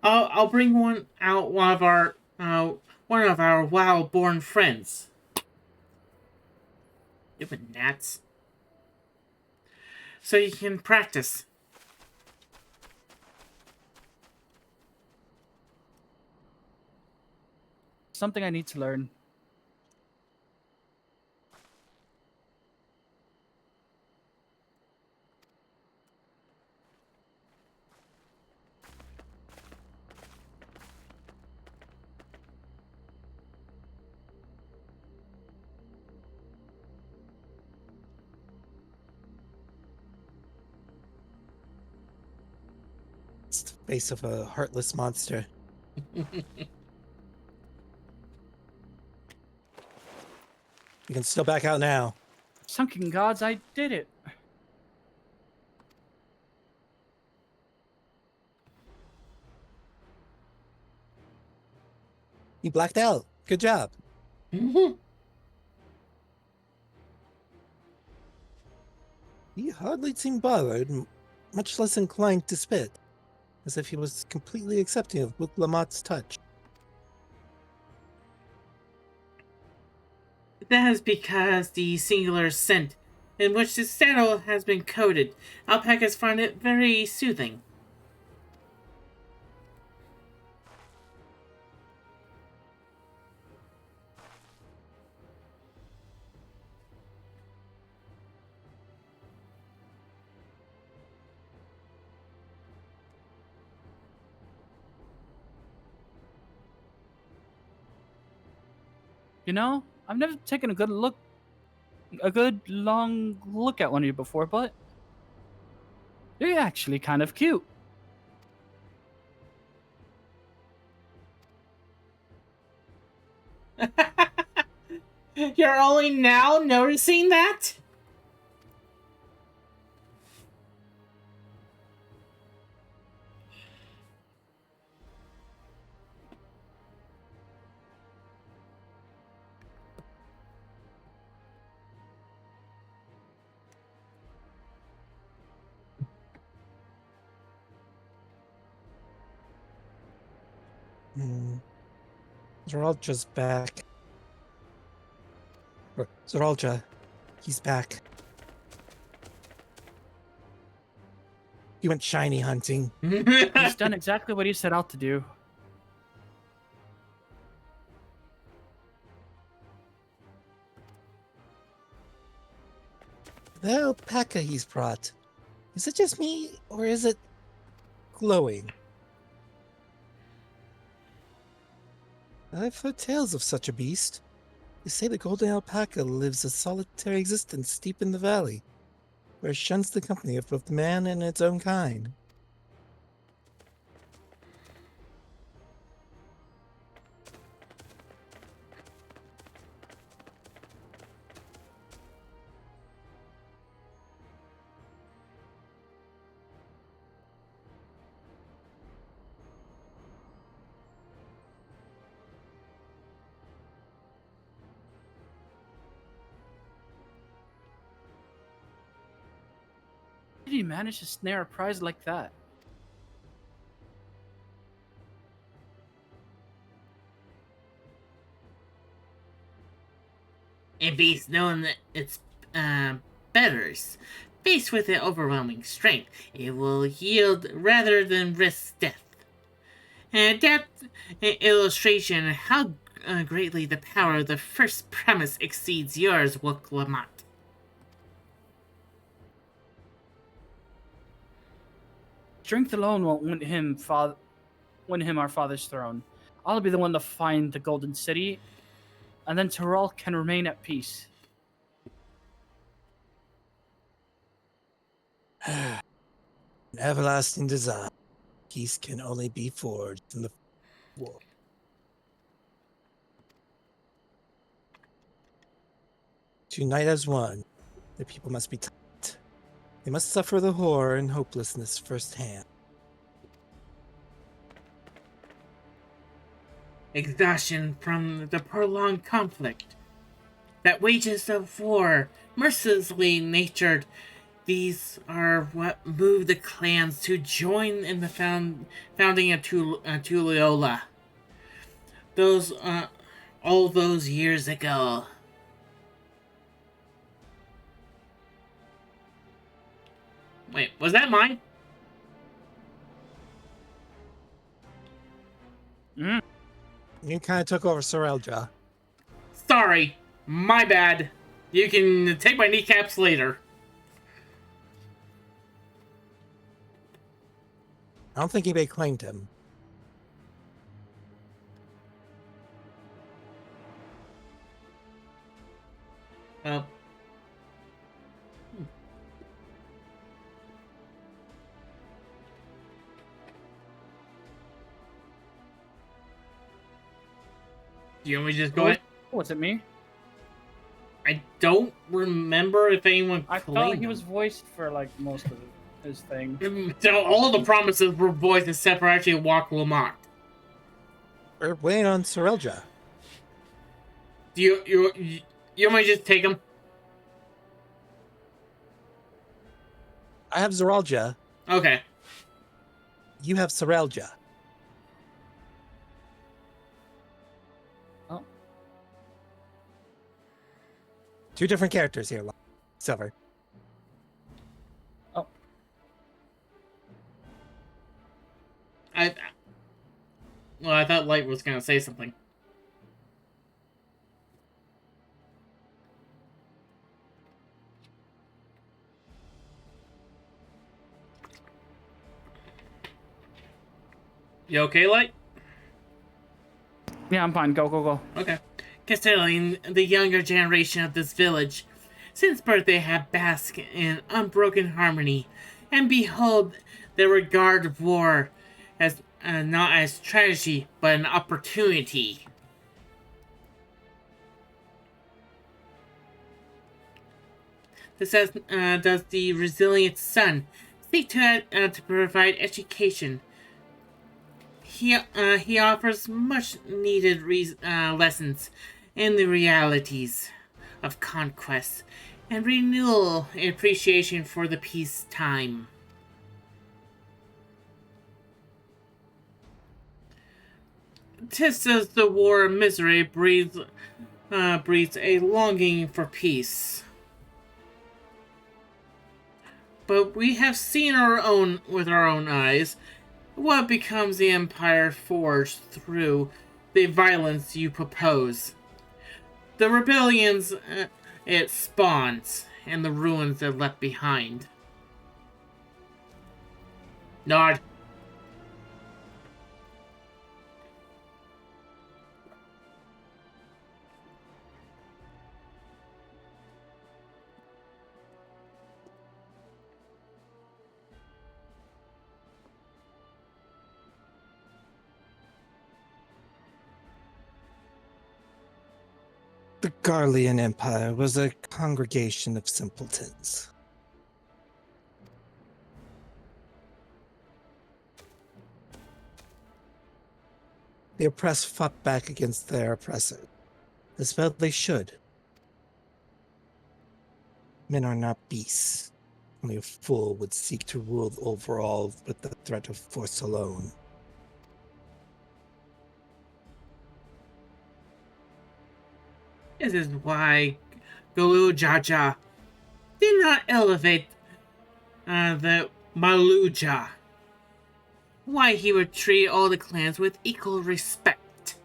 I'll bring one out one of our wild-born friends. Stupid gnats. So you can practice. Something I need to learn. It's the face of a heartless monster. You can still back out now. Sunken gods, I did it. You blacked out. Good job. Mm-hmm. He hardly seemed bothered, much less inclined to spit, as if he was completely accepting of Wuk Lamat's touch. That is because the singular scent in which the saddle has been coated, alpacas find it very soothing. You know, I've never taken a good long look at one of you before, but you're actually kind of cute. You're only now noticing that? They're all just back. Zoralja, he's back. He went shiny hunting. He's done exactly what he set out to do. The alpaca he's brought. Is it just me, or is it glowing? I've heard tales of such a beast. They say the golden alpaca lives a solitary existence deep in the valley, where it shuns the company of both man and its own kind. How did he manage to snare a prize like that? A beast known that its betters. Faced with an overwhelming strength, it will yield rather than risk death. And that illustration how greatly the power of the first premise exceeds yours, Wuk Lamat. Strength alone won't win him our father's throne. I'll be the one to find the Golden City, and then Tyrell can remain at peace. An everlasting desire. Peace can only be forged in the war. To unite as one, the people must be taught. They must suffer the horror and hopelessness firsthand. Exhaustion from the prolonged conflict that wages of war, mercilessly natured. These are what moved the clans to join in the founding of Tulola. All those years ago. Wait, was that mine? You kind of took over Sorelja. Sorry, my bad. You can take my kneecaps later. I don't think anybody claimed him. Do you want me to just go ahead? Was it me? I don't remember if anyone I claimed thought he him. was voiced for like most of his thing. So all of the promises were voiced except for actually Wuk Lamat. We're waiting on Sorelja. Do you want me to just take him? I have Zoralja. Okay. You have Sorelja. Oh. Two different characters here, Silver. Oh. I thought Light was gonna say something. You okay, Light? Yeah, I'm fine. Go. Okay. Considering the younger generation of this village, since birth they have basked in unbroken harmony, and behold, they regard war as not as tragedy, but an opportunity. This does the resilient son seek to provide education. He offers much needed lessons in the realities of conquest and renewal and appreciation for the peacetime. Tis as the war of misery breeds breeds a longing for peace. But we have seen with our own eyes what becomes the empire forged through the violence you propose. The rebellions it spawns, and the ruins it left behind. Nod. The Garlean Empire was a congregation of simpletons. The oppressed fought back against their oppressor, as well they should. Men are not beasts. Only a fool would seek to rule over all with the threat of force alone. This is why Gulu Jaja did not elevate the Maluja. Why he would treat all the clans with equal respect.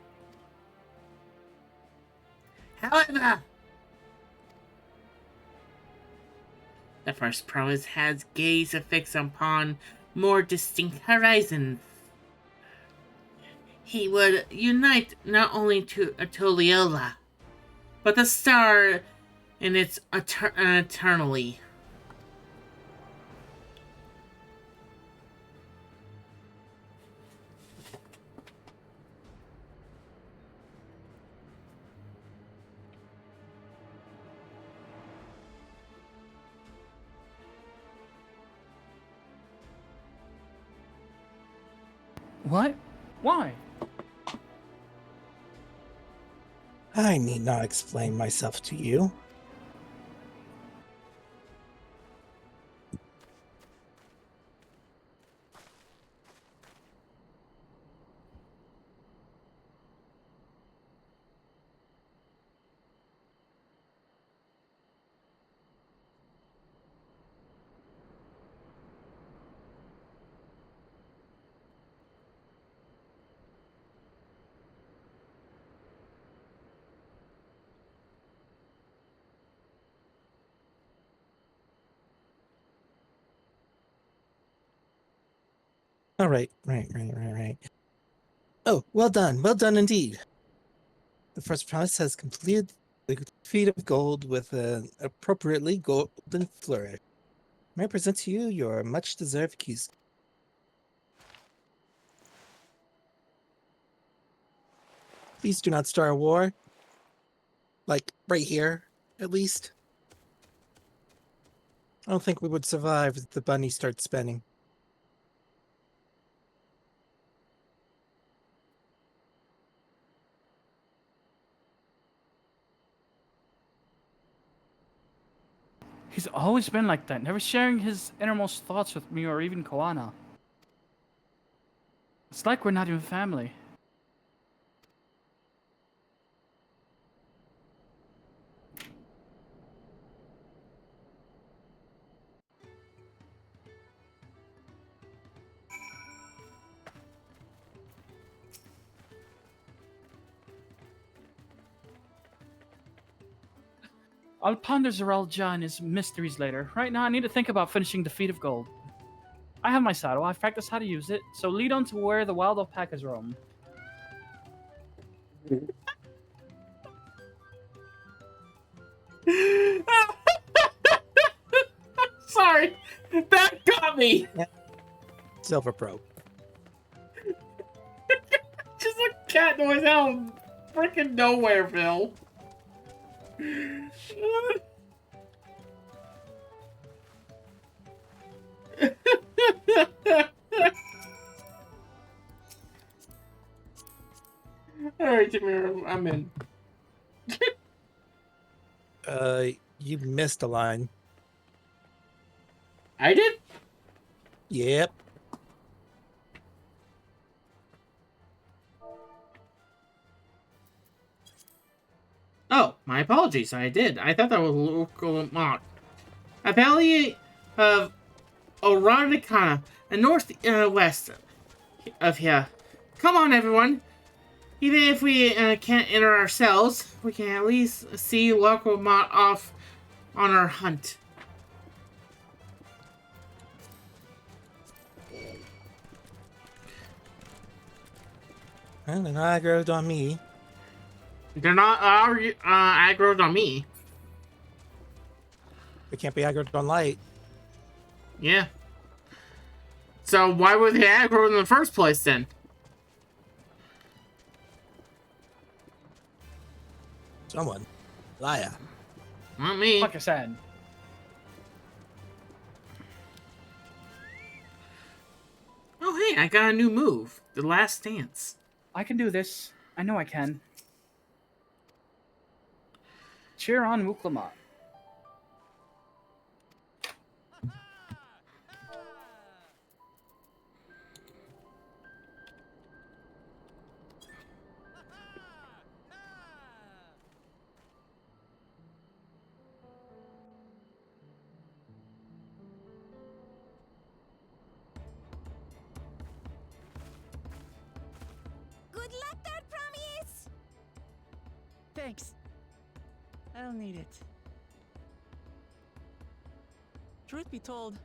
However, the first province has gaze affixed upon more distinct horizons. He would unite not only to Atoliola, but the star in its eternally. What? Why? I need not explain myself to you. All right, right. Oh, well done indeed. The first promise has completed the feat of gold with an appropriately golden flourish. May I present to you your much-deserved keys? Please do not start a war. Like, right here, at least. I don't think we would survive if the bunny starts spinning. He's always been like that, never sharing his innermost thoughts with me or even Koana. It's like we're not even family. I'll ponder Zeralja and his mysteries later. Right now, I need to think about finishing the Feet of Gold. I have my saddle. I've practiced how to use it, so lead on to where the wild alpacas roam. Sorry, that got me. Silver Pro. Just a cat noise out of freaking nowhere, Phil. Alright, Jameer, I'm in. You missed a line. I did? Yep. Oh, my apologies. I did. I thought that was Wuk Lamat. A valley of Oranicana, and northwest of here. Come on, everyone. Even if we can't enter ourselves, we can at least see Wuk Lamat off on our hunt. Well, they're not aggroed on me. They're not aggroed on me. They can't be aggroed on Light. Yeah. So why were they aggroed in the first place then? Someone. Liar. Not me. Pakistan. Oh, hey, I got a new move. The Last Dance. I can do this. I know I can. Cheer on, Wuk Lamat. Good luck there, Promise! Thanks. I'll need it. Truth be told,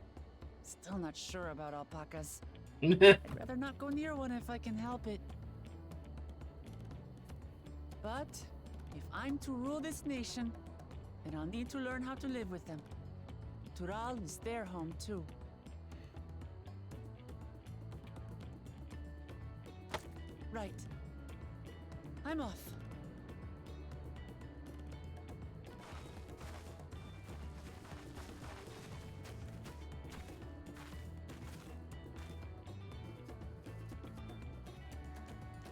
still not sure about alpacas. I'd rather not go near one if I can help it. But if I'm to rule this nation, then I'll need to learn how to live with them. Tural is their home too. Right. I'm off.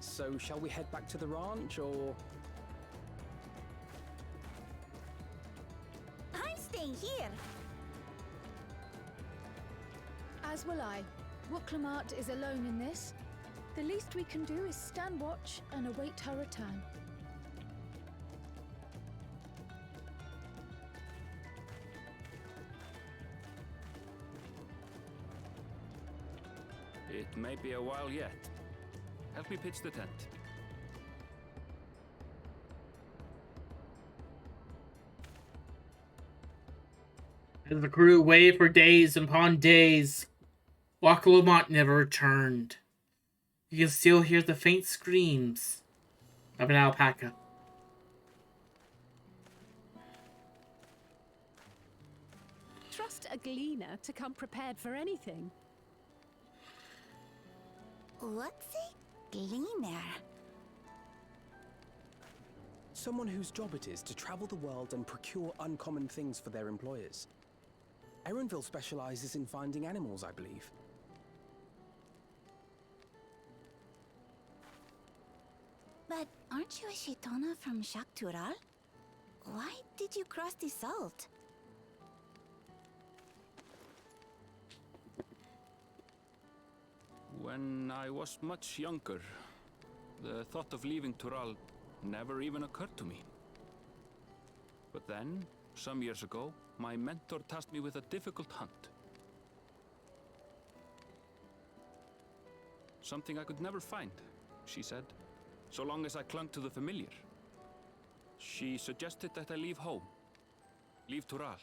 So, shall we head back to the ranch, or...? I'm staying here. As will I. Wuk Lamat is alone in this. The least we can do is stand watch and await her return. It may be a while yet. Help me pitch the tent. As the crew waited for days upon days, Wuk Lamat never returned. You can still hear the faint screams of an alpaca. Trust a gleaner to come prepared for anything. What's a gleaner? Someone whose job it is to travel the world and procure uncommon things for their employers. Erenville specializes in finding animals, I believe. But aren't you a Shaitana from Shak Tural? Why did you cross the salt? When I was much younger, the thought of leaving Tural never even occurred to me. But then, some years ago, my mentor tasked me with a difficult hunt. Something I could never find, she said, so long as I clung to the familiar. She suggested that I leave home, leave Tural,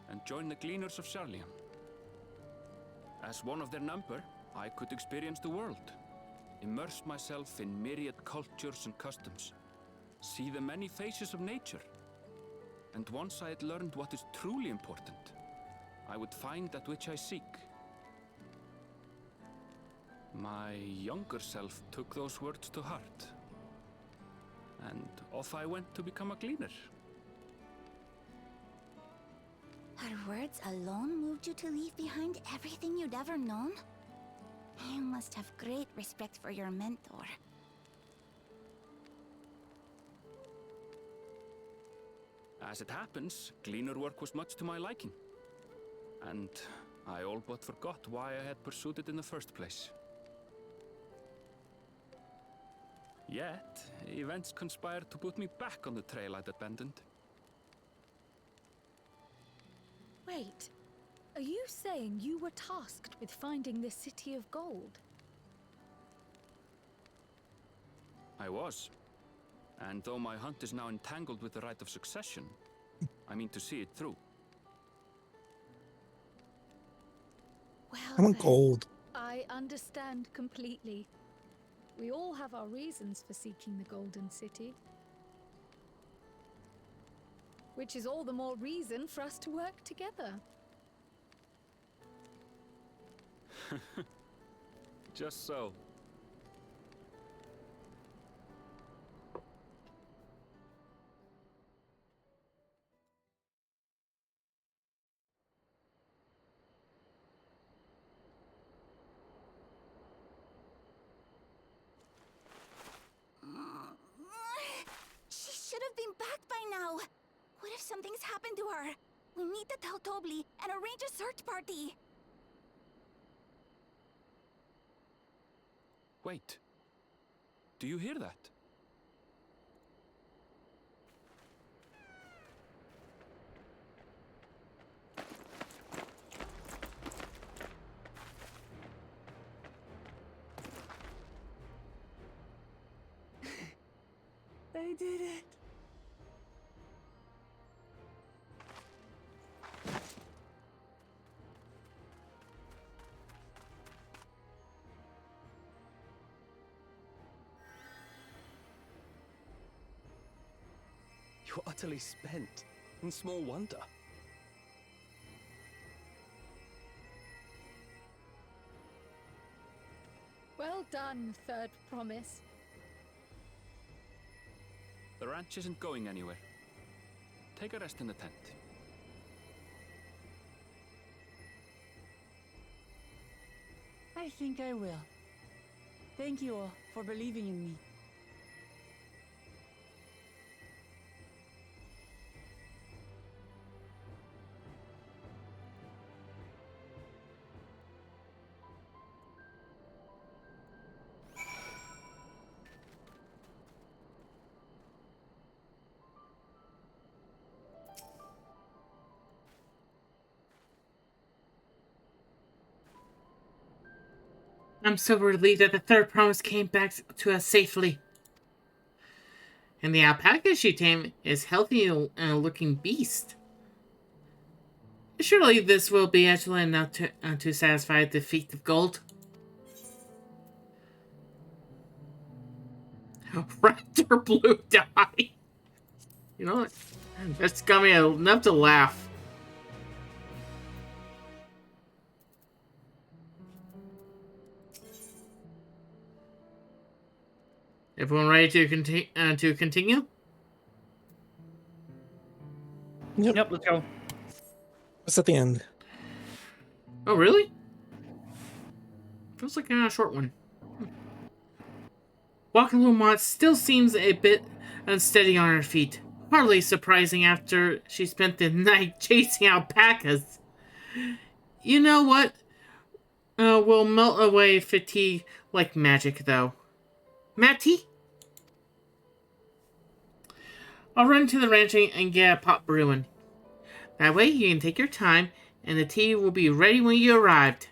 and join the Gleaners of Sharlian. As one of their number, I could experience the world, immerse myself in myriad cultures and customs, see the many faces of nature. And once I had learned what is truly important, I would find that which I seek. My younger self took those words to heart, and off I went to become a gleaner. Her words alone moved you to leave behind everything you'd ever known? You must have great respect for your mentor. As it happens, gleaner work was much to my liking. And I all but forgot why I had pursued it in the first place. Yet, events conspired to put me back on the trail I'd abandoned. Wait, are you saying you were tasked with finding this city of gold? I was. And though my hunt is now entangled with the right of succession, I mean to see it through. Well, I want then, gold. I understand completely. We all have our reasons for seeking the Golden City. Which is all the more reason for us to work together. Just so. She should have been back by now. What if something's happened to her? We need to tell Tobli and arrange a search party. Wait. Do you hear that? They did it. You're utterly spent, and small wonder. Well done, Third Promise. The ranch isn't going anywhere. Take a rest in the tent. I think I will. Thank you all for believing in me. I'm so relieved that the third promise came back to us safely. And the alpaca she tamed is healthy and a looking beast. Surely this will be excellent enough to satisfy the feat of gold. Raptor blue dye. You know what? That's got me enough to laugh. Everyone ready to continue? Yep, let's go. What's at the end? Oh, really? Feels like a short one. Wuk Lamat still seems a bit unsteady on her feet. Hardly surprising after she spent the night chasing alpacas. You know what? We'll melt away fatigue like magic, though. Matty? I'll run to the ranch and get a pot brewing. That way you can take your time, and the tea will be ready when you arrived.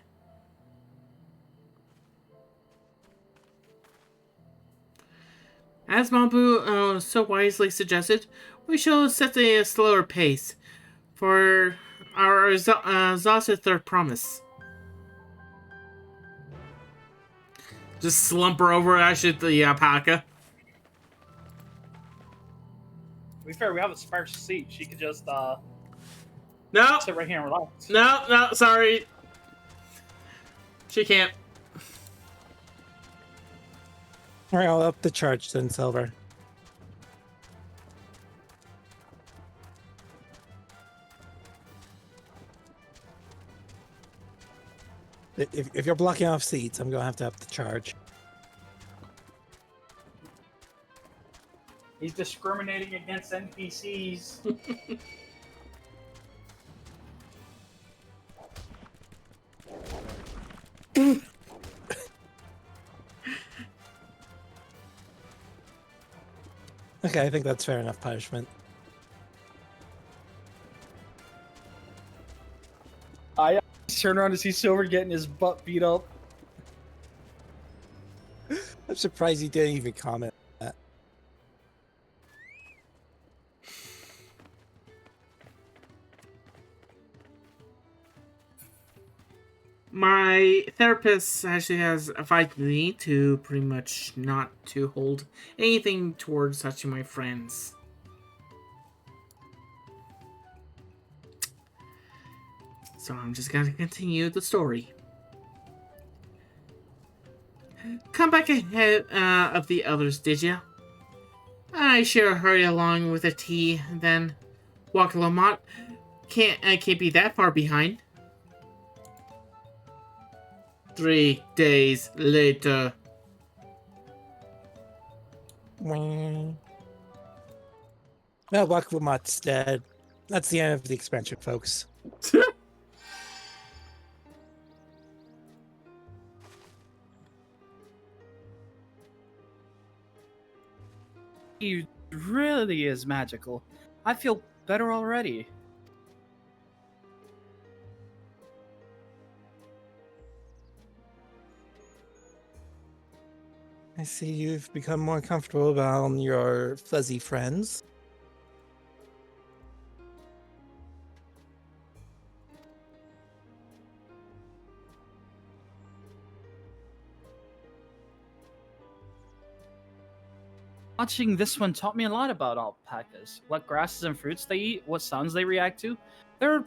As Mambu so wisely suggested, we shall set a slower pace for our exhausted third promise. Just slumper over actually the alpaca. To be fair, we have a spare seat. She could just No, sit right here and relax. no, sorry. She can't. All right, I'll up the charge then, Silver. If you're blocking off seats, I'm gonna have to up the charge. He's discriminating against NPCs. Okay, I think that's fair enough punishment. I turn around to see Silver getting his butt beat up. I'm surprised he didn't even comment on that. My therapist actually has advised me to pretty much not to hold anything towards such of my friends. So I'm just gonna continue the story. Come back ahead of the others, did ya? I sure hurry along with a tea, then. Wuk Lamat can't be that far behind. 3 days later. Well, Wuk Lamat's dead. That's the end of the expansion, folks. He really is magical. I feel better already. I see you've become more comfortable around your fuzzy friends. Watching this one taught me a lot about alpacas. What grasses and fruits they eat, what sounds they react to. They're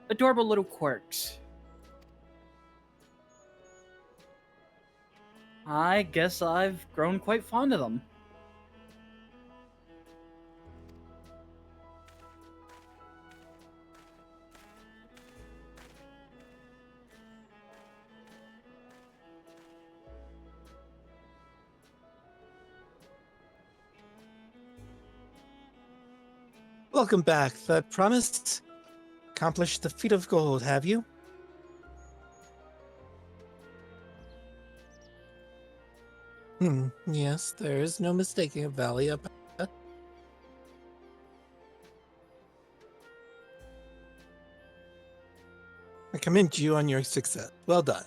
adorable little quirks. I guess I've grown quite fond of them. Welcome back. The promised accomplished the feat of gold, have you? Yes, there is no mistaking a valley up. I commend you on your success. Well done.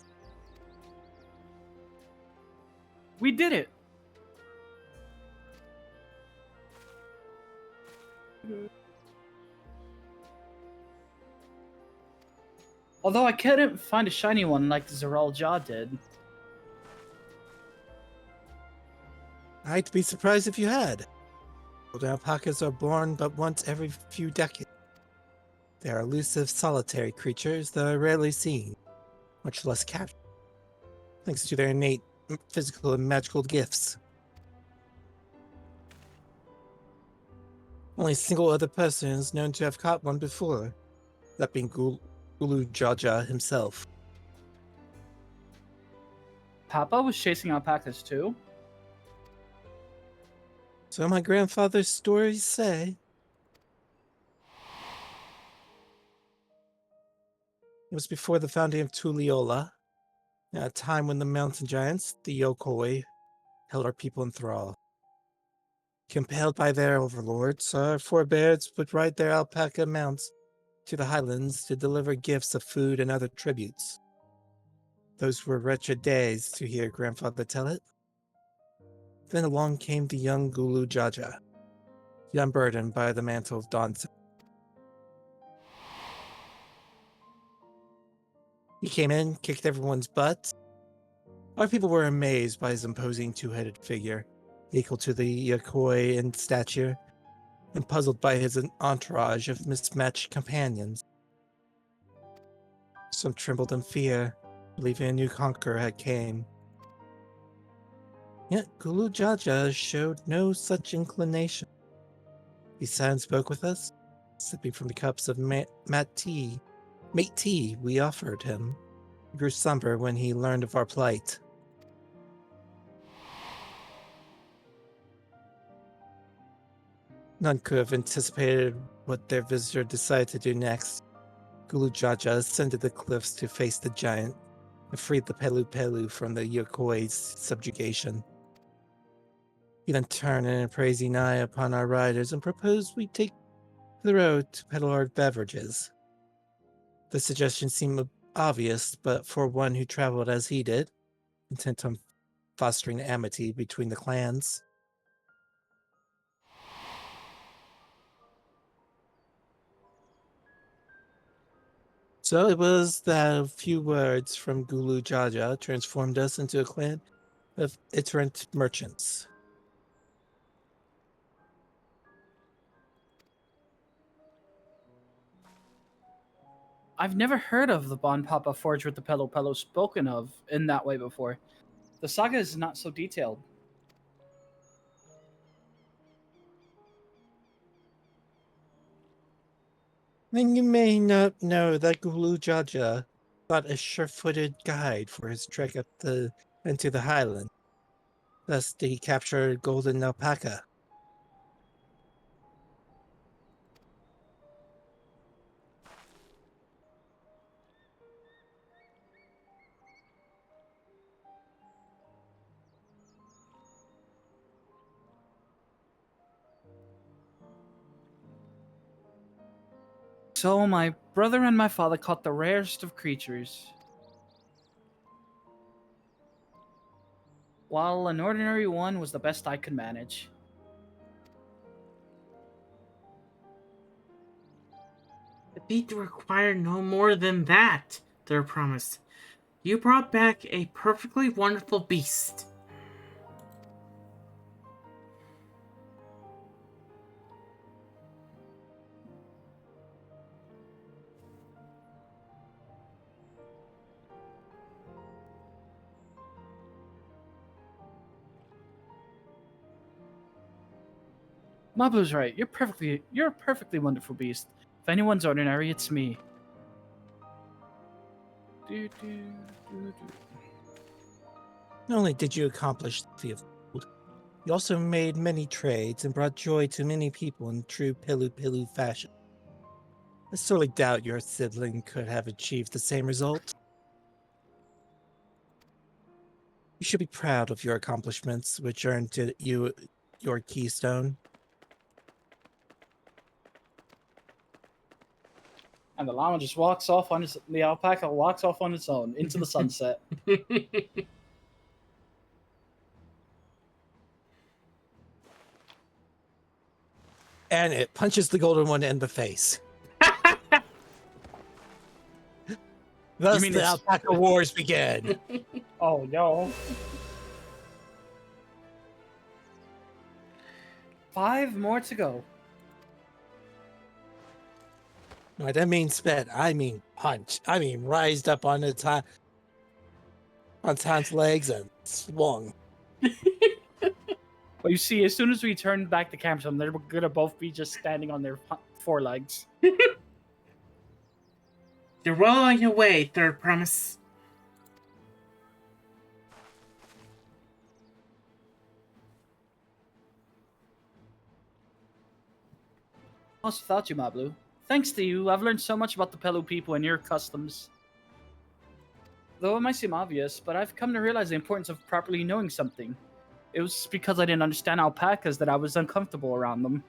We did it! Although I couldn't find a shiny one like Zeral Jaw did. I'd be surprised if you had. Golden alpacas are born but once every few decades. They are elusive, solitary creatures that are rarely seen, much less captured, thanks to their innate physical and magical gifts. Only a single other person is known to have caught one before, that being Gulu Jaja himself. Papa was chasing alpacas too? So my grandfather's stories say. It was before the founding of Tuliyola, at a time when the mountain giants, the Yokoi, held our people in thrall. Compelled by their overlords, our forebears would ride their alpaca mounts to the highlands to deliver gifts of food and other tributes. Those were wretched days, to hear grandfather tell it. Then along came the young Gulu Jaja, unburdened by the mantle of Dawnservent. He came in, kicked everyone's butt. Our people were amazed by his imposing two-headed figure, equal to the Yokoi in stature, and puzzled by his entourage of mismatched companions. Some trembled in fear, believing a new conqueror had came. Yet Gulu Jaja showed no such inclination. He sat and spoke with us, sipping from the cups of mate tea we offered him. He grew somber when he learned of our plight. None could have anticipated what their visitor decided to do next. Gulu Jaja ascended the cliffs to face the giant and freed the Pelu Pelu from the Yokoi's subjugation. He then turned an appraising eye upon our riders and proposed we take the road to peddle our beverages. The suggestion seemed obvious, but for one who traveled as he did, intent on fostering amity between the clans. So it was that a few words from Gulu Jaja transformed us into a clan of itinerant merchants. I've never heard of the Bon Papa forged with the Pelo Pelo spoken of in that way before. The saga is not so detailed. Then you may not know that Gulu Jaja got a sure-footed guide for his trek into the highland. Thus did he capture golden alpaca. So my brother and my father caught the rarest of creatures. While an ordinary one was the best I could manage. The beat required no more than that, their promise. You brought back a perfectly wonderful beast. Mabu's right. You're a perfectly wonderful beast. If anyone's ordinary, it's me. Not only did you accomplish the feat of gold, you also made many trades and brought joy to many people in true Pilu Pilu fashion. I sorely doubt your sibling could have achieved the same result. You should be proud of your accomplishments, which earned you your keystone. And the llama just the alpaca walks off on its own into the sunset. And it punches the golden one in the face. Thus the alpaca wars begin. Oh, no. 5 more to go. No, I didn't mean spit. I mean punch. I mean rised up on Tan's legs and swung. But you see, as soon as we turn back the camera, they're gonna both be just standing on their forelegs. You're well on your way, third promise. Lost without you, Mablu. Thanks to you, I've learned so much about the Pelu people and your customs. Though it might seem obvious, but I've come to realize the importance of properly knowing something. It was because I didn't understand alpacas that I was uncomfortable around them.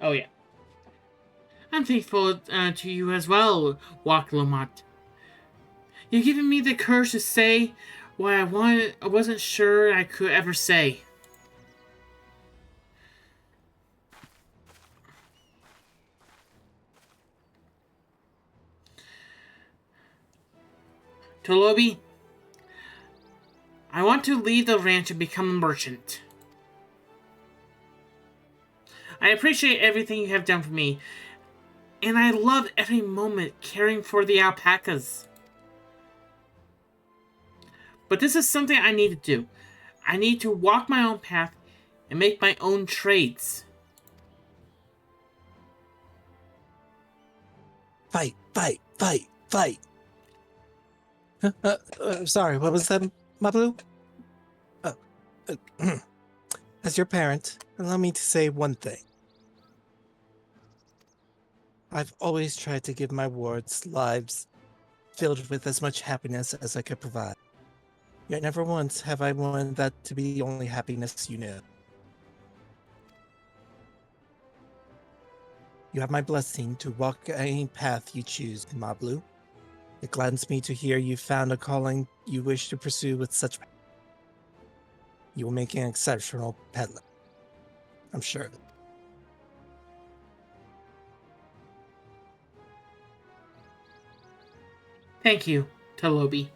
Oh yeah. I'm thankful to you as well, Wuk Lamat. You've given me the courage to say what I wasn't sure I could ever say. Tolobi, I want to leave the ranch and become a merchant. I appreciate everything you have done for me, and I love every moment caring for the alpacas. But this is something I need to do. I need to walk my own path and make my own trades. Fight, fight, fight, fight. Sorry, what was that, Mablu? As your parent, allow me to say one thing. I've always tried to give my wards lives filled with as much happiness as I could provide. Yet never once have I wanted that to be the only happiness you know. You have my blessing to walk any path you choose, Mablu. It gladdens me to hear you found a calling you wish to pursue with such. You will make an exceptional peddler. I'm sure of it. Thank you, Talobi.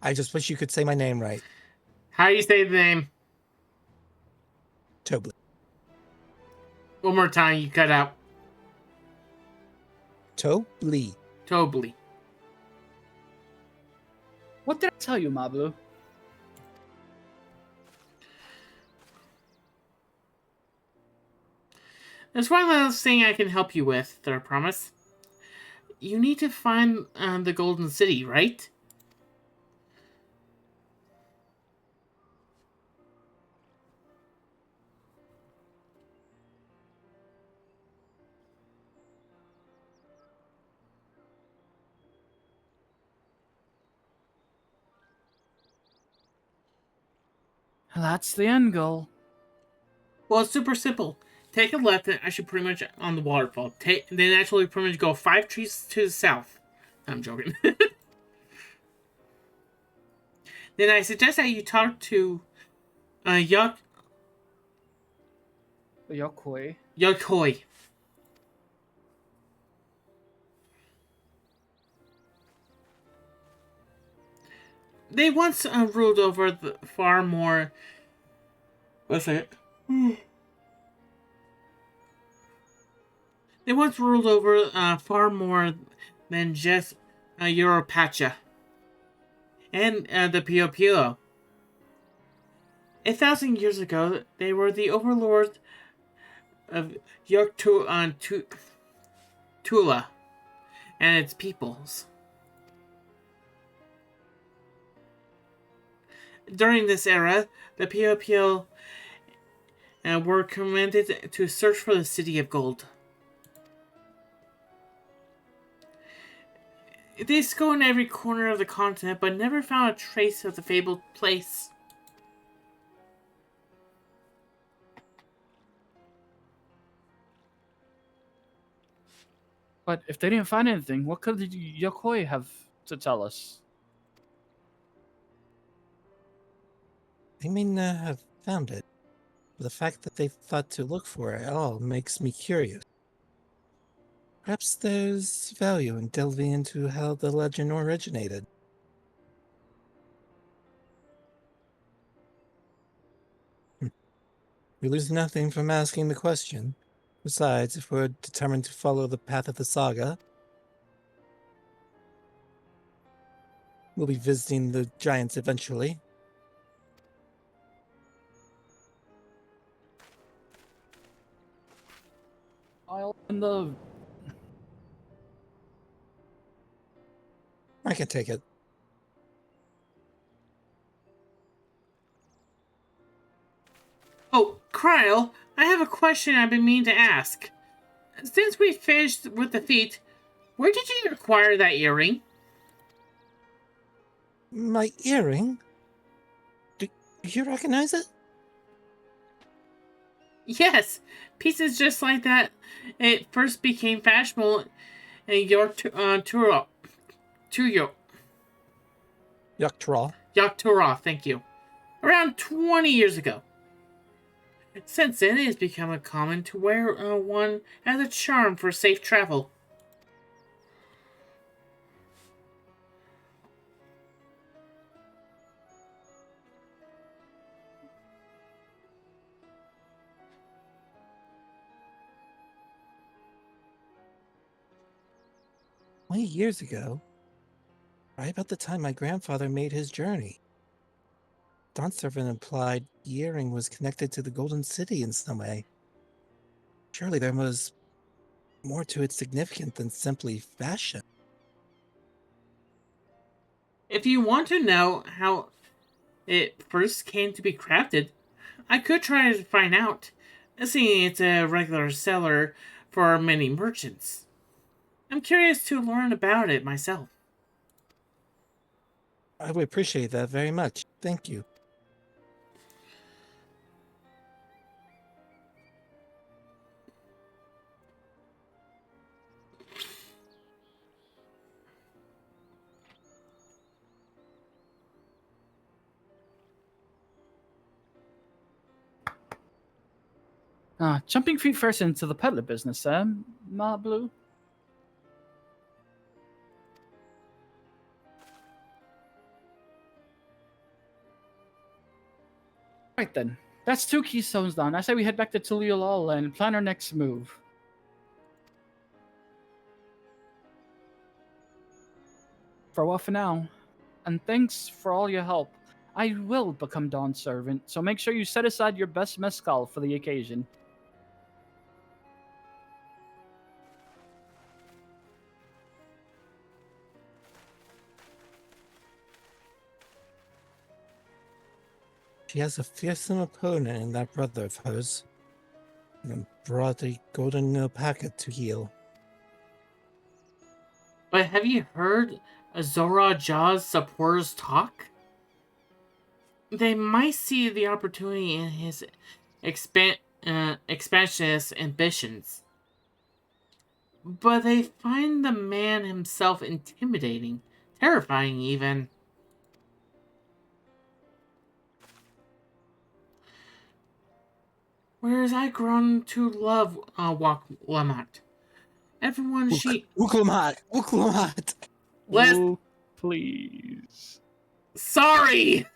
I just wish you could say my name right. How do you say the name? Tobli. One more time, you cut out. Tobli. Tobli. What did I tell you, Mablu? There's one last thing I can help you with, I promise. You need to find the Golden City, right? That's the end goal. Well, it's super simple. Take a left and actually pretty much on the waterfall. Then actually pretty much go 5 trees to the south. I'm joking. Then I suggest that you talk to Yokoi. They once ruled over far more. What's it? They once ruled over far more than just Europacha and the Pio Pio. 1,000 years ago, they were the overlords of Tula and its peoples. During this era, the Pio Pio were commanded to search for the City of Gold. They scoured every corner of the continent, but never found a trace of the fabled place. But if they didn't find anything, what could the Yokoi have to tell us? They may not have found it, but the fact that they thought to look for it at all makes me curious. Perhaps there's value in delving into how the legend originated. We lose nothing from asking the question. Besides, if we're determined to follow the path of the saga, we'll be visiting the giants eventually. I'll in the. I can take it. Oh, Kryle, I have a question I've been meaning to ask. Since we finished with the feet, where did you acquire that earring? My earring? Do you recognize it? Yes, pieces just like that. It first became fashionable in Yoktura, thank you. Around 20 years ago. Since then, it has become common to wear one as a charm for safe travel. Many years ago, right about the time my grandfather made his journey. Dawnservent implied the earring was connected to the Golden City in some way. Surely there was more to its significance than simply fashion. If you want to know how it first came to be crafted, I could try to find out, seeing it's a regular seller for many merchants. I'm curious to learn about it myself. I would appreciate that very much. Thank you. Jumping feet first into the peddler business, Ma Blue? Right then. That's 2 keystones down. I say we head back to Tuliolol and plan our next move. Farewell for now. And thanks for all your help. I will become Dawnservent, so make sure you set aside your best mezcal for the occasion. She has a fearsome opponent in that brother of hers. And brought a golden alpaca to heal. But have you heard Azora Jaw's supporters talk? They might see the opportunity in his expansionist ambitions. But they find the man himself intimidating, terrifying even. Whereas I grown to love Wuk Lamat. Everyone Wuk Lamat! Wuk Lamat! Wuk, please. Sorry!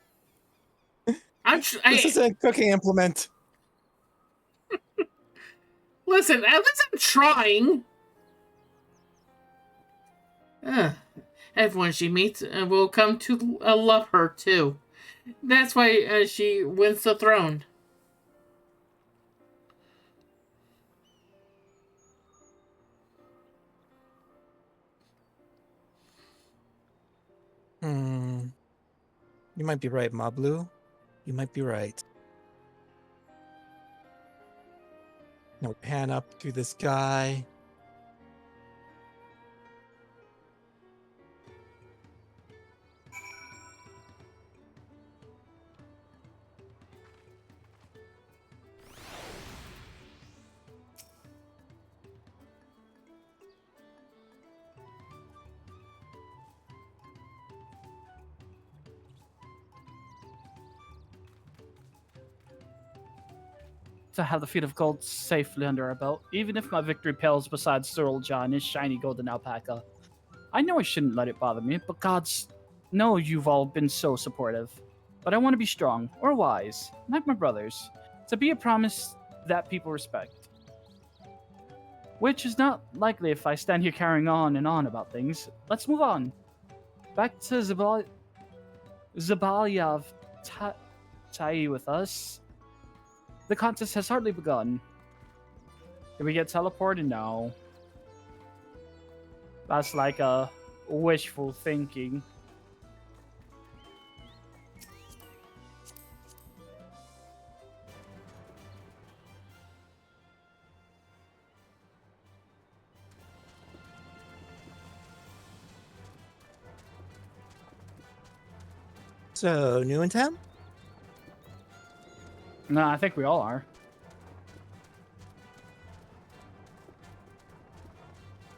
This is a cooking implement. Listen, at least I'm trying. Everyone she meets will come to love her too. That's why she wins the throne. You might be right, Mablu. You might be right. No, pan up to this guy. To have the feet of gold safely under our belt, even if my victory pales beside Cyril John and his shiny golden alpaca. I know I shouldn't let it bother me, but gods know you've all been so supportive. But I want to be strong, or wise, like my brothers, to be a promise that people respect. Which is not likely if I stand here carrying on and on about things. Let's move on. Back to Zabalyav Tai with us. The contest has hardly begun. Did we get teleported? No. That's like a wishful thinking. So, new in town? No, I think we all are.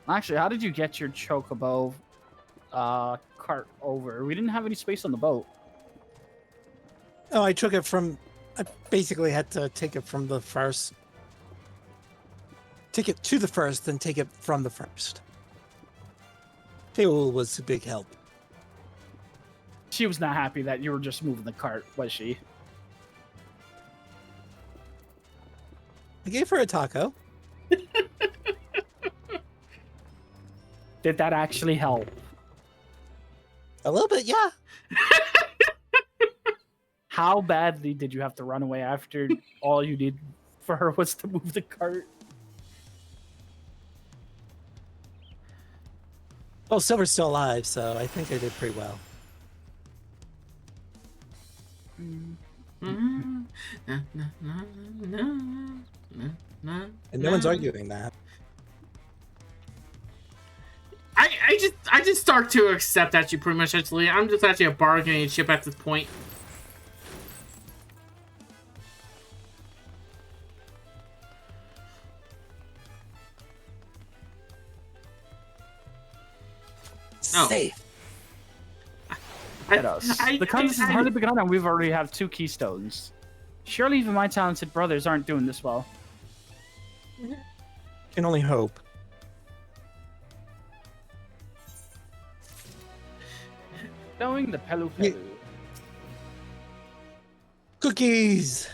Actually, how did you get your chocobo cart over? We didn't have any space on the boat. Oh, I took it from... I basically had to take it from the first. Take it to the first, then take it from the first. Taylor was a big help. She was not happy that you were just moving the cart, was she? I gave her a taco. Did that actually help? A little bit, yeah. How badly did you have to run away after all you did for her was to move the cart? Oh, Silver's still alive, so I think I did pretty well. No. And no one's arguing that. I just start to accept actually pretty much actually. I'm just actually a bargaining chip at this point. Oh. Safe. The contest has hardly begun and we've already have 2 keystones. Surely even my talented brothers aren't doing this well. Can only hope. Knowing the Pelu Pelu. Cookies!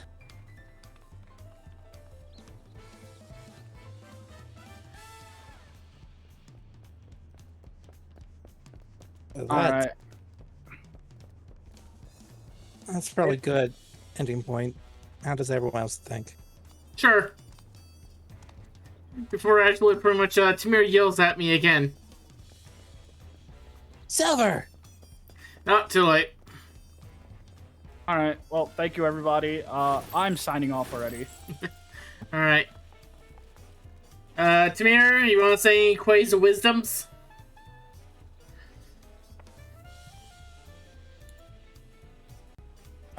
Alright. That's probably good ending point. How does everyone else think? Sure. Before actually pretty much Tamir yells at me again. Silver! Not too late. Alright, well, thank you everybody. I'm signing off already. Alright. Tamir, you want to say any quays or wisdoms?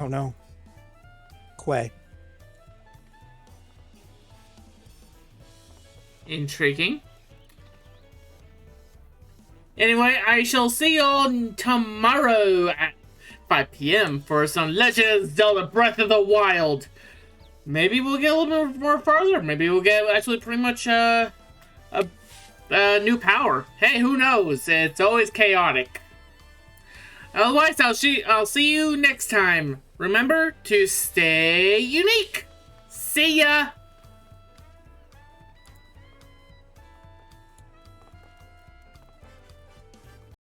Oh no. Quay. Intriguing. Anyway, I shall see you all tomorrow at 5 p.m. for some Legend of Zelda Breath of the Wild. Maybe we'll get a little bit more farther. Maybe we'll get actually pretty much a new power. Hey, who knows? It's always chaotic. Otherwise, I'll see you next time. Remember to stay unique. See ya!